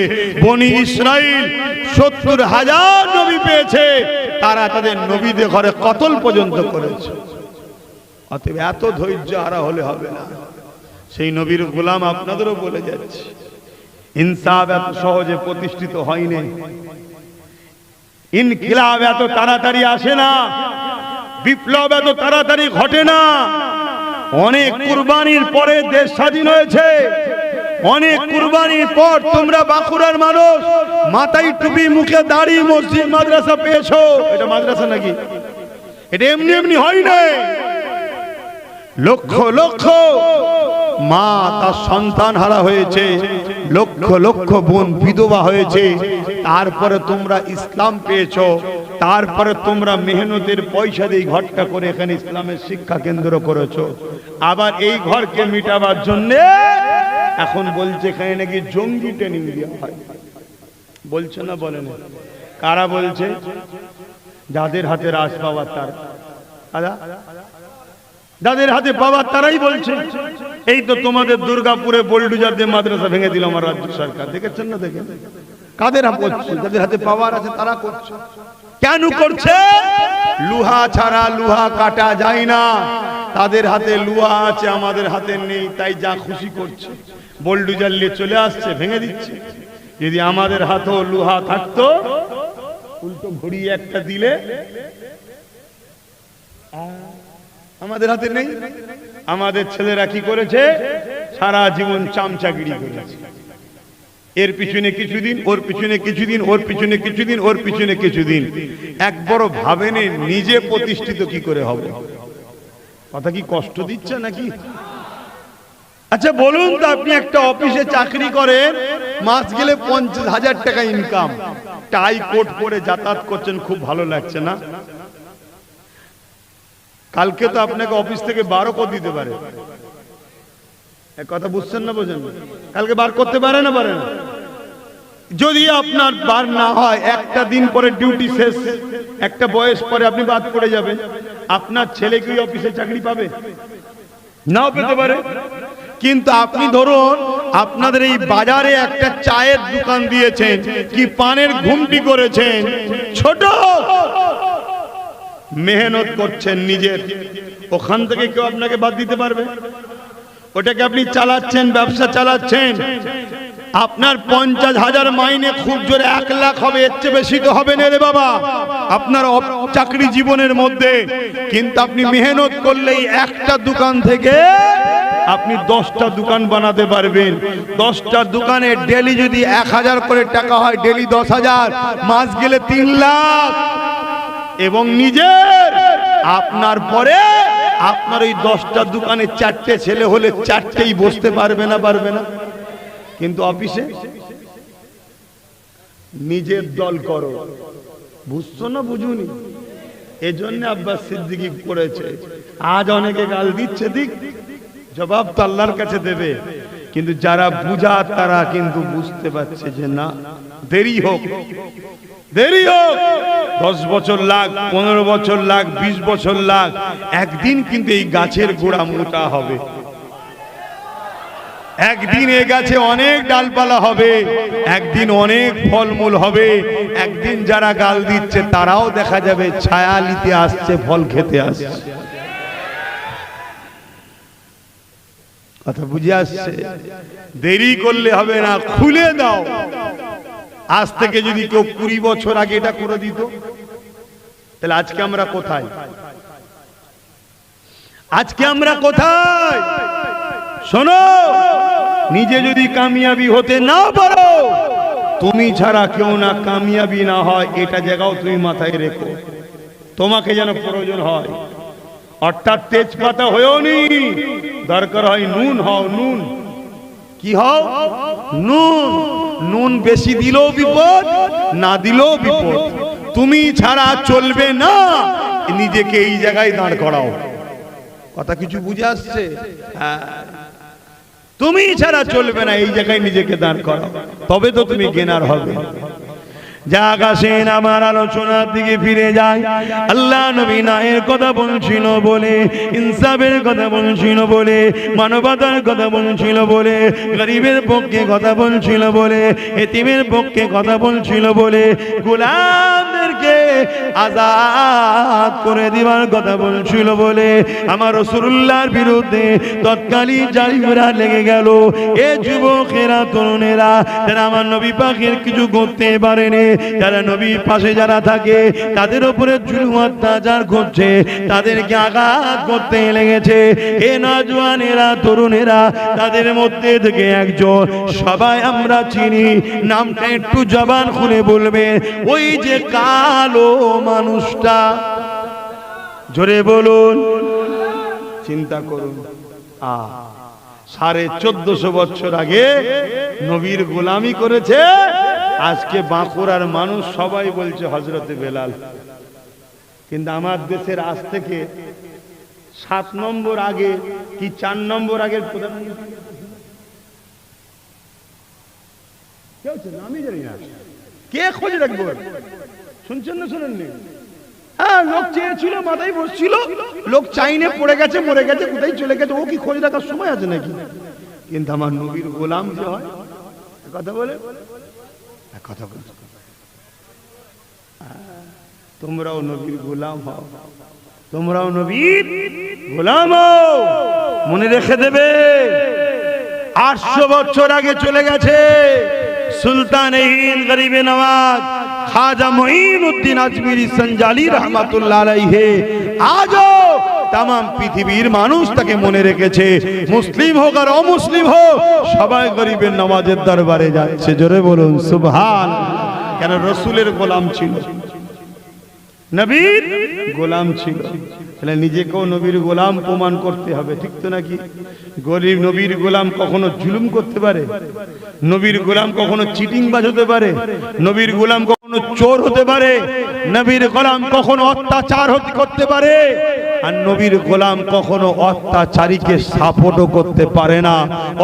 বনি ইসরাইল ৭০,০০০ নবী পেয়েছে, তারা তাদের নবীদের ঘরে কতল পর্যন্ত করেছে। অতএব এত ধৈর্য হারা হলে হবে না। সেই নবীর গোলাম আপনাদেরও বলে যাচ্ছে, ইনসাফ এত সহজে প্রতিষ্ঠিত হয়নি, ইনকিলাব এত তাড়াতাড়ি আসে না, বিপ্লব এত তাড়াতাড়ি ঘটে না। অনেক কুরবানির পরে দেশ স্বাধীন হয়েছে, অনেক কুরবানির পর তোমরা বাঁকুড়ার মানুষ মাথায় টুপি, মুখে দাড়ি, মসজিদ, মাদ্রাসা পেয়েছো। এটা মাদ্রাসা নাকি? এটা এমনি এমনি হয় না। লক্ষ লক্ষ মা তার সন্তান হারা হয়েছে, লক্ষ লক্ষ বোন বিধবা হয়েছে। তারপরে তোমরা ইসলাম পেয়েছো, তারপরে তোমরা মেহনতের পয়সা দিয়ে ঘরটা করে এখানে ইসলামের শিক্ষা কেন্দ্র করেছো। আবার এই ঘরকে মিটাবার জন্য এখন বলছে এখানে নাকি জঙ্গি ট্রেনিং দেওয়া হয়। বলছে না? বলে না? কারা বলছে? যাদের হাতে রাজ পাওয়ার তারা, যাদের হাতে পাওয়ার তারাই বলছে। এই তো তোমাদের দুর্গাপুরে বোলডুজার দিয়ে মাদ্রাসা ভেঙে দিল আমার রাজ্য সরকার, দেখেছেন না? দেখেন কাদের হাত করছে? যাদের হাতে পাওয়ার আছে তারা করছে। কেন করছে? লোহা ছাড়া লোহা কাটা যায় না, তাদের হাতে লোহা আছে, আমাদের হাতে নেই, তাই যা খুশি করছে, বোল্ডুজার নিয়ে চলে আসছে, ভেঙে দিচ্ছে। যদি আমাদের হাতেও লোহা থাকতো, উল্টো ঘুরিয়ে একটা দিলে, আমাদের হাতে নেই। আমাদের ছেলেরা কি করেছে? সারা জীবন চামচাগিরি করেছে, এর পিছনে কিছুদিন, ওর পিছনে কিছুদিন, ওর পিছনে কিছুদিন, ওর পিছনে কিছুদিন। একবারও ভাবেনি নিজে প্রতিষ্ঠিত কি করে হবে। কথা কি কষ্ট দিচ্ছে নাকি? আচ্ছা বলুন তো, আপনি একটা অফিসে চাকরি করেন, মাস গেলে 50,000 টাকা ইনকাম, টাই কোট পরে যাতায়াত করছেন, খুব ভালো লাগছে না? কালকে তো আপনাকে অফিস থেকে 12 করে দিতে পারে। কথা বুঝছেন না, বোঝেন? কালকে বার করতে পারে না, পারে না? যদি আপনার বার না হয়, একটা দিন পরে ডিউটি শেষ, একটা বয়স পরে আপনি বাদ পড়ে যাবেন। আপনার ছেলে কি অফিসে চাকরি পাবে? নাও পেতে পারে। কিন্তু আপনি ধরুন আপনাদের এই বাজারে একটা চায়ের দোকান দিয়েছেন, কি পানের ঘুমটি করেছেন, ছোট মেহনত করছেন নিজের, ওখান থেকে কেউ আপনাকে বাদ দিতে পারবে? ওটাকে আপনি চালাচ্ছেন, ব্যবসা চালাচ্ছেন, আপনার 50,000 মাইনে খুব জোরে 1 লাখ হবে, এর চেয়ে বেশি তো হবে না রে বাবা আপনার চাকরি জীবনের মধ্যে। কিন্তু আপনি মেহনত করলেই একটা দোকান থেকে আপনি 10টা দোকান বানাতে পারবেন। 10টা দোকানে ডেলি যদি 1000 করে টাকা হয়, ডেলি 10,000, মাস গেলে 3 লাখ। এবং নিজের আপনার পরে আপনার ওই 10টা দোকানে 4টে ছেলে হলে 4টেই বসতে পারবে না, পারবে না? কিন্তু অফিসে নিজের দল করো, বুঝছো না বুঝুনি? এজন্য আব্বাস সিদ্দিকী করেছে। আজ অনেকে গাল দিচ্ছে, দিক, জবাব তো আল্লাহর কাছে দেবে। কিন্তু যারা বুঝার তারা কিন্তু বুঝতে পারছে যে না, দেরি হোক, দেরি হোক, 10 বছর লাগ, 15 বছর লাগ, 20 বছর লাগ, একদিন কিন্তু এই গাছের গোড়া মোটা হবে, একদিন এ গাছে অনেক ডালপালা হবে, একদিন অনেক ফলমূল হবে, একদিন যারা গাল দিচ্ছে তারাও দেখা যাবে ছায়া নিতে আসছে, ফল খেতে আসছে। কথা বুঝে আসছে? দেরি করলে হবে না, খুলে দাও। আজ থেকে যদি কেউ 20 বছর আগে এটা করে দিত, তাহলে আজকে আমরা কোথায়? আজকে আমরা কোথায়? শোনো, নিজে যদি কামিয়াবি হতে না পারো, তুমি ছাড়া কেউ না কামিয়াবি না হয়, এটা জায়গাও তুমি মাথায় রেখো। তোমাকে যেন প্রয়োজন হয়, অর্থাৎ তেজপাতা হয়েও নি, দরকার হয় নুন হও। নুন কি হও? নুন। নুন বেশি দিলেও বিপদ, না দিলেও বিপদ। তুমি ছাড়া চলবে না, নিজেকে এই জায়গায় দাঁড় করাও। কথা কিছু বুঝে আসছে? হ্যাঁ, তুমি ছাড়া চলবে না, এই জায়গায় নিজেকে দাঁড় করাও, তবে তো তুমি গেনার হবে। যাক আসেন আমার আলোচনার দিকে ফিরে যায়। আল্লাহ নবী ন্যায়ের কথা বলছিল বলে, ইনসাফের কথা বলছিল বলে, মানবতার কথা বলছিল বলে, গরিবের পক্ষে কথা বলছিল বলে, এতিমের পক্ষে কথা বলছিল বলে, গোলামদেরকে আজাদ করে দিবার কথা বলছিল বলে আমার রাসূলুল্লাহর বিরুদ্ধে তৎকালীন জালিমরা লেগে গেল। এ যুবকেরা, তরুণেরা, যারা আমার নবী পাকের কিছু করতে পারেনি, যারা নবীর পাশে যারা থাকে তাদের উপরে জুলুম অত্যাচার করছে, তাদেরকে আঘাত করতে লেগেছে। এ নওজওয়ানেরা, তরুণেরা, তাদের মধ্যে থেকে একজন সবাই আমরা চিনি, নামটা একটু জবান খুলে বলবে, ওই যে কালো মানুষটা, জোরে বলুন। চিন্তা করুন, 1450 বছর আগে নবীর গোলামি করেছে, আজকে বাঁকুড়ার মানুষ সবাই বলছে হযরতে বেলাল। কিন্তু আমার দেশের আজ থেকে 7 নম্বর আগে কি 4 নম্বর আগের প্রধানমন্ত্রী কে হচ্ছে আমি জানি না, কে খোঁজ রাখবো? শুনছেন না শুনেননি? হ্যাঁ, লোক চেয়েছিল, মাথায় বসছিল, লোক চাইনে পড়ে গেছে, মরে গেছে, কোথায় চলে গেছে, ও কি খোঁজ রাখার সময় আছে নাকি? কিন্তু আমার নবীর গোলাম যে হয়, কথা বলে, কথা বলে, তোমরাও নবীর গোলাম হও, তোমরাও নবীর গোলাম হও। মনে রেখে দেবে 800 বছর আগে চলে গেছে সুলতান-ই-হিন্দ গরিবে নওয়াজ খাজা মঈনুদ্দিন আজমিরি সঞ্জালি রহমাতুল্লাহ আলাইহি। আজও তাম পৃথিবীর মানুষ তাকে মনে রেখেছে। মুসলিম হোক আর অমুসলিম হোক, সবাই গরিবের নওয়াজের দরবারে যাচ্ছে। জোরে বলুন সুবহান। কেন? রসুলের গোলাম ছিল, নবীর গোলাম ছিল। তাহলে নিজেকেও নবীর গোলাম প্রমাণ করতে হবে, ঠিক তো নাকি? গরিব নবীর গোলাম কখনো জুলুম করতে পারে? নবীর গোলাম কখনো চিটিংবাজ হতে পারে? নবীর গোলাম কখনো চোর হতে পারে? নবীর গোলাম কখনো অত্যাচার করতে পারে? আর নবীর গোলাম কখনো অত্যাচারীকে সাপোর্টও করতে পারে না,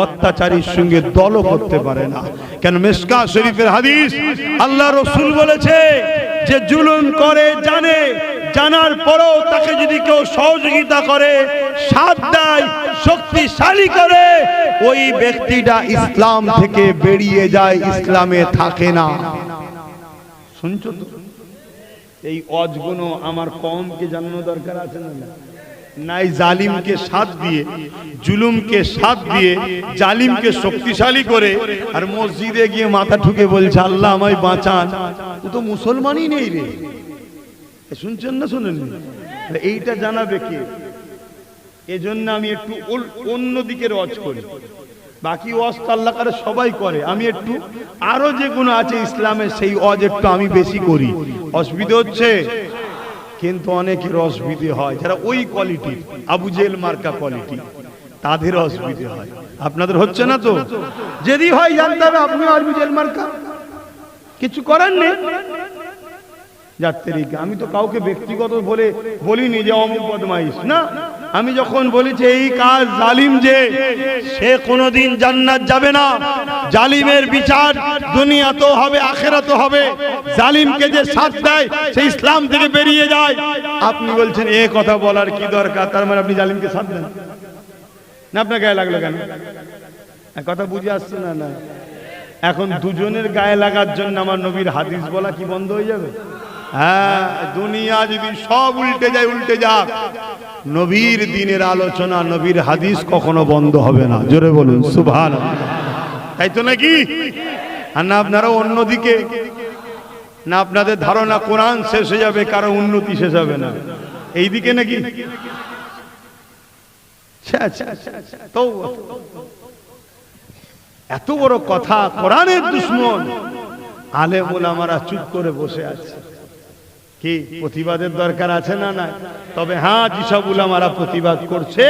অত্যাচারীর সঙ্গে দলও করতে পারে না। কেন? মিশকাত শরীফের হাদিস, আল্লাহ রসুল বলেছে যে জুলুম করে জানে, জানার পরেও তাকে যদি কেউ সহযোগিতা করে, সাথ দেয়, শক্তিশালী করে, ওই ব্যক্তিটা ইসলাম থেকে বেরিয়ে যায়, ইসলামে থাকে না। শুনছো তো? এই অজগুলো আমার কমকে জানানো দরকার আছে না? নাই জালিমকে সাথ দিয়ে, জুলুমকে সাথ দিয়ে, জালিমকে শক্তিশালী করে, আর মসজিদে গিয়ে মাথা ঠুকে বলছে আল্লাহ আমায় বাঁচান। ও তো মুসলমানই নেই রে। শুনছেন না? শুনেন? এইটা জানাবে কে? এজন্য আমি একটু অন্য দিকে ওয়াজ করি। বাকি ওয়াজ তো আল্লাহ করে সবাই করে, আমি একটু আরো যেগুলো আছে ইসলামে সেই ওয়াজ একটু আমি বেশি করি। অসুবিধা হচ্ছে? কিন্তু অনেকের অসুবিধে হয় যারা ওই কোয়ালিটি, আবু জেল মার্কা কোয়ালিটি, তাদের অসুবিধে হয়। আপনাদের হচ্ছে না তো? যদি হয় জানতে হবে আপনি আবু জেল মার্কা, কিছু করার নেই। আমি তো কাউকে ব্যক্তিগত বলে বলিনি যে অমুক বদমাইশ না। আমি যখন বলেছি এই কাজ জালিম, যে সে কোনোদিন জান্নাত যাবে না, জালিমের বিচার দুনিয়াতেও হবে আখিরাতেও হবে, জালিমকে যে সাথ দেয় সে ইসলাম থেকে বেরিয়ে যায়। আপনি বলছেন এই কথা বলার কি দরকার? তার মানে আপনি জালিমকে সাথ দেন না? আপনার গায়ে লাগলো কেন? কথা বুঝে আসছে না? না, এখন দুজনের গায়ে লাগার জন্য আমার নবীর হাদিস বলা কি বন্ধ হয়ে যাবে? হ্যাঁ, দুনিয়া যদি সব উল্টে যায়, উল্টে যাক, নবীর দিনের আলোচনা, নবীর হাদিস কখনো বন্ধ হবে না। জোরে বলুন সুবহানাল্লাহ। তাই তো নাকি? আর না আপনারা অন্যদিকে, না আপনাদের ধারণা কোরআন শেষ হয়ে যাবে, কারো উন্নতি শেষ হবে না, এইদিকে নাকি? এত বড় কথা, কোরআনের দুশমন, আলেম ওলামারা চুপ করে বসে আছে। কি প্রতিবাদের দরকার আছে না? না। তবে হ্যাঁ, যেসব উলামারা প্রতিবাদ করছে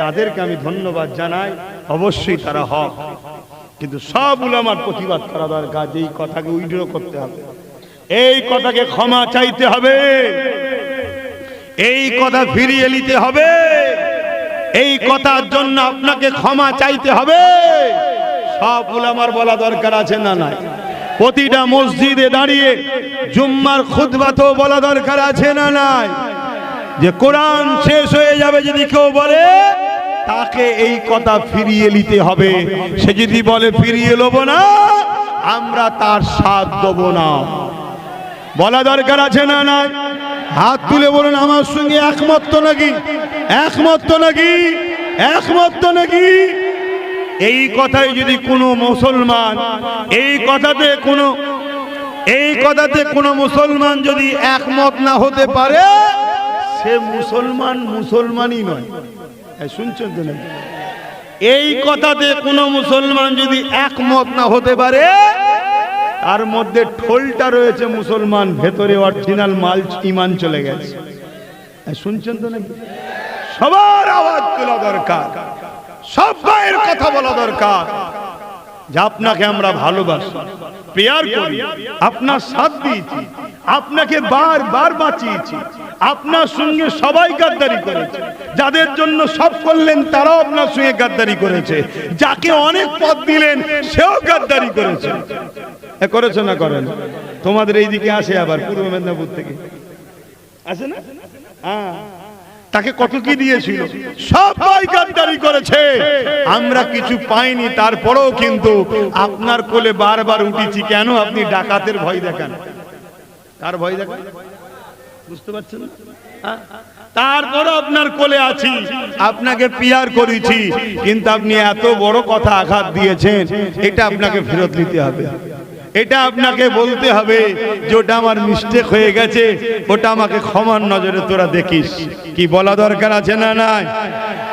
তাদেরকে আমি ধন্যবাদ জানাই, অবশ্যই তারা হক। কিন্তু সব উলামার প্রতিবাদ করা দরকার, যে এই কথাকে উইথড্র করতে হবে, এই কথাকে ক্ষমা চাইতে হবে, এই কথা ফিরিয়ে নিতে হবে, এই কথার জন্য আপনাকে ক্ষমা চাইতে হবে। সব উলামার বলা দরকার আছে না? নাই। প্রতিটা মসজিদে দাঁড়িয়ে জুম্মার খুতবাতেও বলা দরকার আছে না? নাই। যে কোরআন শেষ হয়ে যাবে যদি কেউ বলে, তাকে এই কথা ফিরিয়ে নিতে হবে। সে যদি বলে ফিরিয়ে নেব না, আমরা তার সাথ দেব না, বলা দরকার আছে না? নাই। হাত তুলে বলুন আমার সঙ্গে একমত তো নাকি? একমত তো নাকি? একমত তো নাকি? এই কথায় যদি কোনো মুসলমান, এই কথাতে কোনো মুসলমান যদি একমত না হতে পারে, সে মুসলমানই নয়। শুনছেন তো নাকি? এই কথাতে কোনো মুসলমান যদি একমত না হতে পারে, তার মধ্যে ঠোলটা রয়েছে মুসলমান, ভেতরে অরিজিনাল মাল ইমান চলে গেছে। শুনছেন তো নাকি? সবার আওয়াজ তোলা দরকার, সবাইয়ের কথা বলা দরকার যে আপনাকে আমরা ভালোবাসি, প্রেয়ার করি, আপনার সাথ দিয়েছি, আপনাকে বারবার বাঁচিয়েছি, আপনার সঙ্গে সবাই গাদ্দারি করেছে, যাদের জন্য সব করলেন তারাও আপনার সঙ্গে গাদ্দারি করেছে, যাকে অনেক পদ দিলেন সেও গাদ্দারি করেছে। করেছে না? করেন? তোমাদের এইদিকে আসে, আবার পূর্ব মেদিনীপুর থেকে আসে না? হ্যাঁ, তাকে কত কি দিয়েছিল, সবাই গাদ্দারি করেছে, আমরা কিছু পাইনি। তারপরেও কিন্তু আপনার কোলে বারবার উঠেছি। কেন? আপনি ডাকাতের ভয় দেখান। কার ভয় দেখান? বুঝতে পারছেন না? হ্যাঁ? তারপর আপনার কোলে আছি, আপনাকে পিয়ার করেছি, কিন্তু আপনি এত বড় কথা আঘাত দিয়েছেন, এটা আপনাকে ফেরত নিতে হবে। এটা আপনাকে বলতে হবে যে ওটা আমার মিস্টেক হয়ে গেছে, ওটা আমাকে ক্ষমার নজরে তোরা দেখিস। কি বলা দরকার আছে না নাই?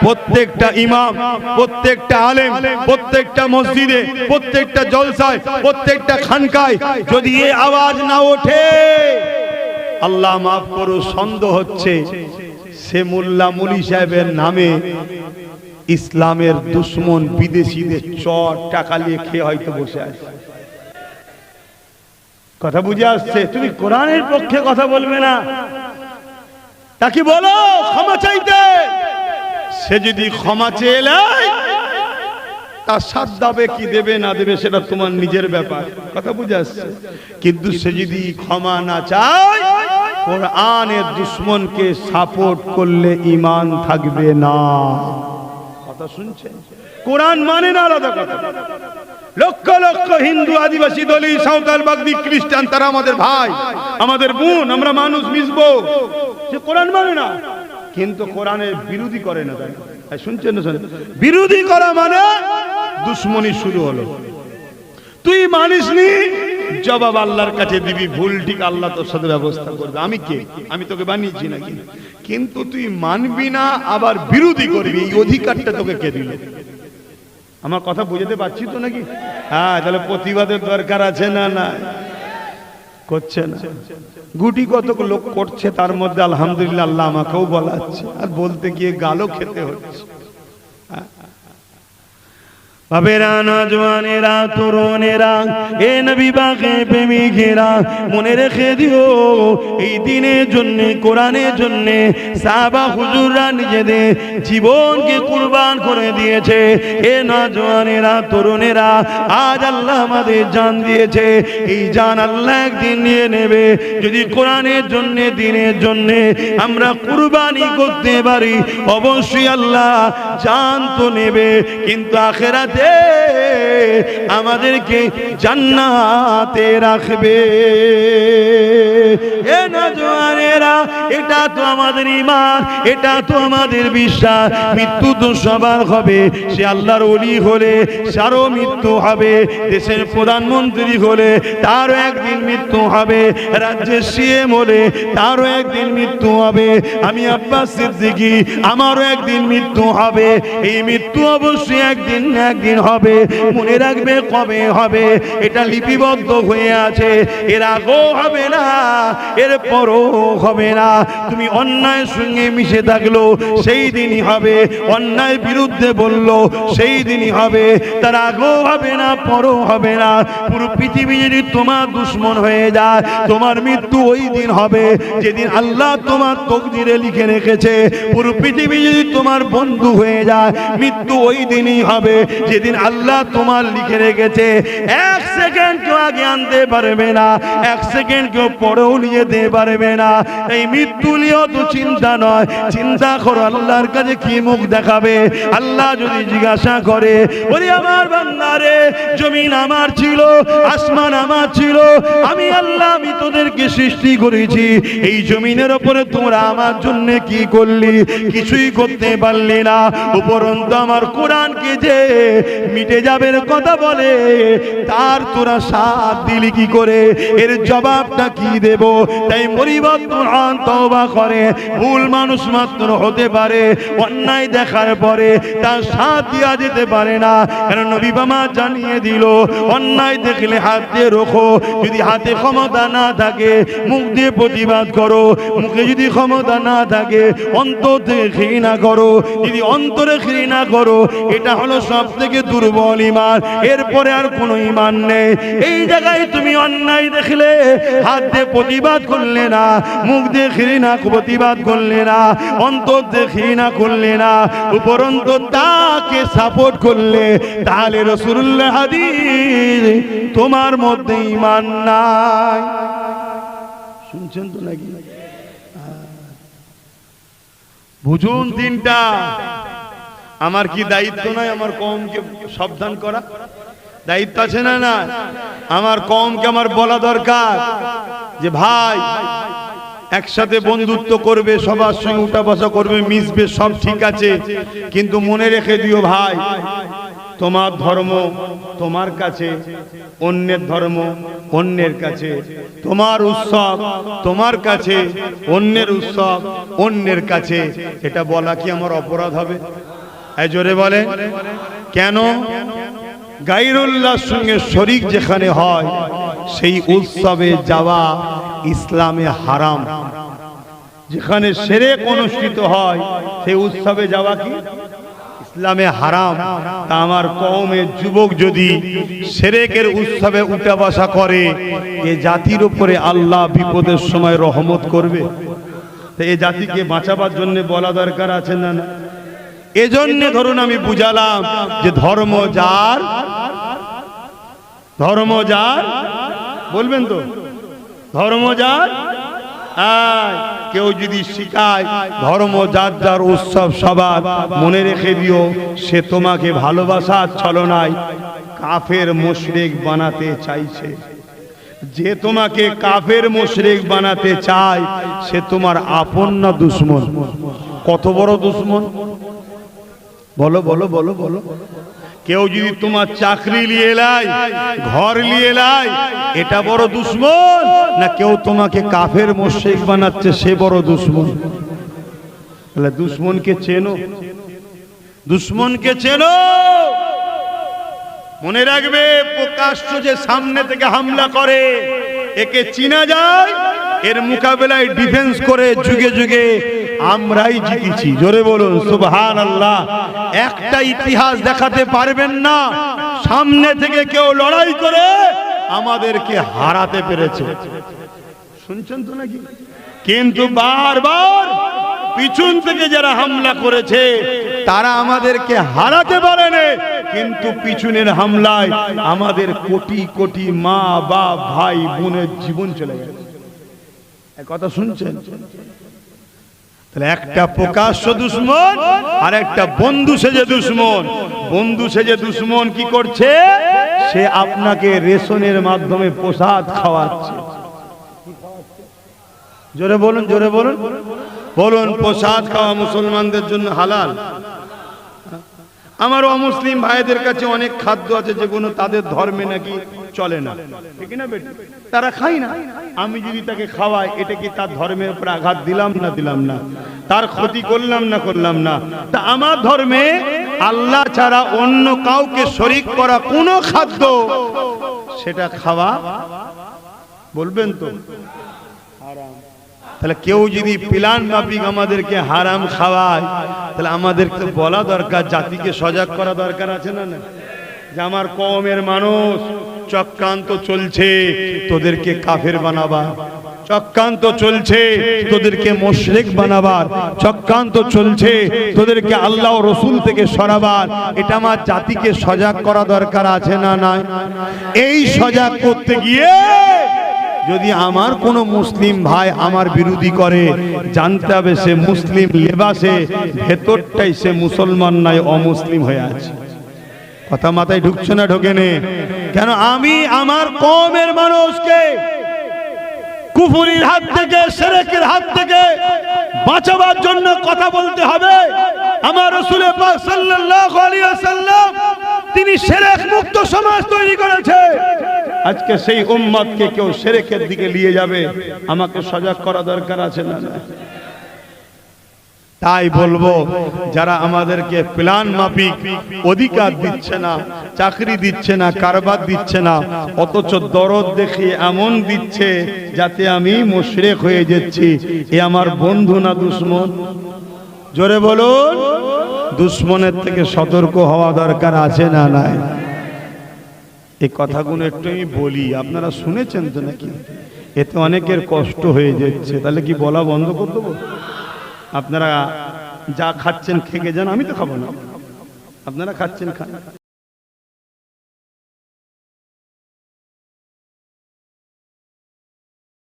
প্রত্যেকটা ইমাম, প্রত্যেকটা আলেম, প্রত্যেকটা মসজিদে, প্রত্যেকটা জলসায়, প্রত্যেকটা খানকায় যদি এই আওয়াজ না ওঠে, আল্লাহ মাফ করো, সন্দেহ হচ্ছে সে মোল্লা মুলি সাহেবের নামে ইসলামের দুশ্মন বিদেশিদের চট টাকা নিয়ে খেয়ে হয়তো বসে আছে। কথা বুঝে আসছে? তুমি কোরআনের পক্ষে কথা বলবে না, তাকে বলো ক্ষমা চাইতে। সে যদি ক্ষমা চেয়ে নেয়, তার সাথ দেবে কি দেবে না দেবে সেটা তোমার নিজের ব্যাপার। কথা বুঝে আসছে? কিন্তু সে যদি ক্ষমা না চায়, কোরআনের দুশ্মনকে সাপোর্ট করলে ঈমান থাকবে না। কথা শুনছেন? কোরআন মানে না আলাদা কথা। লক্ষ লক্ষ হিন্দু, আদিবাসী, দলি, সাঁওতাল, বাগদি, খ্রিস্টান, তারা আমাদের ভাই, আমাদের বোন, আমরা মানুষ মিশবো। সে কোরআন মানে না, কিন্তু কোরআনের বিরোধী করে না। তাই শুনছেন না? বিরোধী করা মানে দুশ্মনী শুরু হলো। তুই মানিসনি, জবাব আল্লাহর কাছে দিবি। ভুল ঠিক আল্লাহ তোর সাথে ব্যবস্থা করবে। আমি কে? আমি তোকে বানিয়েছি নাকি? কিন্তু তুই মানবি না, আবার বিরোধী করবি, এই অধিকারটা তোকে কে দিল? আমার কথা বুঝতে পারছি তো নাকি? হ্যাঁ, তাহলে প্রতিবাদের দরকার আছে না? না করছে না। গুটি কতক লোক করছে, তার মধ্যে আলহামদুলিল্লাহ আল্লাহ আমাকেও বলাচ্ছে, আর বলতে গিয়ে গালও খেতে হচ্ছে। বাবেরা, নজওয়ানেরা, তরুণেরা, এ নবী পাকের প্রেমিকেরা, মনে রেখে দিও, এই দিনের জন্য, কোরআনের জন্য সাহাবা হুজুররা নিজেদের জীবনকে কুরবান করে দিয়েছে। এ নজওয়ানেরা, তরুণেরা, আজ আল্লাহ আমাদের জান দিয়েছে, এই জান আল্লাহ একদিন নিয়ে নেবে। যদি কোরআনের জন্য, দিনের জন্য আমরা কুরবানি করতে পারি, অবশ্যই আল্লাহ জান তো নেবে, কিন্তু আখিরাতে আমাদেরকে জান্নাতে রাখবে। এ নওজওয়ানেরা, এটা তো আমাদের ঈমান, এটা তো আমাদের বিশ্বাস। মৃত্যু তো সবার হবে। সে আল্লাহর ওলি হলে তারও মৃত্যু হবে, দেশের প্রধানমন্ত্রী হলে তারও একদিন মৃত্যু হবে, রাজ্যের সিএম হলে তারও একদিন মৃত্যু হবে। আমি আব্বাস সিদ্দিকী, আমারও একদিন মৃত্যু হবে। এই মৃত্যু অবশ্যই একদিন হবে। মনে রাখবে কবে হবে, এটা লিপিবদ্ধ হয়ে আছে। এর আগেও হবে না, এর পরও হবে না। তুমি অন্যায়ের সঙ্গে মিশে থাকলো, সেই দিনই হবে। অন্যায় বিরুদ্ধে বললো, সেই দিনই হবে। তার আগেও হবে না, পরও হবে না। পুরো পৃথিবী যদি তোমার দুশ্মন হয়ে যায়, তোমার মৃত্যু ওই দিন হবে যেদিন আল্লাহ তোমার তকদিরে লিখে রেখেছে। পুরো পৃথিবী যদি তোমার বন্ধু হয়ে যায়, মৃত্যু ওই দিনই হবে যেদিন আল্লাহ তোমার লিখে রেখেছে। এক সেকেন্ড কেউ আগে আনতে পারবে না, এক সেকেন্ড কেউ পরেও নিয়ে যেতে পারবে না। এই মৃত্যু নিয়েও তো চিন্তা নয়, চিন্তা করো আল্লাহর কাছে কি মুখ দেখাবে। আল্লাহ যদি জিজ্ঞাসা করে, বলি আমার বান্দারে, জমিন আমার ছিল, আসমান আমার ছিল, আমি আল্লাহ, আমি তোদেরকে সৃষ্টি করেছি, এই জমিনের উপরে তোমরা আমার জন্য কি করলি? কিছুই করতে পারলি না। উপরন্ত আমার কোরআনকে যে মিটে যাবে কথা বলে, তার তোরা সাথ দিলি কি করে? এর জবাবটা কি দেব? তাই পরিবর্তন তওবা করে। ভুল মানুষ মাত্র হতে পারে, অন্যায় দেখার পরে তার সাথ দেওয়া যেতে পারে না। কারণ নবী বাবা জানিয়ে দিল, অন্যায় দেখলে হাত দিয়ে রোখো। যদি হাতে ক্ষমতা না থাকে, মুখ দিয়ে প্রতিবাদ করো। মুখে যদি ক্ষমতা না থাকে, অন্তর থেকে ঘৃণা করো। যদি অন্তরে ঘৃণা করো, এটা হলো সব থেকে দুর্বল ঈমান। এরপরে আর কোনো ঈমান নেই। এই জায়গায় তুমি অন্যায় দেখলে হাত দিয়ে প্রতিবাদ করলে না, মুখ দিয়ে ঘৃণা প্রতিবাদ করলে না, অন্তর দিয়ে ঘৃণা করলে না, উপরন্ত তাকে সাপোর্ট করলে, তাহলে রাসূলুল্লাহ হাদিস তোমার মধ্যে ঈমান নাই। শুনছেন তো নাকি? বুঝুন দিনটা। আমার কি দায়িত্ব নয় আমার কওমকে সাবধান করা? দায়িত্ব আছে না? না, আমার কওমকে আমার বলা দরকার যে ভাই, একসাথে বন্ধুত্ব করবে, সবার সঙ্গে উঠা বসা করবে, মিশবে, সব ঠিক আছে, কিন্তু মনে রেখে দিও ভাই, তোমার ধর্ম তোমার কাছে, অন্যের ধর্ম অন্যের কাছে, তোমার উৎসব তোমার কাছে, অন্যের উৎসব অন্যের কাছে। এটা বলা কি আমার অপরাধ হবে? এই জোরে বলে কেন? গায়রুল্লাহর সঙ্গে শরীক যেখানে হয় সেই উৎসবে যাওয়া ইসলামে হারাম। যেখানে শিরক অনুষ্ঠিত হয় সেই উৎসবে যাওয়া কি ইসলামে হারাম। তা আমার কওমের যুবক যদি শিরকের উৎসবে উঠা বসা করে, এ জাতির উপরে আল্লাহ বিপদের সময় রহমত করবে। তো এই জাতিকে বাঁচাবার জন্য বলা দরকার আছে না? না, এজন্য ধরুন আমি বুঝালাম যে ধর্ম যার, ধর্ম যার, বলবেন তো ধর্ম যার। কেউ যদি শিখায় ধর্ম যার যার, উৎসব সবার, মনে রেখে দিও সে তোমাকে ভালোবাসার ছলনায় কাফের মুশরিক বানাতে চাইছে। যে তোমাকে কাফের মুশরিক বানাতে চায় সে তোমার আপন না দুশমন? কত বড় দুশমন বলো বলো বলো বলো। কেউ যদি তোমার চাকরি নিয়ে লাই, ঘর নিয়ে লাই, এটা বড় দুশমন না কেউ তোমাকে কাফের মুশরিক বানাচ্ছে সে বড় দুশমন? তাহলে দুশমনকে চেনো, দুশমনকে চেনো। মনে রাখবে প্রকাশ্য যে সামনে থেকে হামলা করে একে চিনা যায়, এর মোকাবেলায় ডিফেন্স করে যুগে যুগে আমরাই জিতেছি। জোরে বলুন সুবহানাল্লাহ। একটা ইতিহাস দেখাতে পারবেন না সামনে থেকে কেউ লড়াই করে আমাদেরকে হারাতে পেরেছে। শুনছেন তো নাকি? কিন্তু বারবার পিছন থেকে যারা হামলা করেছে তারা আমাদেরকে হারাতে পারেনি, কিন্তু পিছনের হামলায় আমাদের কোটি কোটি মা বাপ ভাই বোনের জীবন চলে গেছে। এক কথা শুনছেন? তাহলে একটা প্রকাশ্য দুশমন আর একটা বন্ধু সেজে দুশমন। বন্ধু সেজে দুশমন কি করছে? সে আপনাকে রেশনের মাধ্যমে প্রসাদ খাওয়াচ্ছে। জোরে বলুন, জোরে বলুন, বলুন প্রসাদ খাওয়া মুসলমানদের জন্য হালাল? আমার অমুসলিম ভাইদের কাছে অনেক খাদ্য আছে যেগুলো তাদের ধর্মে নাকি চলে না, ঠিক না বেটি? তারা খায় না। আমি যদি তাকে খাওয়াই, এটা কি তার ধর্মের উপর আঘাত দিলাম না দিলাম না? তার ক্ষতি করলাম না করলাম না? তা আমার ধর্মে আল্লাহ ছাড়া অন্য কাউকে শরীক করা কোনো খাদ্য সেটা খাওয়া, বলবেন তো হারাম। তাহলে কেউ যদি প্ল্যান মাফিক আমাদেরকে হারাম খাওয়ায়, তাহলে আমাদেরকে বলা দরকার, জাতিকে সজাগ করা দরকার আছে না? না, যে আমার কওমের মানুষ চক্রান্ত চলছে তোদেরকে কাফের বানাবার, চক্রান্ত চলছে তোদেরকে মুশরিক বানাবার, চক্রান্ত চলছে তোদেরকে আল্লাহ ও রাসূল থেকে সরাবার। এটা আমার জাতিকে সজাগ করা দরকার আছে না? নাই। এই সজাগ করতে গিয়ে যদি আমার কোনো মুসলিম ভাই আমার বিরোধী করে, জানতে হবে সে মুসলিম লেবাসে, ভেতরটাই সে মুসলমান নয়, অমুসলিম হয়ে আছে। কথা মাথায় ঢুকছে না? ঢোকেনে কেন? আমি আমার কওমের মানুষকে কুফরির হাত থেকে, শিরকের হাত থেকে বাঁচাবার জন্য কথা বলতে হবে। আমার রাসূল পাক সাল্লাল্লাহু আলাইহি ওয়াসাল্লাম তিনি শিরক মুক্ত সমাজ তৈরি করেছে। আজকে সেই উম্মতকে কেউ শিরকের দিকে নিয়ে যাবে, আমাকে সজাগ করা দরকার আছে না? তাই বলবো, যারা আমাদেরকে প্ল্যান মাফিক অধিকার দিচ্ছে না, চাকরি দিচ্ছে না, কারবার দিচ্ছে না, অথচ দরদ দেখিয়ে এমন দিচ্ছে যাতে আমি মুশরিক হয়ে যাচ্ছি, এ আমার বন্ধু না দুশমন? জোরে বলুন। দুশমনের থেকে সতর্ক হওয়া দরকার আছে না? নাই। এই কথাগুলো একটু আমি বলি, আপনারা শুনেছেন তো নাকি? এতে অনেকের কষ্ট হয়ে যাচ্ছে, তাহলে কি বলা বন্ধ করে দেবো? আপনারা যা খাচ্ছেন খেয়ে যান, আমি তো খাবো না। আপনারা খাচ্ছেন খান।